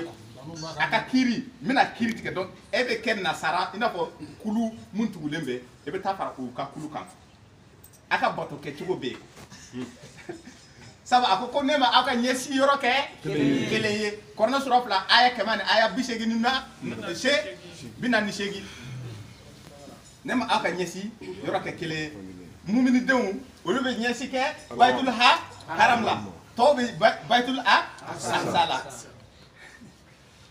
a ka kiiri n bɛna kiiri tigɛ donc e bɛ kɛ nasara i n'a fɔ kulu mun tugulen bɛ e bɛ taa fara u ka kulu kan a ka bato kɛ cogo bɛ yen sabu a ko ne ma aw ka ɲɛsi yɔrɔ kɛ kelen ye kɔrɔna sura 2 aya 100 ni aya 48 ne ma aw ka ɲɛsi yɔrɔ kɛ kelen ye muminidenw olu bɛ ɲɛsi kɛ Baitul Haram la tɔw bɛ Baitul Aqsa la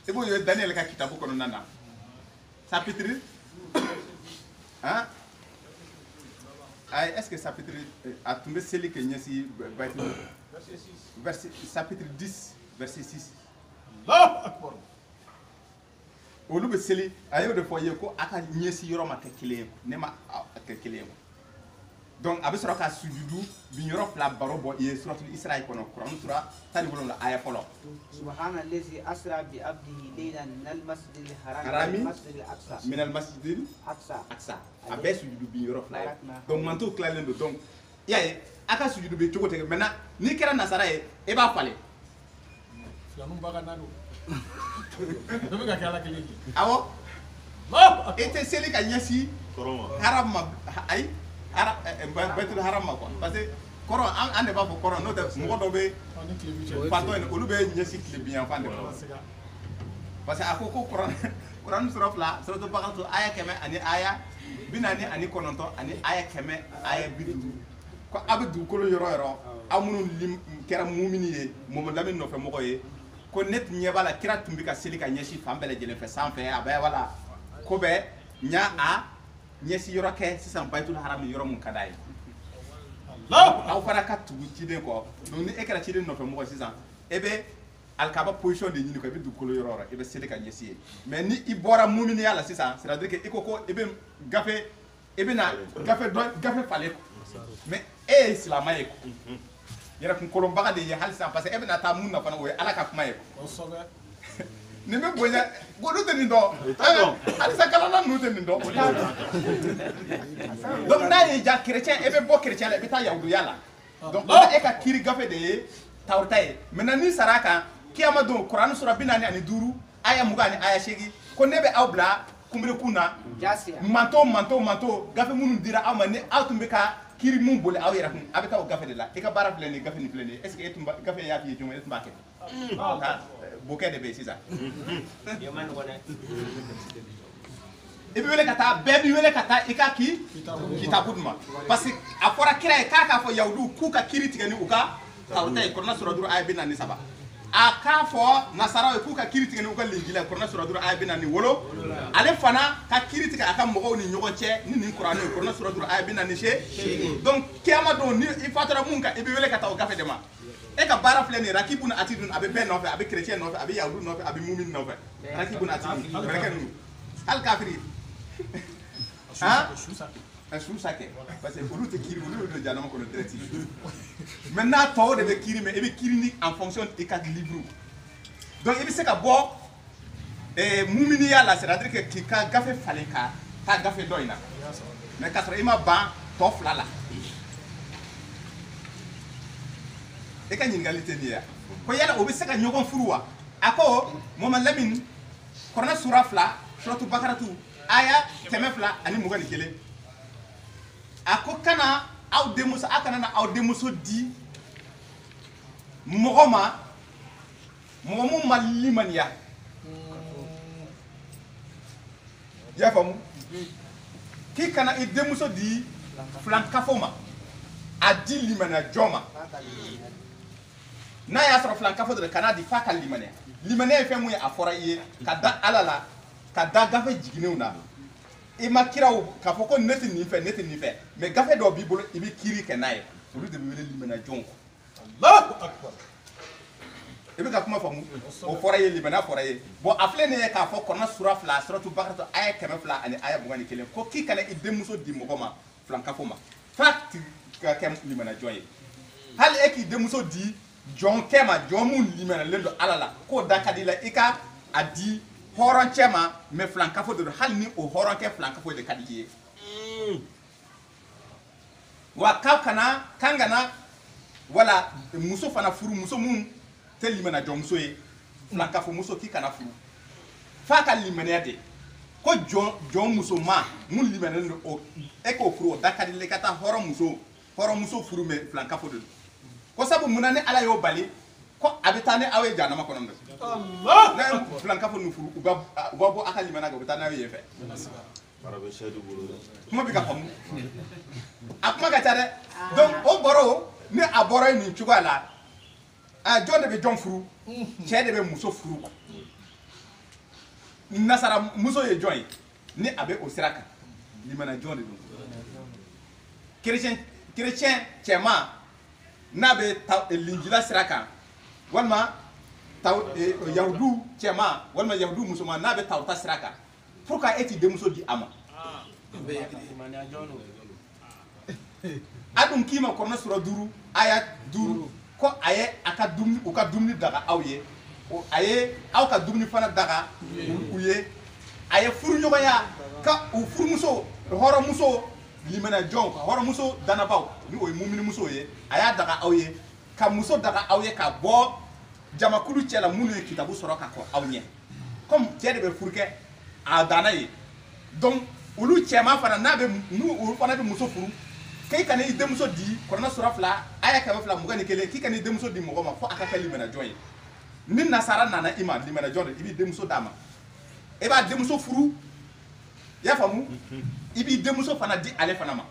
i b'o ye Daniel ka kitabu kɔnɔna na chapitre hein est-ce que chapitre a tun bɛ seli kɛ ɲɛsi Baitul verset chapitre 10 verset 6 olu bɛ seli a y'o de fɔ ye ko a ka ɲɛsi yɔrɔ ma kɛ kelen ye ne ma kɛ kelen ye donc a bɛ sɔrɔ ka sujudu bin yɔrɔ 2 baro bɔ i ye suratul Isra kɔnɔ Kuran sura 17 aya fɔlɔ subhanallazi asra bi abdihi laylan minal masjidil haram harami ila masjidil aqsa minal masjidil aqsa a bɛɛ sujudu bin yɔrɔ 2 ye donc mantow tilalen don donc i y'a ye a ka sujudu bɛ cogo tigɛ maintenant n'i kɛra nasara ye e b'a falen awɔ e tɛ seli ka ɲɛsi haram ma ayi Baitul Haram ma quoi parce que kɔrɔ an de b'a fɔ kɔrɔ n'o tɛ mɔgɔ dɔ bɛ fatɔ yen olu bɛ ɲɛsi tile bin yan fan de kɔrɔ parce que a ko Kuran sura 2 suratul Baqara aya 100 ani aya 49 ani aya 100 aya 50 ko a bɛ dugukolo yɔrɔ yɔrɔ aw minnu kɛra mumini ye Mamadu Lamini nɔfɛ mɔgɔ ye ko ne tun ɲɛ b'a la kira tun bɛ ka seli ka ɲɛsi fan bɛɛ lajɛlen fɛ sanfɛ a bɛ wala ko bɛ ɲa a ɲɛsi yɔrɔ kɛ sisan Baitul Haram yɔrɔ mun ka d'a ye aw fana ka tugu ciden kɔ donc ni e kɛra ciden nɔfɛ mɔgɔ sisan e bɛ alikaba position de ɲini ko i bɛ dugukolo yɔrɔ yɔrɔ i bɛ seli ka ɲɛsi ye mais ni i bɔra muminiya la sisan c'est à dire que i ko i bɛ gafe i bɛ na gafe falen mais e ye silamɛ ye yɛrɛ kun kolonbaga de ye hali sisan parce que e bɛ na taa mun na fana o ye Ala ka kuma ye nin bɛ bonya olu tɛ nin dɔn halisa kalanna ninnu tɛ nin dɔn donc n'a y'i ja chrétien e bɛ bɔ chrétien la i bɛ taa yahudiya la donc e ka kiiri gafe de ye tawurita ye maintenant n'i sara a kan kiyama don Kuran sura 45 aya 20 ani aya 8 ko ne bɛ aw bila kunberekun na manto gafe minnu dira aw ma ni aw tun bɛ ka kiiri mun boli aw yɛrɛ kun a bɛ taa o gafe de la i ka baara filɛ nin gafe nin filɛ nin est ce que e tun gafe y'a f'i ye cogo min e tun b'a kɛ bokɛ de bɛ yen sisan i bɛ wele ka taa bɛɛ bɛ wele ka taa i ka kitabu d'u ma parce que a fɔra kira ye k'a k'a fɔ yahudiw k'u ka kiiri tigɛ ni u ka tawurita ye Kuran sura 5 aya 43 a k'a fɔ nasaraw ye k'u ka kiiri tigɛ ni u ka linjila ye Kuran sura 5 aya 47 ale fana ka kiiri tigɛ a ka mɔgɔw ni ɲɔgɔn cɛ ni nin Kuran ye Kuran sura 5 aya 48 donc kiyama don ni i fatɔra mun kan i bɛ wele ka taa o gafe de ma e ka baara filɛ nin ye rakibun atidun a bɛ bɛɛ nɔfɛ a bɛ chrétien nɔfɛ a bɛ yahudu nɔfɛ a bɛ mumini nɔfɛ rakibun atidun bɛrɛkɛ ninnu hali kafiri su sa kɛ parce que olu tɛ kiiri olu de janama kɔnɔ direct maintenant tɔw de bɛ kiiri mais i bɛ kiiri ni en fonction i ka livre donc i bɛ se ka bɔ muminiya la c'est à dire que k'i ka gafe falen ka taa gafe dɔ in na mais k'a sɔrɔ i ma ban tɔ 2 la e ka ɲininkali tɛ nin ye ko yala o bɛ se ka ɲɔgɔn furu wa a ko Mamadu Lamini Kuran sura 2 suratul Baqara aya 100 ani 21 a ko kana aw denmuso a kana na aw denmuso di mɔgɔ ma mɔgɔ mun ma limaniya i y'a faamu k'i kana i denmuso di flankafo ma a di limana joma n'a y'a sɔrɔ flankafo de kana di fa ka limaniya limaniya ye fɛn mun ye a fɔra i ye ka da ala la ka da gafe jiginnenw na i ma kiraw k'a fɔ ko ne tɛ nin fɛ ne tɛ nin fɛ mais gafe dɔ b'i bolo i bɛ kiiri kɛ n'a ye olu de bɛ wele limaniya jɔnw Allahu akbar i bɛ ka kuma faamu o fɔra i ye limaniya fɔra i ye bon a filɛ nin ye k'a fɔ kɔnɔ sura 2 suratu bakara aya 100 ani aya 21 ko k'i kana i denmuso di mɔgɔ ma flankafo ma fa ka kɛ limaniya jɔn ye hali e k'i denmuso di jɔnkɛ ma jɔn mun limaniyalen don ala la k'o da ka di la i ka a di hɔrɔncɛ ma mais flankafo de don hali ni o hɔrɔnkɛ flankafo de ka di i ye wa kan kana wala muso fana furu muso mun tɛ limaniya jɔn muso ye flankafo muso k'i kana furu f'a ka limaniya de ko jɔn muso ma mun limaniyalen don o e k'o furu o da ka di la i ka taa hɔrɔn muso furu mais flankafo de don ko sabu munna ni ala y'o bali ko a bɛ taa ni aw ye jahanama kɔnɔ dɛ n'a ye flankafo ninnu furu u b'a bɔ a ka limaniya kan u bɛ taa n'aw ye yen fɛ kuma bɛ ka faamu a kuma ka ca dɛ donc o bɔra ni a bɔra nin cogoya la jɔn de bɛ jɔn furu cɛ de bɛ muso furu nasara muso ye jɔn ye ni a bɛ o sira kan limaniya jɔn de don chrétien cɛman n'a bɛ linjila sira kan walima yahudu cɛman walima yahudu musoman n'a bɛ tawrata sira kan pourquoi e t'i denmuso di a ma a dun k'i ma kɔnɔ sura 5 aya 5 ko a ye u ka dumuni daga aw ye a ye aw ka dumuni fana daga u ye a ye furuɲɔgɔnya ka u furumuso hɔrɔnmuso limaniya jɔnw ka hɔrɔnmuso danabaw ni o ye muminimuso ye a y'a daga aw ye ka muso daga aw ye ka bɔ jamakulu cɛ la minnu ye kitabu sɔrɔ ka kɔ aw ɲɛ comme cɛ de bɛ furu kɛ a danna ye donc olu cɛman fana olu fana bɛ muso furu k'e kana i denmuso di kɔrɔna sura 2 aya 121 k'i kana i denmuso di mɔgɔ ma fo a ka kɛ limaniya jɔn ye ni nasara nana i ma limaniya jɔn de i b'i denmuso d'a ma e b'a denmuso furu i y'a faamu i b'i denmuso fana di ale fana ma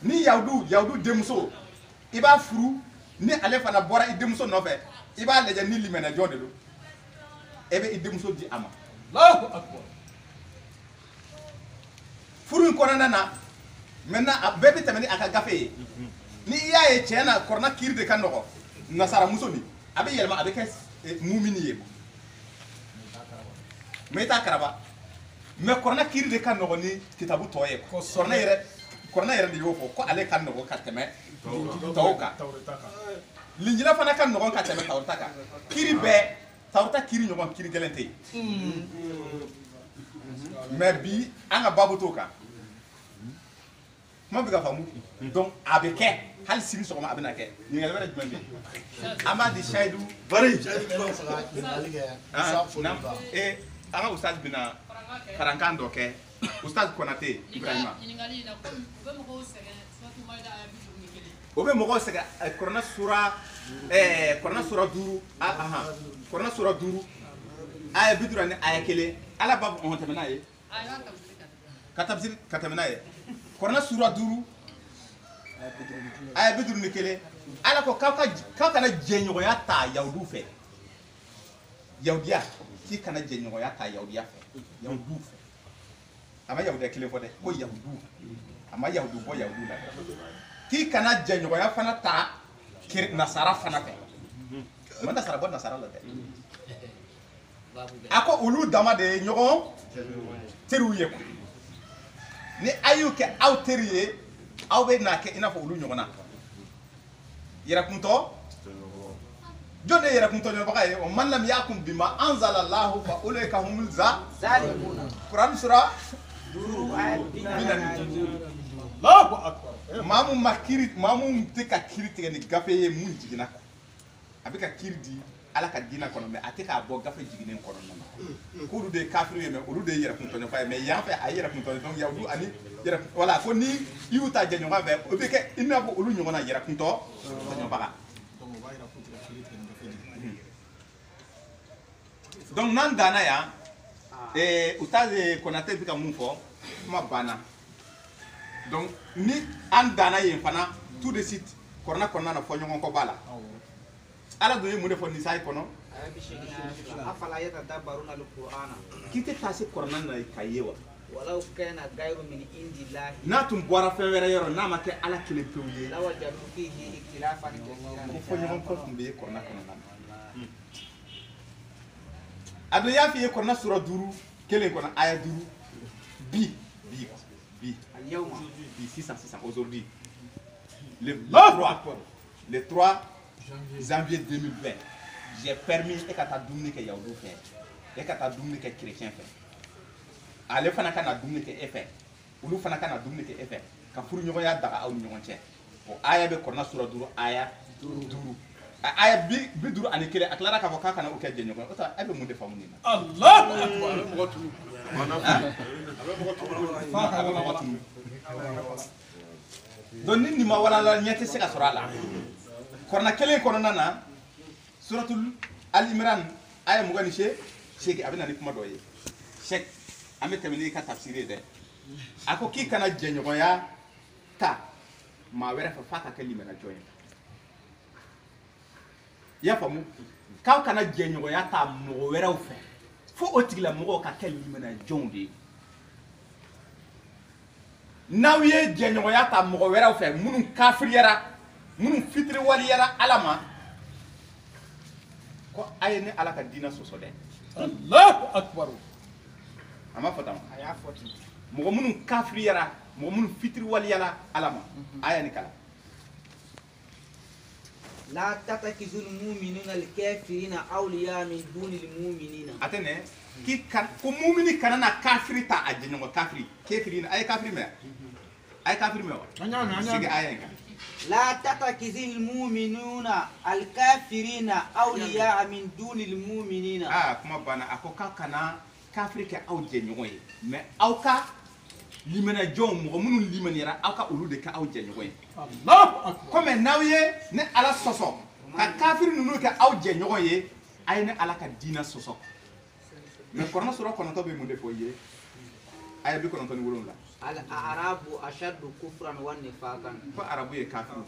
ni yahudu denmuso i b'a furu ni ale fana bɔra i denmuso nɔfɛ i b'a lajɛ ni limaniya jɔn de don e bɛ i denmuso di a ma Allahu akbar furu in kɔnɔna na maintenant a bɛɛ bɛ tɛmɛ ni a ka gafe ye ni i y'a ye tiɲɛ na kɔrɔna kiiri de ka nɔgɔ nasaramuso nin a bɛ yɛlɛma a bɛ kɛ mumini ye mais i t'a karaba mais kɔrɔna kiiri de ka nɔgɔ ni kitabu tɔ ye kɔrɔna yɛrɛ de y'o fɔ ko ale ka nɔgɔ ka tɛmɛ tɔw kan linjila fana ka nɔgɔ ka tɛmɛ tawrata kan kiiri bɛɛ tawrata kiiri ɲɔgɔn kiiri gɛlɛn tɛ yen mais bi an ka baabu t'o kan kuma bɛ ka faamu donc a bɛ kɛ hali sini sɔgɔma a bɛ na kɛ ɲininkali wɛrɛ jumɛn bɛ yen an b'a di Sayidu bari an ka ustaz bɛna karankan dɔ kɛ ustaz Konate Ibrahima o bɛ mɔgɔw sɛgɛn kɔrɔna sura 5 kɔrɔna sura 5 aya 50 ni aya 1 ala b'a fɔ tɛmɛ n'a ye ka tɛmɛ n'a ye kɔrɔna sura 5 aya 50 ni 1 ala ko k'aw kana jɛɲɔgɔnya ta yahudu fɛ yahudiya k'i kana jɛɲɔgɔnya ta yahudiya fɛ yahudu fɛ a ma yahudiya kelen fɔ dɛ ko yahudu a ma yahudu bɔ yahudu la k'i kana jɛɲɔgɔnya fana ta nasara fana fɛ ma nasara bɔ nasara la dɛ a ko olu dama de ye ɲɔgɔn teriw ye ni a y'u kɛ aw teri ye aw bɛ n'a kɛ i n'a fɔ olu ɲɔgɔn na yɛrɛkuntɔ jɔn de ye yɛrɛkuntɔ ɲɔgɔnbaga ye man lam yakum bima anzala Allahu fa ulaika humul zalimuna Quran sura 5 Allahu akbar maa mun tɛ ka kiiri tigɛ ni gafe ye mun jiginna a bɛ ka kiiri di ala ka diinɛ kɔnɔ mais a tɛ k'a bɔ gafe jiginnen kɔnɔna na k'olu de ye kafiriw ye mais olu de ye yɛrɛkuntɔɲɔgɔn ye mais yan fɛ a ye yɛrɛkuntɔ donc yahudu ani voilà ko ni i y'u ta jɛ ɲɔgɔn fɛ o bɛ kɛ i n'a fɔ olu ɲɔgɔn na yɛrɛkuntɔɲɔgɔnbaga donc n'an danna yan ustaz Konate bɛ ka mun fɔ kuma banna donc ni an dana yen fana tout de suite korona kɔnɔna na fɔ ɲɔgɔn kɔ b'a la ala dun ye mun de fɔ nisa ye kɔnɔ afala yatadabbaruna alqur'ana k'i tɛ taa se korona na ka ye wa walau kana ghayru min indillahi n'a tun bɔra fɛn wɛrɛ yɔrɔ n'a ma kɛ ala kelen pewu ye lawajadu fihi ikhtilafan kathiran ko fɔ ɲɔgɔn kɔ tun bɛ ye korona kɔnɔna na a dun y'a f'i ye korona sura 5 kelen kɔnɔ aya 5 bi al-yawma bi sisan aujourd'hui le 3 janvier 2020 j'ai permis e ka taa dumuni kɛ yahudu fɛ e ka taa dumuni kɛ chrétien fɛ ale fana ka na dumuni kɛ e fɛ olu fana ka na dumuni kɛ e fɛ ka furu ɲɔgɔnya daga aw ni ɲɔgɔn cɛ o aya bɛ korona sura 5 aya 5 aya bi 51 a tilara k'a fɔ k'a kana o kɛ jɛɲɔgɔn o ta e bɛ mun de faamu nin na Allahu akbar. donc ni nin ma walala ɲɛ tɛ se ka sɔrɔ a la korona kelen kɔnɔna na suratul al-imran aya 28 a bɛ na ni kuma dɔ ye cheikh an bɛ tɛmɛ n'i ka tafsiri ye dɛ a ko k'i kana jɛɲɔgɔnya ta maa wɛrɛ fɛ f'a ka kɛ limanajɔ ye i y'a faamu k'aw kana jɛɲɔgɔnya ta mɔgɔ wɛrɛw fɛ fo o tigilamɔgɔw ka kɛ limanajɔnw de ye n'aw ye jɛɲɔgɔnya ta mɔgɔ wɛrɛw fɛ minnu kafiriyara minnu fitiriwaliyara ala ma ko a ye ne ala ka diinɛ sɔsɔ dɛ Allahu akbar. a ma fɔ tan a y'a fɔ ten mɔgɔ minnu kafiriyara mɔgɔ minnu fitiriwaliyara ala ma a ye nin kala la tatakizul mu'minina al-kafirina awliya min dunil mu'minina a tɛ nɛ k'i ka ko mumini kana na kafiri ta a jɛɲɔgɔn kafiri a ye kafiri mɛn a ye kafiri mɛn wa sigi a ye kan la tatakizil mu'minuna al-kafirina awliya min dunil mu'minina kuma banna a ko k'a kana kafiri kɛ aw jɛɲɔgɔn ye mais aw ka limanajɔnw mɔgɔ minnu limaniyara aw ka olu de kɛ aw jɛɲɔgɔn ye Allahu akbar. komi n'aw ye ne ala sɔsɔ ka kafiri ninnu kɛ aw jɛɲɔgɔn ye a ye ne ala ka diinɛ sɔsɔ mais korona sura 9 bɛ mun de fɔ i ye a ye 97 al-a'rabu ashaddu kufran wa nifaqan ko arabu ye kafiri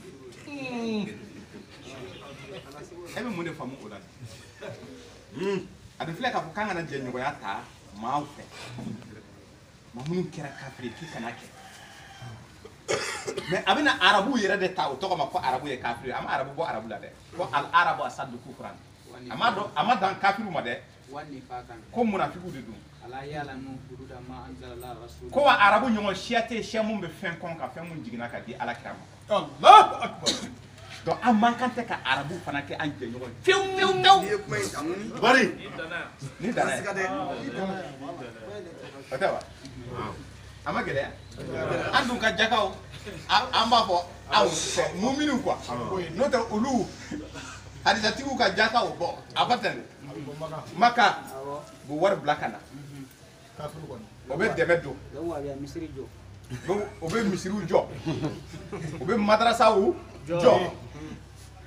e bɛ mun de faamu o la a bɛ filɛ k'a fɔ k'an kana jɛɲɔgɔnya ta maaw fɛ maa minnu kɛra kafiri k'i kana kɛ mais a bɛna arabu yɛrɛ de ta o tɔgɔ ma ko arabu ye kafiri a ma arabu bɔ arabu la dɛ ko al-arabu ashaddu kufran a ma dan kafiriw ma dɛ wa nifaqan ko munafikiw de don ala ya'lamu hududa ma anzala rasul ko wa arabu ɲɔgɔn siya tɛ siya mun bɛ fɛn kɔn ka fɛn mun jiginna ka di alakira ma Allahu akbar. donc an man kan tɛ ka arabu fana kɛ an jɛɲɔgɔn ye fiyewu bari ni dana ye o tɛ wa a ma gɛlɛya an dun ka jakaw an b'a fɔ aw muminiw quoi n'o tɛ olu hadisatigiw ka jakaw bɔn a fɔ ten de maka bu wari bila ka na o bɛ dɛmɛ don don wa ya misiri jo o bɛ misiriw jɔ o bɛ madrasaw jɔ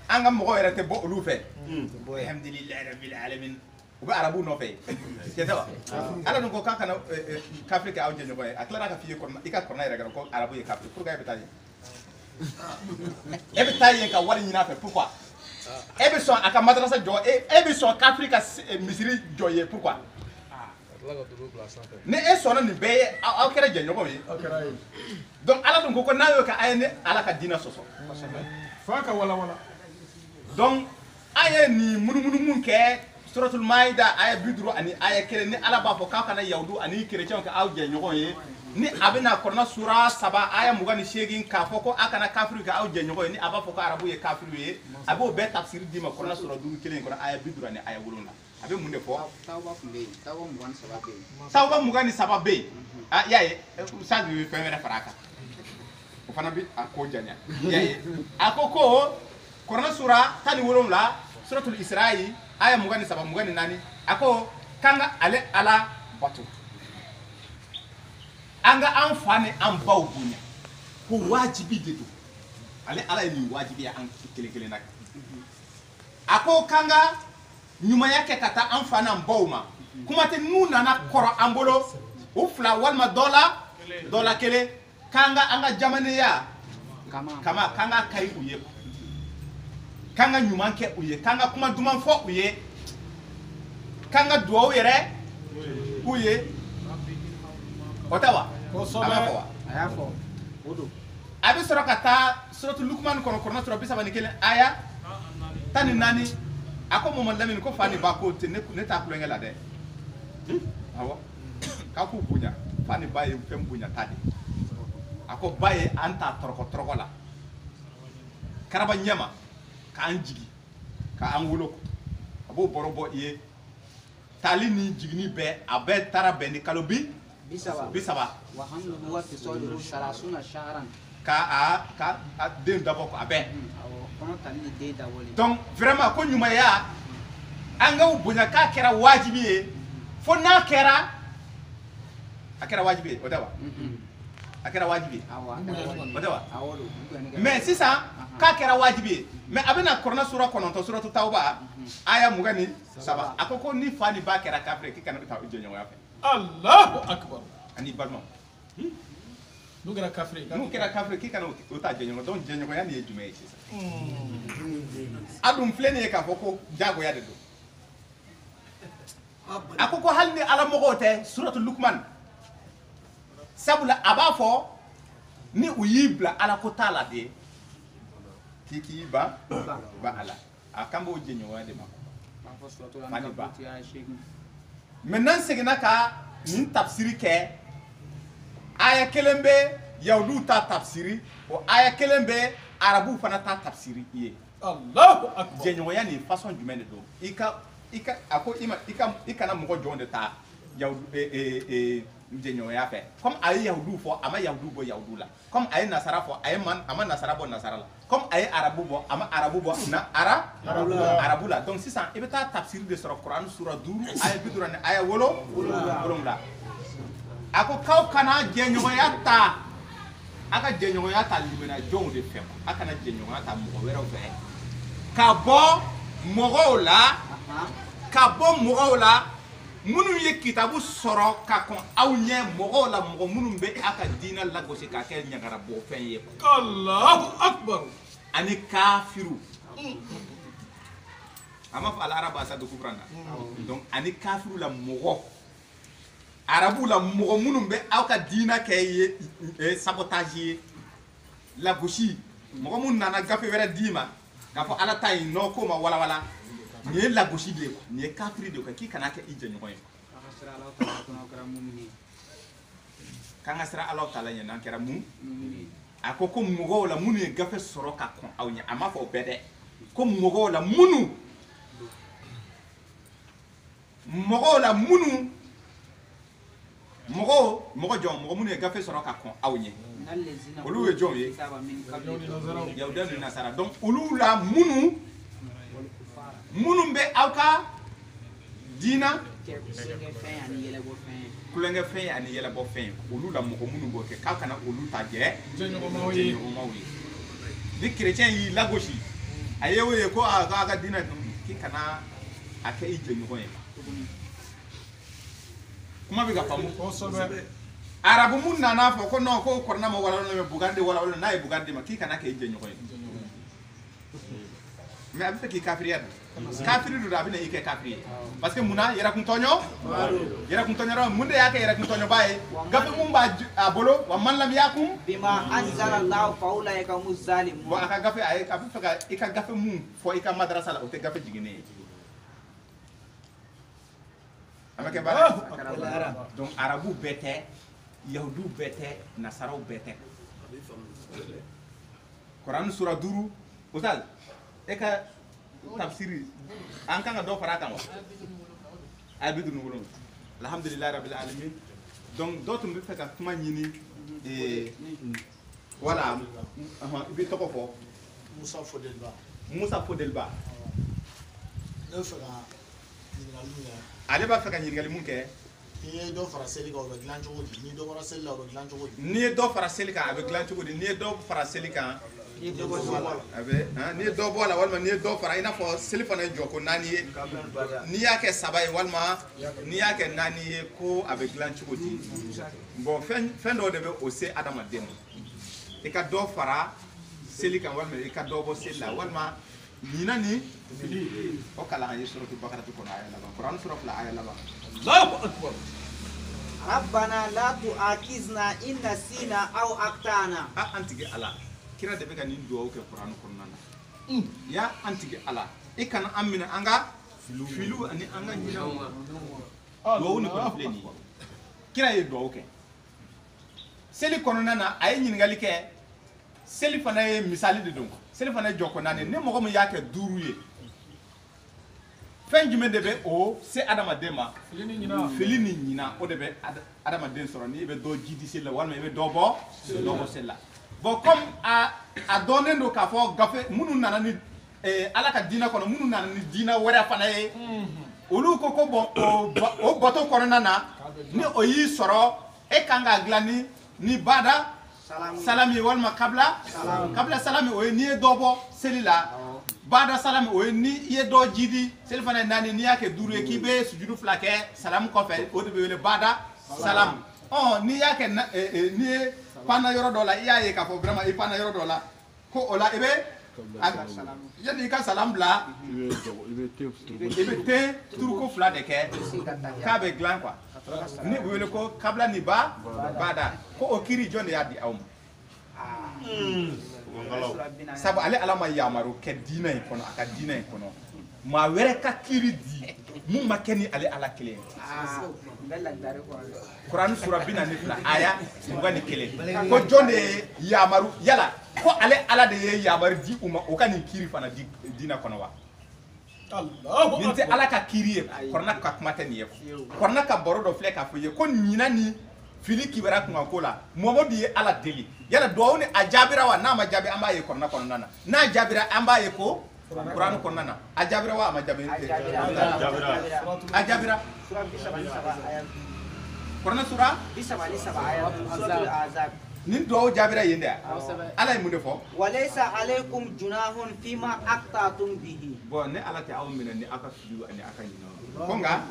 an ka mɔgɔw yɛrɛ tɛ bɔ olu fɛ alhamdulilayi rabbil alamin u bɛ arabu nɔfɛ tiɲɛ tɛ wa ala dun ko k'a kana kafiri kɛ aw jɛɲɔgɔn ye a tilara ka f'i ye i ka kɔrɔna yɛrɛ kan ko arabu ye kafiri pourquoi e bɛ taa yen e bɛ taa yen ka wari ɲini a fɛ pourquoi e bɛ sɔn a ka madrasa jɔ e bɛ sɔn kafiri ka misiri jɔ ye pourquoi ni e sɔnna nin bɛɛ ye aw kɛra jɛɲɔgɔnw ye donc ala dun ko n'a y'o kɛ a ye ne ala ka diinɛ sɔsɔ Fa ka wala wala. donc a ye nin munumunu mun kɛ suratul maida aya 50 ani aya 1 ni ala b'a fɔ k'a kana yahudu ani chrétiens kɛ aw jɛɲɔgɔn ye ni a bɛna korona sura 7 aya 28 k'a fɔ ko a kana kafiri kɛ aw jɛɲɔgɔn ye ni a b'a fɔ ko arabu ye kafiri ye a b'o bɛɛ tafsiri d'i ma korona sura 5 kelen kɔnɔ aya 50 ani aya 7 a bɛ mun de fɔ tawba kun bɛ yen tawba 23 bɛ yen tawba 23 bɛ yen y'a ye sa de bɛ fɛn wɛrɛ fara a kan o fana bɛ a ko janya y'a ye a ko korona sura 17 suratul isra'i aya 23 24 a ko k'an ka ale ala bato an ka an fa ni an baw bonya ko wajibi de don ale ala ye nin wajibiya an kelen kelen na a ko k'an ka ɲumanya kɛ ka taa an fa n'an baw ma kuma tɛ n'u nana kɔrɔ an bolo u fila walima dɔ la kelen kanga anga jamaneya kama kanga kari uye kanga nyuman ke uye kanga kuma duman fo uye kanga duwa yere uye otawa ayafo odo abi sura kata suratul luqman kono sura bisa bani kelen aya tani nani ako mo lamin ko fani ba ko te ne ta kulenga la de awo ka ku bunya fani ba ye fem bunya tadi ako baye anta toroko la karaba nyama ka anjigi ka anwuloko abo borobo ye tali ni jigni be abe tarabe ni kalobi bisaba wa hamlu wa tisadu salasuna shahran ka den dabo ko abe kono tali de dawoli donc vraiment ko nyuma ya anga bunya ka kera wajibi ye fo na kera akera wajibi odawa akera wajibi odawa mais si ça ka kera wajibi mais abena korona sura kononto sura tauba aya mugani saba akoko ni fani ba kera kafre ki kana ta ujo nyawa fa Allahu akbar ani balma nu kera kafre ki kana uta jenyo don jenyo ya ni ejume ci sa adum flene ka foko jago ya de do akoko halni ala mogote suratul luqman sabula abafo ni uyibla ala ko tala de kiki ba ala akambo jenyo wa de ma maintenant segna ka nin tafsiri ke aya kelembe yawdu ta tafsiri o aya kelembe arabu fana ta tafsiri ye Allahu akbar jenyo ya ni façon jumɛn de do ika ako ika na mogo jonde ta yawdu jenyo ya fe comme ay yawdu fo ama yawdu bo yawdu la comme ay nasara fo ay man ama nasara bo nasara la comme ay arabu bo ama arabu bo na arabu la donc sisan ibe ta tafsir de sur Quran sura 12 ay bidura ne ay wolo la ako kaw kana jenyo ya ta aka jenyo ya ta limena jonde fe aka na jenyo ya ta mo wero fe ka bo mogo la munu ye kitabu soro ka kon awnye mogo la mogo munu be aka dina la gosi ka ke nyagara bo fen ye Allahu akbar ani kafiru ama fa al araba sa do kufrana donc ani kafiru la mogo arabu la mogo munu be aka dina ke ye sabotage la gosi mogo mun nana gafe wera dima gafo ala tay no ko ma wala ni la gosi de ko ni kafiri de ko ki kana ke ije nyoy kanga sira Allah taala nya nan kera mu akoko mugo la munu gafe soro ka kon awnya ama fo bede ko mugo la munu mogo munu gafe soro ka kon awnya olu we jon ye yawdan ni nasara donc olu la munu be awka dina kulenge fe ani yela bo fe olu la mogo munu bo ke ka kana olu ta je jenyo mawi ni chrétien yi la goshi ayewe ye ko aga dina ki kana ake ije nyo ye kuma bi ga famu ko sobe arabu mun nana fo ko no ko korna mo wala no bugande wala na e bugande ma ki kana ke ije nyo ye mais abi ki kafiriya kafiri du dabina ike kafiri parce que muna yera kun tonyo ro munde yake yera kun tonyo baye gabe mum ba abolo wa man lam yakum bima anzala Allah fa ulaika muzalimun wa aka gafe ay ka faka ika gafe mum fo ika madrasa la o te gafe jigine amake ba donc arabu bete yahudu bete nasaraw bete Quran sura 12 usal eka tafsiri an kan do fara kan abidu ngulum alhamdulillah rabbil alamin donc d'autres me fait ka kuma nyini voilà bi to ko fo Moussa Fodelba ne fera ni la luya ale ba feka nyirgali mun ke ni do fara seli ka o be glan cogo di ni do fara seli la o be glan cogo di ni do fara seli ka avec glan cogo di ni do fara seli ka abe ni do bola walma ni do fara ina fo seli fana joko nani ni yake sabai walma ni yake nani ko avec glan cogo di bon fen do de be o se adama demo i ka dɔ fara seli kan walima i ka dɔ bɔ seli la walima ɲina ni fili o kalan an ye suratu bakarati kɔnɔ aya laban kuran sura 2 aya laban Allahu akbar. ربنا لا تؤاخذنا إن نسينا أو أخطأنا. an tigi ala kira de bɛ ka nin duwawu kɛ kuran kɔnɔna na ya an tigi ala i kana an minɛ an ka filiw ani an ka ɲinaw duwawu ni kɔni filɛ nin ye kira ye duwawu kɛ seli kɔnɔna na a ye ɲininkali kɛ seli fana ye misali de don seli fana ye jɔko naani ni mɔgɔ min y'a kɛ 5 ye fɛn jumɛn de bɛ o se adamaden ma fili ni ɲina o de bɛ adamaden sɔrɔ ni i bɛ dɔ jidi seli la walima i bɛ dɔ bɔ seli la bon comme a dɔnnen don k'a fɔ gafe minnu nana ni ala ka diinɛ kɔnɔ minnu nana ni diinɛ wɛrɛ fana ye olu ko ko bon o bato kɔnɔna na ni o y'i sɔrɔ e kan k'a dilan ni bada salami walima kabla salami o ye n'i ye dɔ bɔ seli la bada salami o ye ni i ye dɔ jidi seli fana ye 4 n'i y'a kɛ 5 ye k'i bɛ sujudu 2 kɛ salamu kɔfɛ o de bɛ wele bada salam n'i y'a kɛ n'i ye panna yɔrɔ dɔ la i y'a ye k'a fɔ vraiment i panna yɔrɔ dɔ la ko o la i bɛ yanni i ka salam bila i bɛ ten turuko 2 de kɛ k'a bɛ dilan quoi ni o wele ko kabla ni bada ko o kiiri jɔn de y'a di aw ma sabu ale ala ma yamaru kɛ diinɛ in kɔnɔ a ka diinɛ in kɔnɔ maa wɛrɛ ka kiiri di mun ma kɛ ni ale ala kelen kuran sura 42 aya 21 ko jɔn de ye yamaru yala ko ale ala de ye yamaru di u ma o ka nin kiiri fana di diinɛ kɔnɔ wa nin tɛ ala ka kiiri ye kɔrɔna ka kuma tɛ nin ye kɔrɔna ka baro dɔ filɛ k'a fɔ ye ko ɲina ni fili kibara kunkan ko la Muhamadu ye ala deli yala duwawu ni a jaabira wa n'a ma jaabi an b'a ye kɔrɔna kɔnɔna na n'a jaabira an b'a ye ko kuran kɔnɔna na a jaabira wa a ma jaabi a jaabira kɔrɔna sura 37 nin duwawu jaabira yen dɛ ala ye mun de fɔ وليس عليكم جناح فيما أخطأتم به. bon ne ala tɛ aw minɛ ni aw ka filiw ani aw ka ɲinɛw ko nka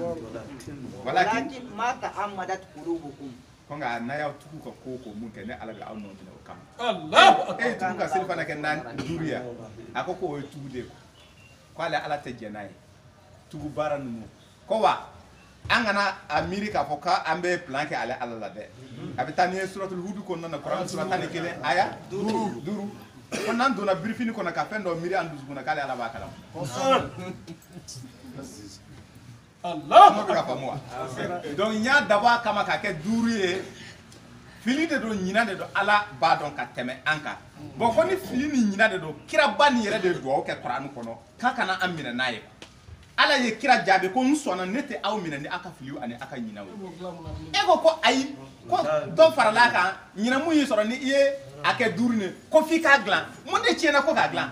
walakin ولكن ما تعمدت قلوبكم. ko nka n'a y'aw tugu ka ko mun kɛ ne ala bɛ aw nɔ minɛ o kama Allahu akbar. e ye tugu ka seli fana kɛ 5 ya a ko k'o ye tugu de ko ale ala tɛ jɛn n'a ye tugu baara ninnu ko wa an kana a miiri k'a fɔ k'an bɛ plan kɛ ale ala la dɛ a bɛ taa ni ye suratul hudu kɔnɔna na kuran sura 11 aya 5 ko n'an donna birifini kɔnɔ ka fɛn dɔ miiri an dusukun na k'ale ala b'a kalama Allahu ka faamu wa donc n y'a dabɔ a kama k'a kɛ 5 ye fili de don ɲina de don ala b'a dɔn ka tɛmɛ an kan bon ko ni fili ni ɲina de don kiraba nin yɛrɛ de duwawu kɛ kuran kɔnɔ k'a kana an minɛ n'a ye ala ye kira jaabi ko n sɔnna ne tɛ aw minɛ ni aw ka filiw ani aw ka ɲinaw ye e ko ayi ko dɔ farala a kan ɲina mun y'i sɔrɔ ni i ye a kɛ 5 ne ko f'i k'a dilan mun de tiɲɛna ko k'a dilan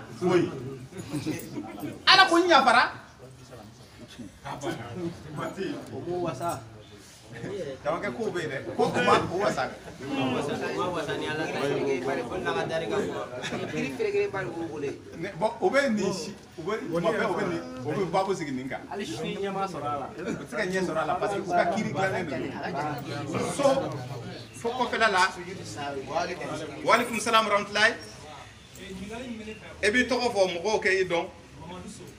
ala ko n yafara Jangan kau beda, kau wasa. Obe ni, obe babu segi ninka. Segi nye sorala, parce que uka kiri gane ni. So kau fela la. Walaikum salam warahmatullahi. Ebi toko fo moko ke idon.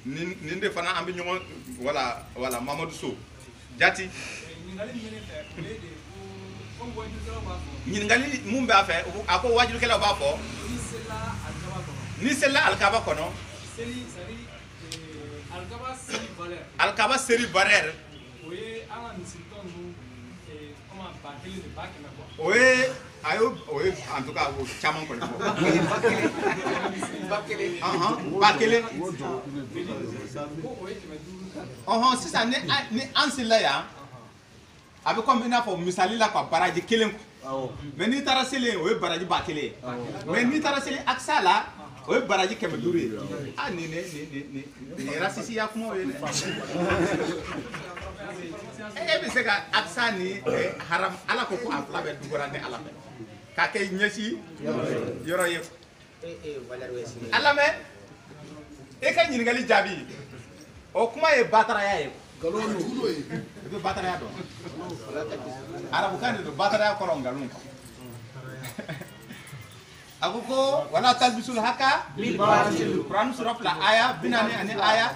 Ninde fana ambi nyongo wala Mamadou Sow. Jati. Ɲininkali mun b'a fɛ a ko wajibikɛlaw b'a fɔ ni selila alikaba kɔnɔ alikaba seri valeur o ye en tout cas o caman kɔni fɔ ba kelen sisan ni an selila yan a bɛ comme i n'a fɔ misali la quoi baraji kelen mais n'i taara seli o ye baraji 1000 ye mais n'i taara seli aksa la o ye baraji 500 ye ah nin rasisiya kumaw ye dɛ e bɛ se ka aksa ni haram ala ko a fila bɛ dugura ni ala fɛ k'a kɛ ɲɛsi yɔrɔ ye ala mɛ e ka ɲininkali jaabi o kuma ye bataraya ye itu bataraya dɔn arabukan de don bataraya kɔrɔ nkalon Akoko wala talbisul haka bil batil Quran surah la aya binani ani aya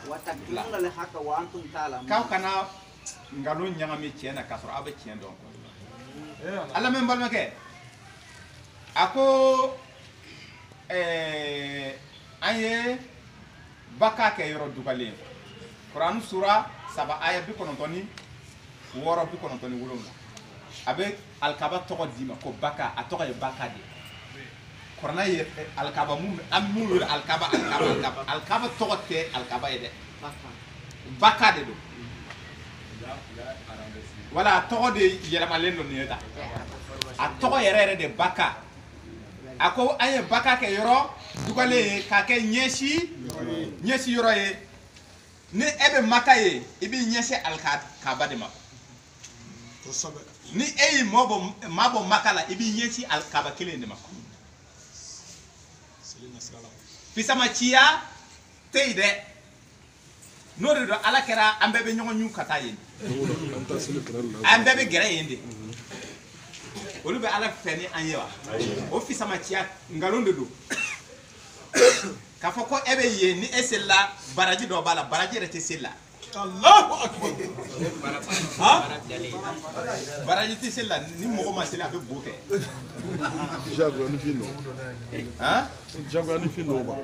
wa taktumuna al haqa wa antum ta'lamun kaw kana ngalo nyangami tiena kasoro abe tien donc ala men balma ke ako aye baka ke yoro dugale Quran surah saba aya bi konontoni woro bi konontoni wulonga abe alkaba toko dima ko baka atoka ye baka de korna ye alkaba mu amu alkaba toko te alkaba ye de baka de do wala toko de yelama lendo ni ta a toko yere de baka ako aye baka ke yoro dugale ka ke nyesi yoro ye ni ebe makaye ibi nyese alkaba de ma ni eyi mabo makala ibi nyesi alkaba kelen de mako pisama chia teide no do ala kera ambebe nyongo nyu kata yin ambebe gere yinde olube ala feni anyewa o pisama chia ngalondo do kafoko ebe ye ni esela baraji do bala baraji rete sela Allahu akbar ha baraji ti sela ni mo ma sela be boke jago ni fino ha jago ni fino ba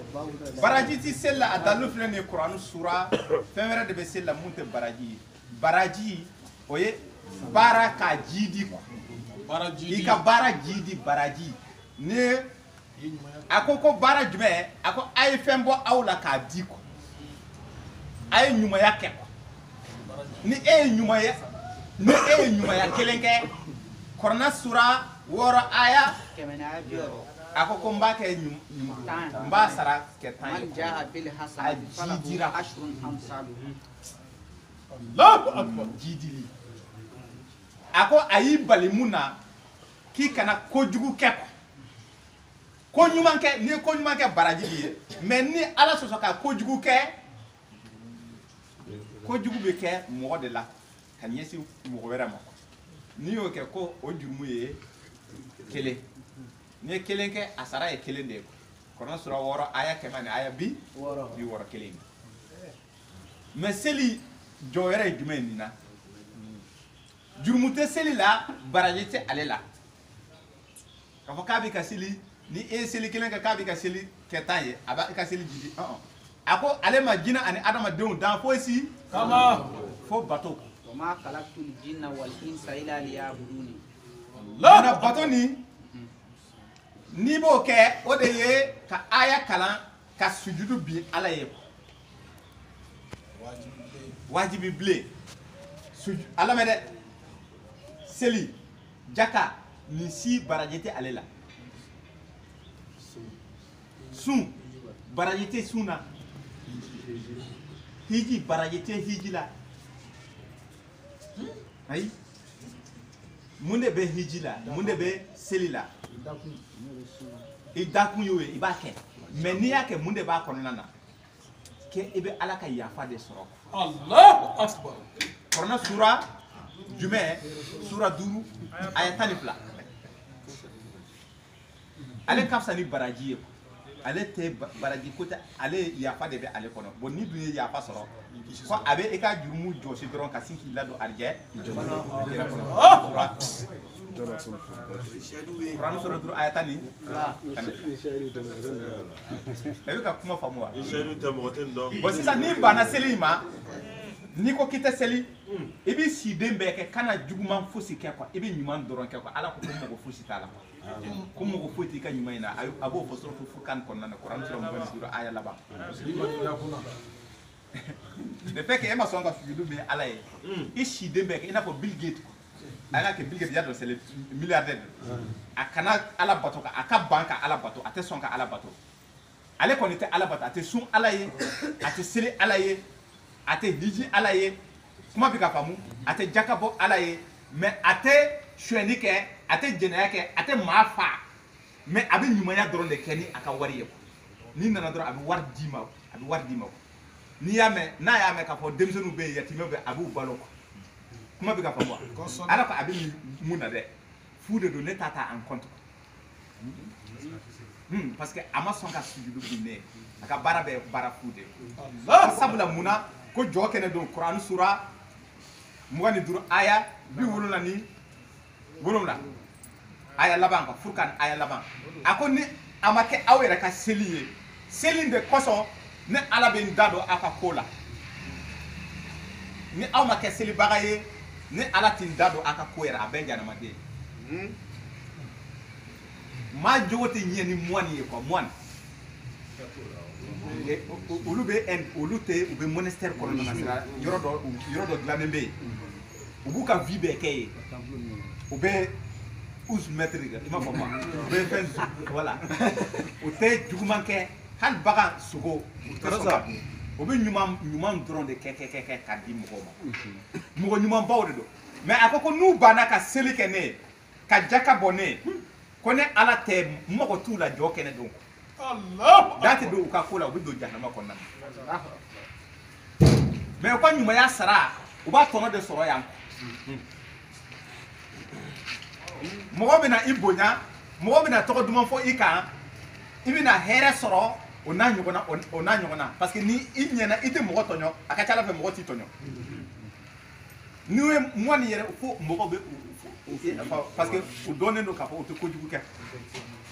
baraji ti sela adalu fle ni Quran sura femere de be sela munte baraji oye baraka jidi ko baraji ika baraji baraji ne akoko bara jume ako ay fembo awla ka diko ay nyuma yake ni nyuma ya kelenke korna sura woro aya kemena bioro akoko mbake nyuma mba sara ke tan man jaa bil hasan falahu ashrun amsaluhu Allahu akbar jidili ako ayi balimuna ki kana kojugu keko ko nyuma ke ni ko nyuma ke baraji biye mais ni ala soso ka kojugu be ke mo de la ka nyesi mo wera ma ni o ke ko o jurumu ye kele ni kele ke asara ye kele de ko na sura woro aya ke mane aya bi woro kele mais seli joyere jume ni na jurumu te seli la baraji te alela ka fo ka bi ka seli ni seli kelen ka bi ka seli ketaye aba ka seli jidi ako ale ma jina ani adama deun dan fo si kama fo bato wa ma khalaqtul jinna wal insa illa liya'buduni na bato ni bo ke o de ye ka aya kalan ka sujudu bi ala ye wajibi ble ala me de seli jaka ni si barajete alela sun barajete suna hiji barajete hiji la ayi munde be hiji la munde be seli la idakun yowe ibake mais ni yake munde ba konona na ke ibe ala ka yafa de soro Allahu akbar korona sura jume sura duru ayatani fla ale kafsa ni baraji ale te baraji kota ale yafa de be ale kono bon ni duye yafa soro ko abe e ka jurumu josi doron ka sinki lado arje Quran sura duru ayatani ebe ka kuma famuwa bon sisa ni bana selima ni ko kita seli ibi si dembe ke kana juguman fosi ke kwa ibi nyuman doron ke kwa ala ko mo fosi tala ko mo foti ka nyuma ina abo fo sura fukan kon na Quran sura mo duru aya laba de fait que ema songa fudu be ala e ishi dembe ke ina ko Bill Gates ala ke Bill Gates ya do c'est le milliardaire akana ala bato ka aka banka ala bato ate songa ala bato ale ko nite ala bato ate sun ala ye ate sele ala ye ate hiji ala ye kuma bi ka famu ate jakabo ala ye mais ate shweni ke ate jenaya ke ate mafa mais abi nyumanya doron de keni aka wari ye ni nana doron abi war dima ni yame na yame ka fo demsenu be yatime be abu baloko kuma bi ka famu ala ko abi muna de fude do ne tata en compte parce que a ma sɔn ka sujudu binne a ka baara bɛɛ ye baara fu de sabula mun na ko jɔ kɛnɛ don kuran sura 25 aya 77 aya laban ka furkan aya laban a ko ni a ma kɛ aw yɛrɛ ka seli ye seli de kosɔn ne ala bɛ n da don aw ka ko la ni aw ma kɛ selibaga ye ni ala t'i da don aw ka ko yɛrɛ a bɛɛ ɲanamaden maa jogo tɛ ɲɛ ni mɔni ye quoi mɔni olu bɛ olu tɛ u bɛ monastère kɔnɔna na sira yɔrɔ dɔ dilannen bɛ yen u b'u ka vie bɛɛ kɛ yen u bɛ 12 mètres i m'a fɔ ma u bɛ fɛn voilà u tɛ juguman kɛ hali bagan sogo u tɛ sɔn ka dun u bɛ ɲuman dɔrɔn de kɛ k'a di mɔgɔw ma mɔgɔ ɲumanbaw de don mais a ko n'u banna ka seli kɛ ne ye ka jaka bɔ ne ye ko ne ala tɛ mɔgɔ t'u la jɔ kɛnɛ don da tɛ don u ka ko la u bɛ don jahanama kɔnɔna na mais u ka ɲumanya sara u b'a tɔnɔ de sɔrɔ yan mɔgɔ bɛna i bonya mɔgɔ bɛna tɔgɔ duman fɔ i kan i bɛna hɛrɛ sɔrɔ o n'a ɲɔgɔnna parce que ni i ɲɛna i tɛ mɔgɔ tɔɲɔ a ka ca ala fɛ mɔgɔ t'i tɔɲɔ n'u ye mɔni yɛrɛ fo mɔgɔ bɛ parce que u dɔnnen don k'a fɔ u tɛ kojugu kɛ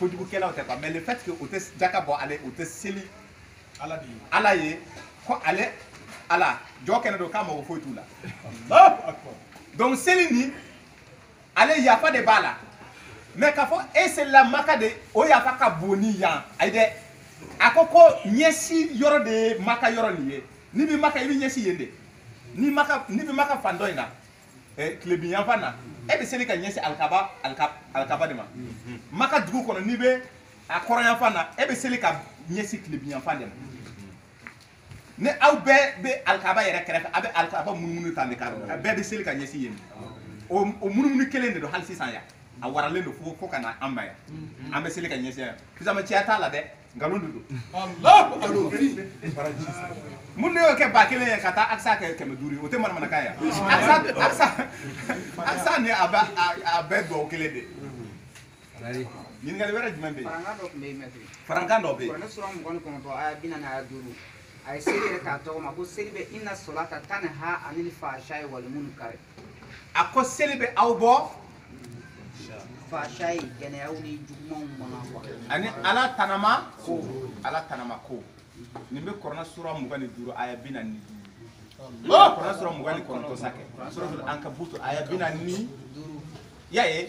kojugukɛlaw tɛ quoi mais le fait que u tɛ jaka bɔ ale u tɛ seli ala ye ko ale ala jɔ kɛnɛ don k'a mago foyi t'u la donc seli ni ale yafa de b'a la mais k'a fɔ e selila maka de o yafa ka bon ni yan ayi dɛ a ko ɲɛsi yɔrɔ de ye maka yɔrɔ nin ye n'i bɛ maka i bɛ ɲɛsi yen de n'i bɛ maka fan dɔ in na tilebi yanfan na e bɛ seli ka ɲɛsin alikaba de ma maka dugu kɔnɔ n'i bɛ a kɔrɔ yanfan na e bɛ seli ka ɲɛsin tilebi yanfan de ma ni aw bɛɛ bɛ alikaba yɛrɛ kɛrɛfɛ a bɛ alikaba munumunu tan de kan a bɛɛ bɛ seli ka ɲɛsin yen o munumunu kelen de don hali sisan yan a waralen don fo ka na an ma yan an bɛ seli ka ɲɛsin yan pisama cɛya t'a la dɛ nkalon de don mun de y'o kɛ 1000 ye ka taa akisa kɛ 500 ye o tɛ manamanakan ye akisa ni a bɛɛ duwawu kelen de ɲininkali wɛrɛ jumɛn bɛ yen farankan dɔ bɛ yen kuranɛ sura 29 aya 45 a ye seli yɛrɛ k'a tɔgɔ ma ko seli bɛ inna solata tanha anil fahsha'i wal munkar a ko seli bɛ aw bɔ fahsha'i gɛlɛyaw ni jugumanw ma ani ala tanama ko nin bɛ kuranɛ sura 25 aya 45 kuranɛ sura 29 sakɛ suratul ankabut aya 45 y'a ye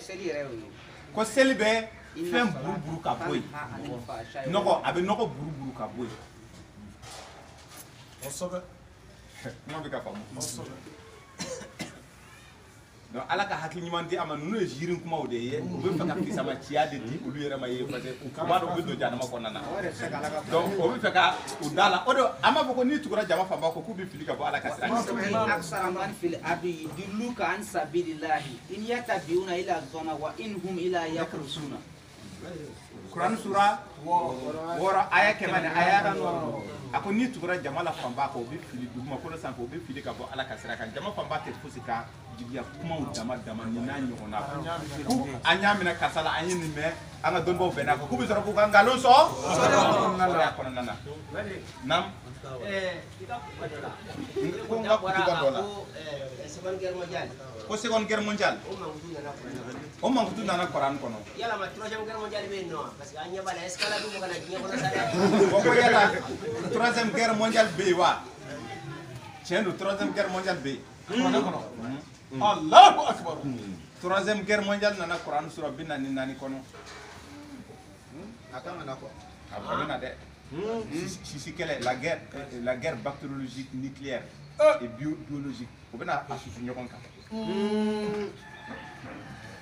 ko seli bɛ fɛn buruburu ka bɔ yen nɔgɔ a bɛ nɔgɔ buruburu ka bɔ yen kuma bɛ ka faamu donc ala ka hakili ɲuman di a ma ninnu ye ziiri kumaw de ye u bɛ fɛ ka kisama ciya de di olu yɛrɛ ma ye parce que u b'a dɔn u bɛ don jahanama kɔnɔna na donc o bɛ fɛ ka u da la o de an b'a fɔ ko n'i tugura jama fanba kɔ k'u bɛ fili ka bɔ ala ka sira aksara man fil ardi yudilluka an sabilillahi in yatabi'una illa dhanna wa in hum illa yakrusuna kuran sura 6 aya 100 aya a ko n'i tugura jama la fanba kɔ u bɛ fili dugumakolo sanfɛ u bɛ fili ka bɔ ala ka sira kan jama fanba tɛ fosi ka jigiya kumaw dama ni n'a ɲɔgɔnna ko an y'a minɛ karisa la an ye nin mɛn an ka dɔnnibaw bɛn n'a fɔ k'u bɛ sɔrɔ k'u ka nkalon sɔn sariya kɔnɔna na naam ko n ka kutuba dɔ la ko seconde guerre mondiale o mankutu nana Kuran kɔnɔ yala ma troisième guerre mondiale bɛ yen nɔ parce que an ɲɛ b'a la est ce que ala bɛ mɔgɔ na diɲɛ kɔnɔ sa dɛ ko yala troisième guerre mondiale bɛ yen wa tiɲɛ don troisième guerre mondiale bɛ yen kuranɛ kɔnɔ Allahu akbar troisième guerre mondiale nana Kuran sura 44 kɔnɔ a kan ka na quoi a bɛ na dɛ sisi kɛlɛ la guerre bactériologique nucléaire et biologique o bɛna a susu ɲɔgɔn kan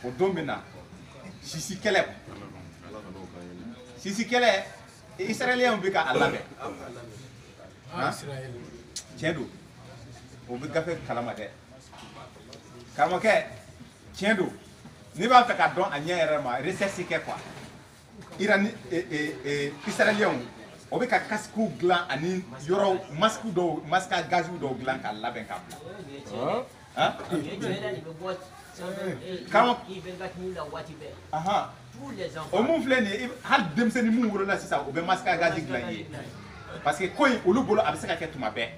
o don bɛ na sisi kɛlɛ israélien bɛ ka a labɛn tiɲɛ don o bɛ gafe kalama dɛ karamɔgɔkɛ tiɲɛ don n'i b'a fɛ ka dɔn a ɲɛ yɛrɛ ma recherche kɛ quoi israélien o bɛ ka casque dilan ani yɔrɔ masque à gaz dɔw dilan k'a labɛn k'a bila tous les enfants. O mun filɛ nin ye hali denmisɛnnin mun wolola sisan o bɛ masque à gaz dilan i ye parce que ko in olu bolo a bɛ se ka kɛ tuma bɛɛ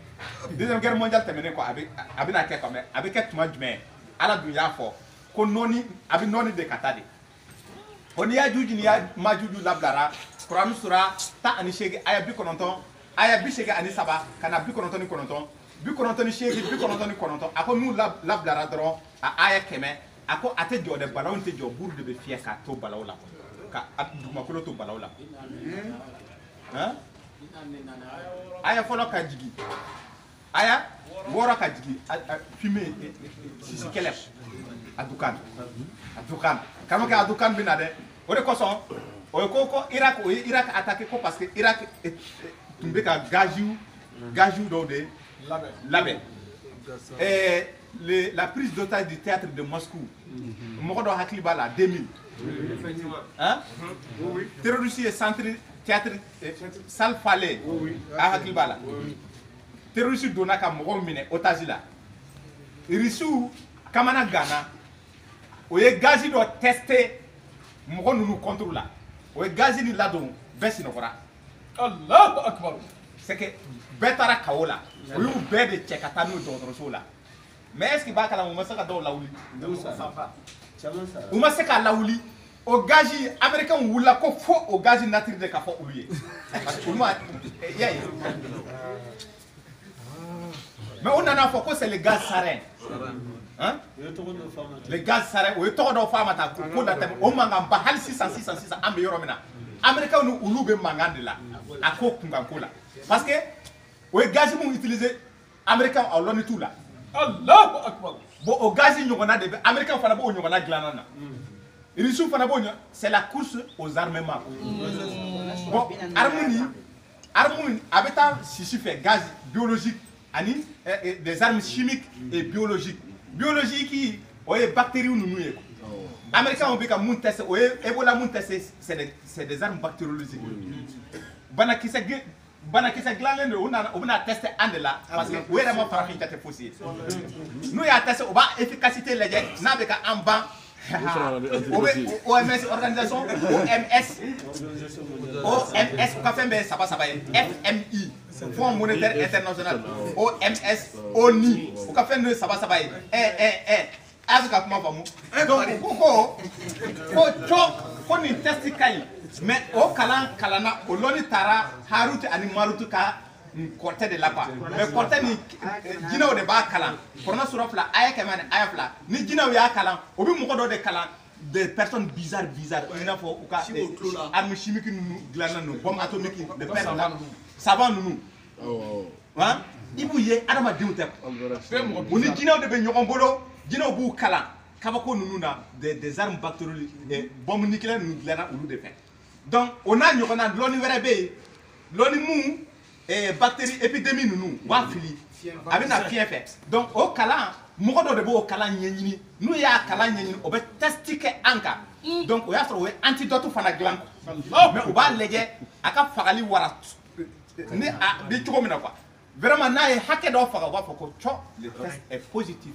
deuxième guerre mondiale tɛmɛnen kɔ a bɛna kɛ quoi mais a bɛ kɛ tuma jumɛn Ala dun y'a fɔ ko nɔɔni a bɛ nɔɔni de ka taa de o ni Yajuju ni Majuju labilara Kurani sura 18 aya 90 aya 83 ka na 99 98 99 a ko n'u labilara dɔrɔn a aya 100 a ko a tɛ jɔ dɛ balaw tɛ jɔ buru de bɛ fiyɛ k'a to balaw la ka dugumakolo to balaw la aya fɔlɔ ka jigin aya 6 ka jigin fumée sisi kɛlɛ a dukan kama kɛ a dukan bɛ na dɛ o de kosɔn o ye ko Irak o ye Irak attaqué ko parce que Irak tun bɛ ka gaziw dɔw de labɛn la prise d'otage du théâtre de Moscou mɔgɔ dɔ hakili b'a la 2000 terroriste ye centre théâtre salle Falais a hakili b'a la terroriste donna ka mɔgɔw minɛ otage la Russiw kamana ganna o ye gazi dɔ testé mɔgɔ ninnu contre la o ye gazi ni ladon bɛɛ sinɔgɔra Allahu akbar. c'est que bɛɛ taara kawo la o y'u bɛɛ de cɛ ka taa n'u dɔgɔtɔrɔso la mais est-ce que b'a kalama u ma se ka dɔw lawuli u ma se k'a lawuli o gazi américain wulila ko fo o gazi nature de ka fɔ olu ye parce que olu ma y'a ye mais on nana fɔ ko c'est le gaz sarin hein le gaz sarin o ye tɔgɔ dɔw f'a ma ta ko da tɛmɛ o mankan ba hali sisan an bɛ yɔrɔ min na américain ni olu bɛ mankan de la a ko kunkanko la parce que o ye gaz mun utiliser américain a lɔnni t'u la Allahu akbar. bon o gaz ɲɔgɔnna de bɛ américain fana b'o ɲɔgɔnna dilanna na Russiw fana b'o ɲɔgɔn c'est la course aux armements bon arme a bɛ taa sisi fɛ gaz biologique ani des armes chimiques et biologiques biologique o ye bactéries ninnu ye américain bɛ ka mun tester o ye Ebola mun tester c'est des armes bactériologiques banakisɛ dilanlen de o bɛna tester an de la parce que o yɛrɛ ma farafin jate fosi ye n'u y'a tester o b'a efficacité lajɛ n'a bɛ ka an ban o bɛ OMS organisation OMS u ka fɛn bɛɛ saba ye FMI Fonds monétaire international OMS ONU u ka fɛn dɔ ye saba ye a bɛ ka kuma faamu donc ko nin test ka ɲi mais o kalanna o lɔnni taara Harut ani Marut ka kɔrɔtɛ de la quoi mais kɔrɔtɛ ni jinɛw de b'a kalan Kurana sura 2 aya 100 ani aya 2 ni jinɛw y'a kalan o bɛ mɔgɔ dɔ de kalan des personnes bizarres i n'a fɔ u ka armes chimiques ninnu dilanna ninnu bombe atomique de père savant ninnu i b'u ye adamadenw tɛ o ni jinɛw de bɛ ɲɔgɔn bolo jinɛw b'u kalan kabako ninnu na des armes bactériologiques bombe nucléaire ninnu dilanna olu de fɛ donc o n'a ɲɔgɔnna lɔnni wɛrɛ bɛ yen lɔnni mun bactérie épidémie ninnu b'a fili a bɛ na fiɲɛ fɛ donc o kalan mɔgɔ dɔ de b'o kalan ɲɛɲini n'u y'a kalan ɲɛɲini o bɛ testi kɛ an kan donc o y'a sɔrɔ o ye antidote fana dilan mais u b'a lajɛ a ka fagali wara ni a bɛ cogo min na quoi vraiment n'a ye hakɛ dɔ faga u b'a fɔ ko le test est positif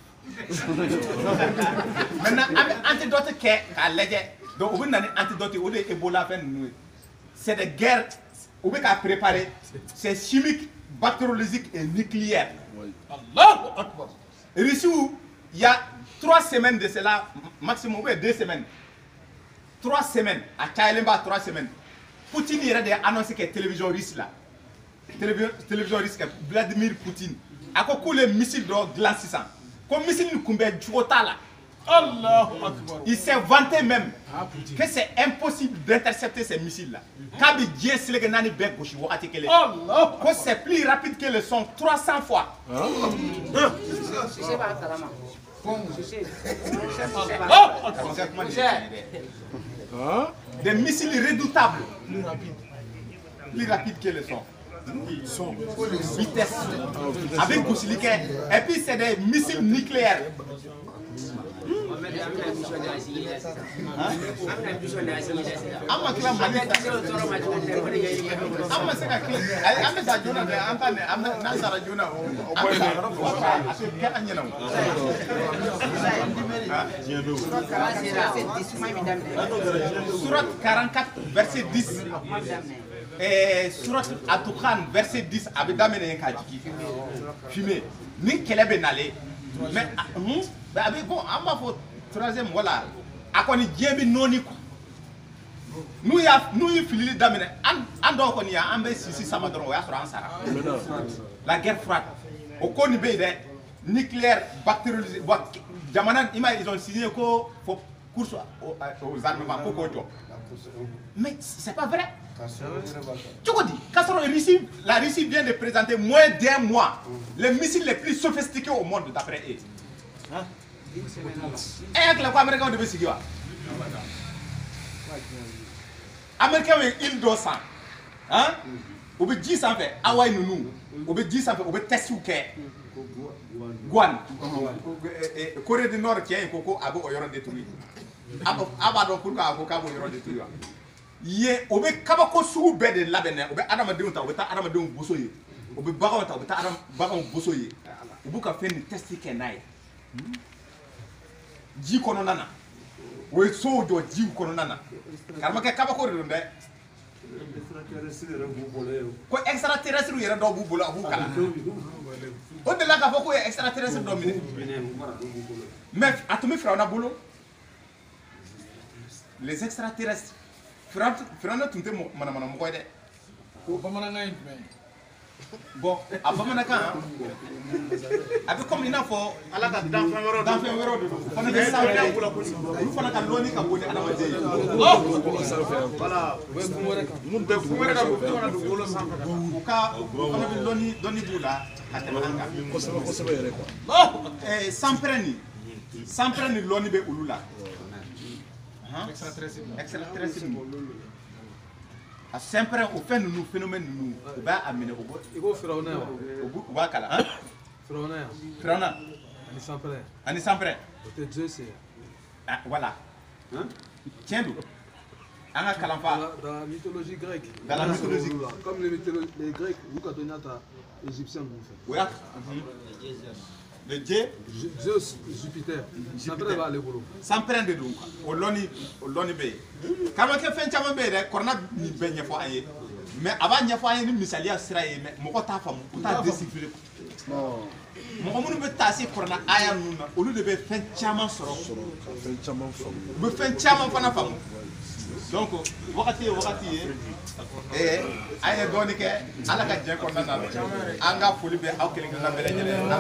maintenant an bɛ antidote kɛ k'a lajɛ donc u bɛ na ni antidote o de ye Ebola fɛn ninnu ye c'est des guerres u bɛ k'a préparer c'est chimique bactériologique et nucléaire. Allahu akbar. Russiw il y a 3 semaines de cela maximum ou bien 2 semaines 3 semaines a cayalen b'a 3 semaines Poutine yɛrɛ de y'a annoncé que télévision russe la télévision russe que Vladimir Poutine a ko k'ule missile dɔ dilan sisan ko missile nin kunbɛ cogo t'a la. Allahu akbar. Il s'est vanté même que c'est impossible d'intercepter ces missiles-là. Quand il dit que nani bek goshi wakati kele. Que c'est plus rapide que le son 300 fois. Des missiles redoutables. Plus rapide que le son. Vitesse. Avec Gouchiliké. Et puis c'est des missiles nucléaires. amma kila mali amma saka kila ai amma da juna da an kan amma nan sara juna o boy ne ase ke anyana surat 44 verset 10 surat At-Tukhan verset 10 a bɛ daminɛ ka jigin fumé ni kɛlɛ bɛ nalen mais a bɛ bon an b'a fɔ troisième wala a kɔni diɲɛ bɛ nɔɔni quoi n'u ye filili daminɛ an dɔw kɔni an bɛ sisi sama dɔrɔn o y'a sɔrɔ an sara la guerre froide o ko nin bɛ yen dɛ nucléaire bactériologie bon jamana ils ont signé ko faut course aux armements ko k'o jɔ mais c'est pas vrai. La Russie vient de présenter moins d'un mois les missiles les plus sophistiqués au monde d'après eux. Et avec les Américains de Bessigia. Américains ils doivent ça. Hein? On veut dire ça fait. Hawaï nous. On veut dire ça fait. On veut tester ou qu'est. Guan. Corée du Nord qui est un coco abo oyoron détruit. Abadon pour qu'abo cabo oyoron détruit. Ye obe kabako sugu bɛɛ de labɛn o bɛ adamadenw ta o bɛ taa adamadenw boso ye o bɛ baganw ta o bɛ taa baganw boso ye u b'u ka fɛn ni testi kɛ n'a ye ji kɔnɔna na o ye sow jɔ jiw kɔnɔna na karamɔgɔkɛ kabako de don dɛ ko extraterrestre yɛrɛ dɔw b'u bolo a b'u kalan o de la k'a fɔ ko ye extraterrestre dɔ minɛ mais a tun bɛ Firawuna bolo les extraterrestres Firawuna tun tɛ manamana mɔgɔ ye dɛ ko bamanankan ye jumɛn ye bon a bamanankan a bɛ komi i n'a fɔ ala ka danfɛn wɛrɛw de don fana bɛ sanfɛ olu fana ka lɔnni ka bon ni adamaden ye voilà mun bɛ kun wɛrɛ ka bon fana dugukolo sanfɛ u fana bɛ lɔnni b'u la ka tɛmɛ an kan kosɛbɛ yɛrɛ quoi sanpɛrɛn ni lɔnni bɛ olu la extraterrestre a sempre o fɛn ninnu phénomène ninnu u b'a minɛ i ko Firawuna yan u b'a kalan han Firawuna ani sanpɛrɛn o tɛ Dieu c'est voilà tiɲɛ don an ka kalan fa dans la mythologie grecque comme les Grecs olu ka dɔnniya ta égyptien ninnu fɛ o y'a le dieu Zeus Jupiter sanpɛrɛn b'ale bolo sanpɛrɛn de don o lɔnni bɛ yen karamɔgɔkɛ fɛn caman bɛ yen dɛ kɔrɔna nin bɛɛ ɲɛfɔ an ye mais a b'a ɲɛfɔ an ye ni misaliya sira ye mais mɔgɔ t'a faamu u t'a déchiffrer mɔgɔ minnu bɛ taa se kɔrɔna aya ninnu na olu de bɛ fɛn caman sɔrɔ u bɛ fɛn caman fana faamu donc wagati ye an ye dɔɔnin kɛ ala ka diɲɛ kɔnɔna na an ka foli bɛ aw kelen-kelenna bɛɛ lajɛlen na.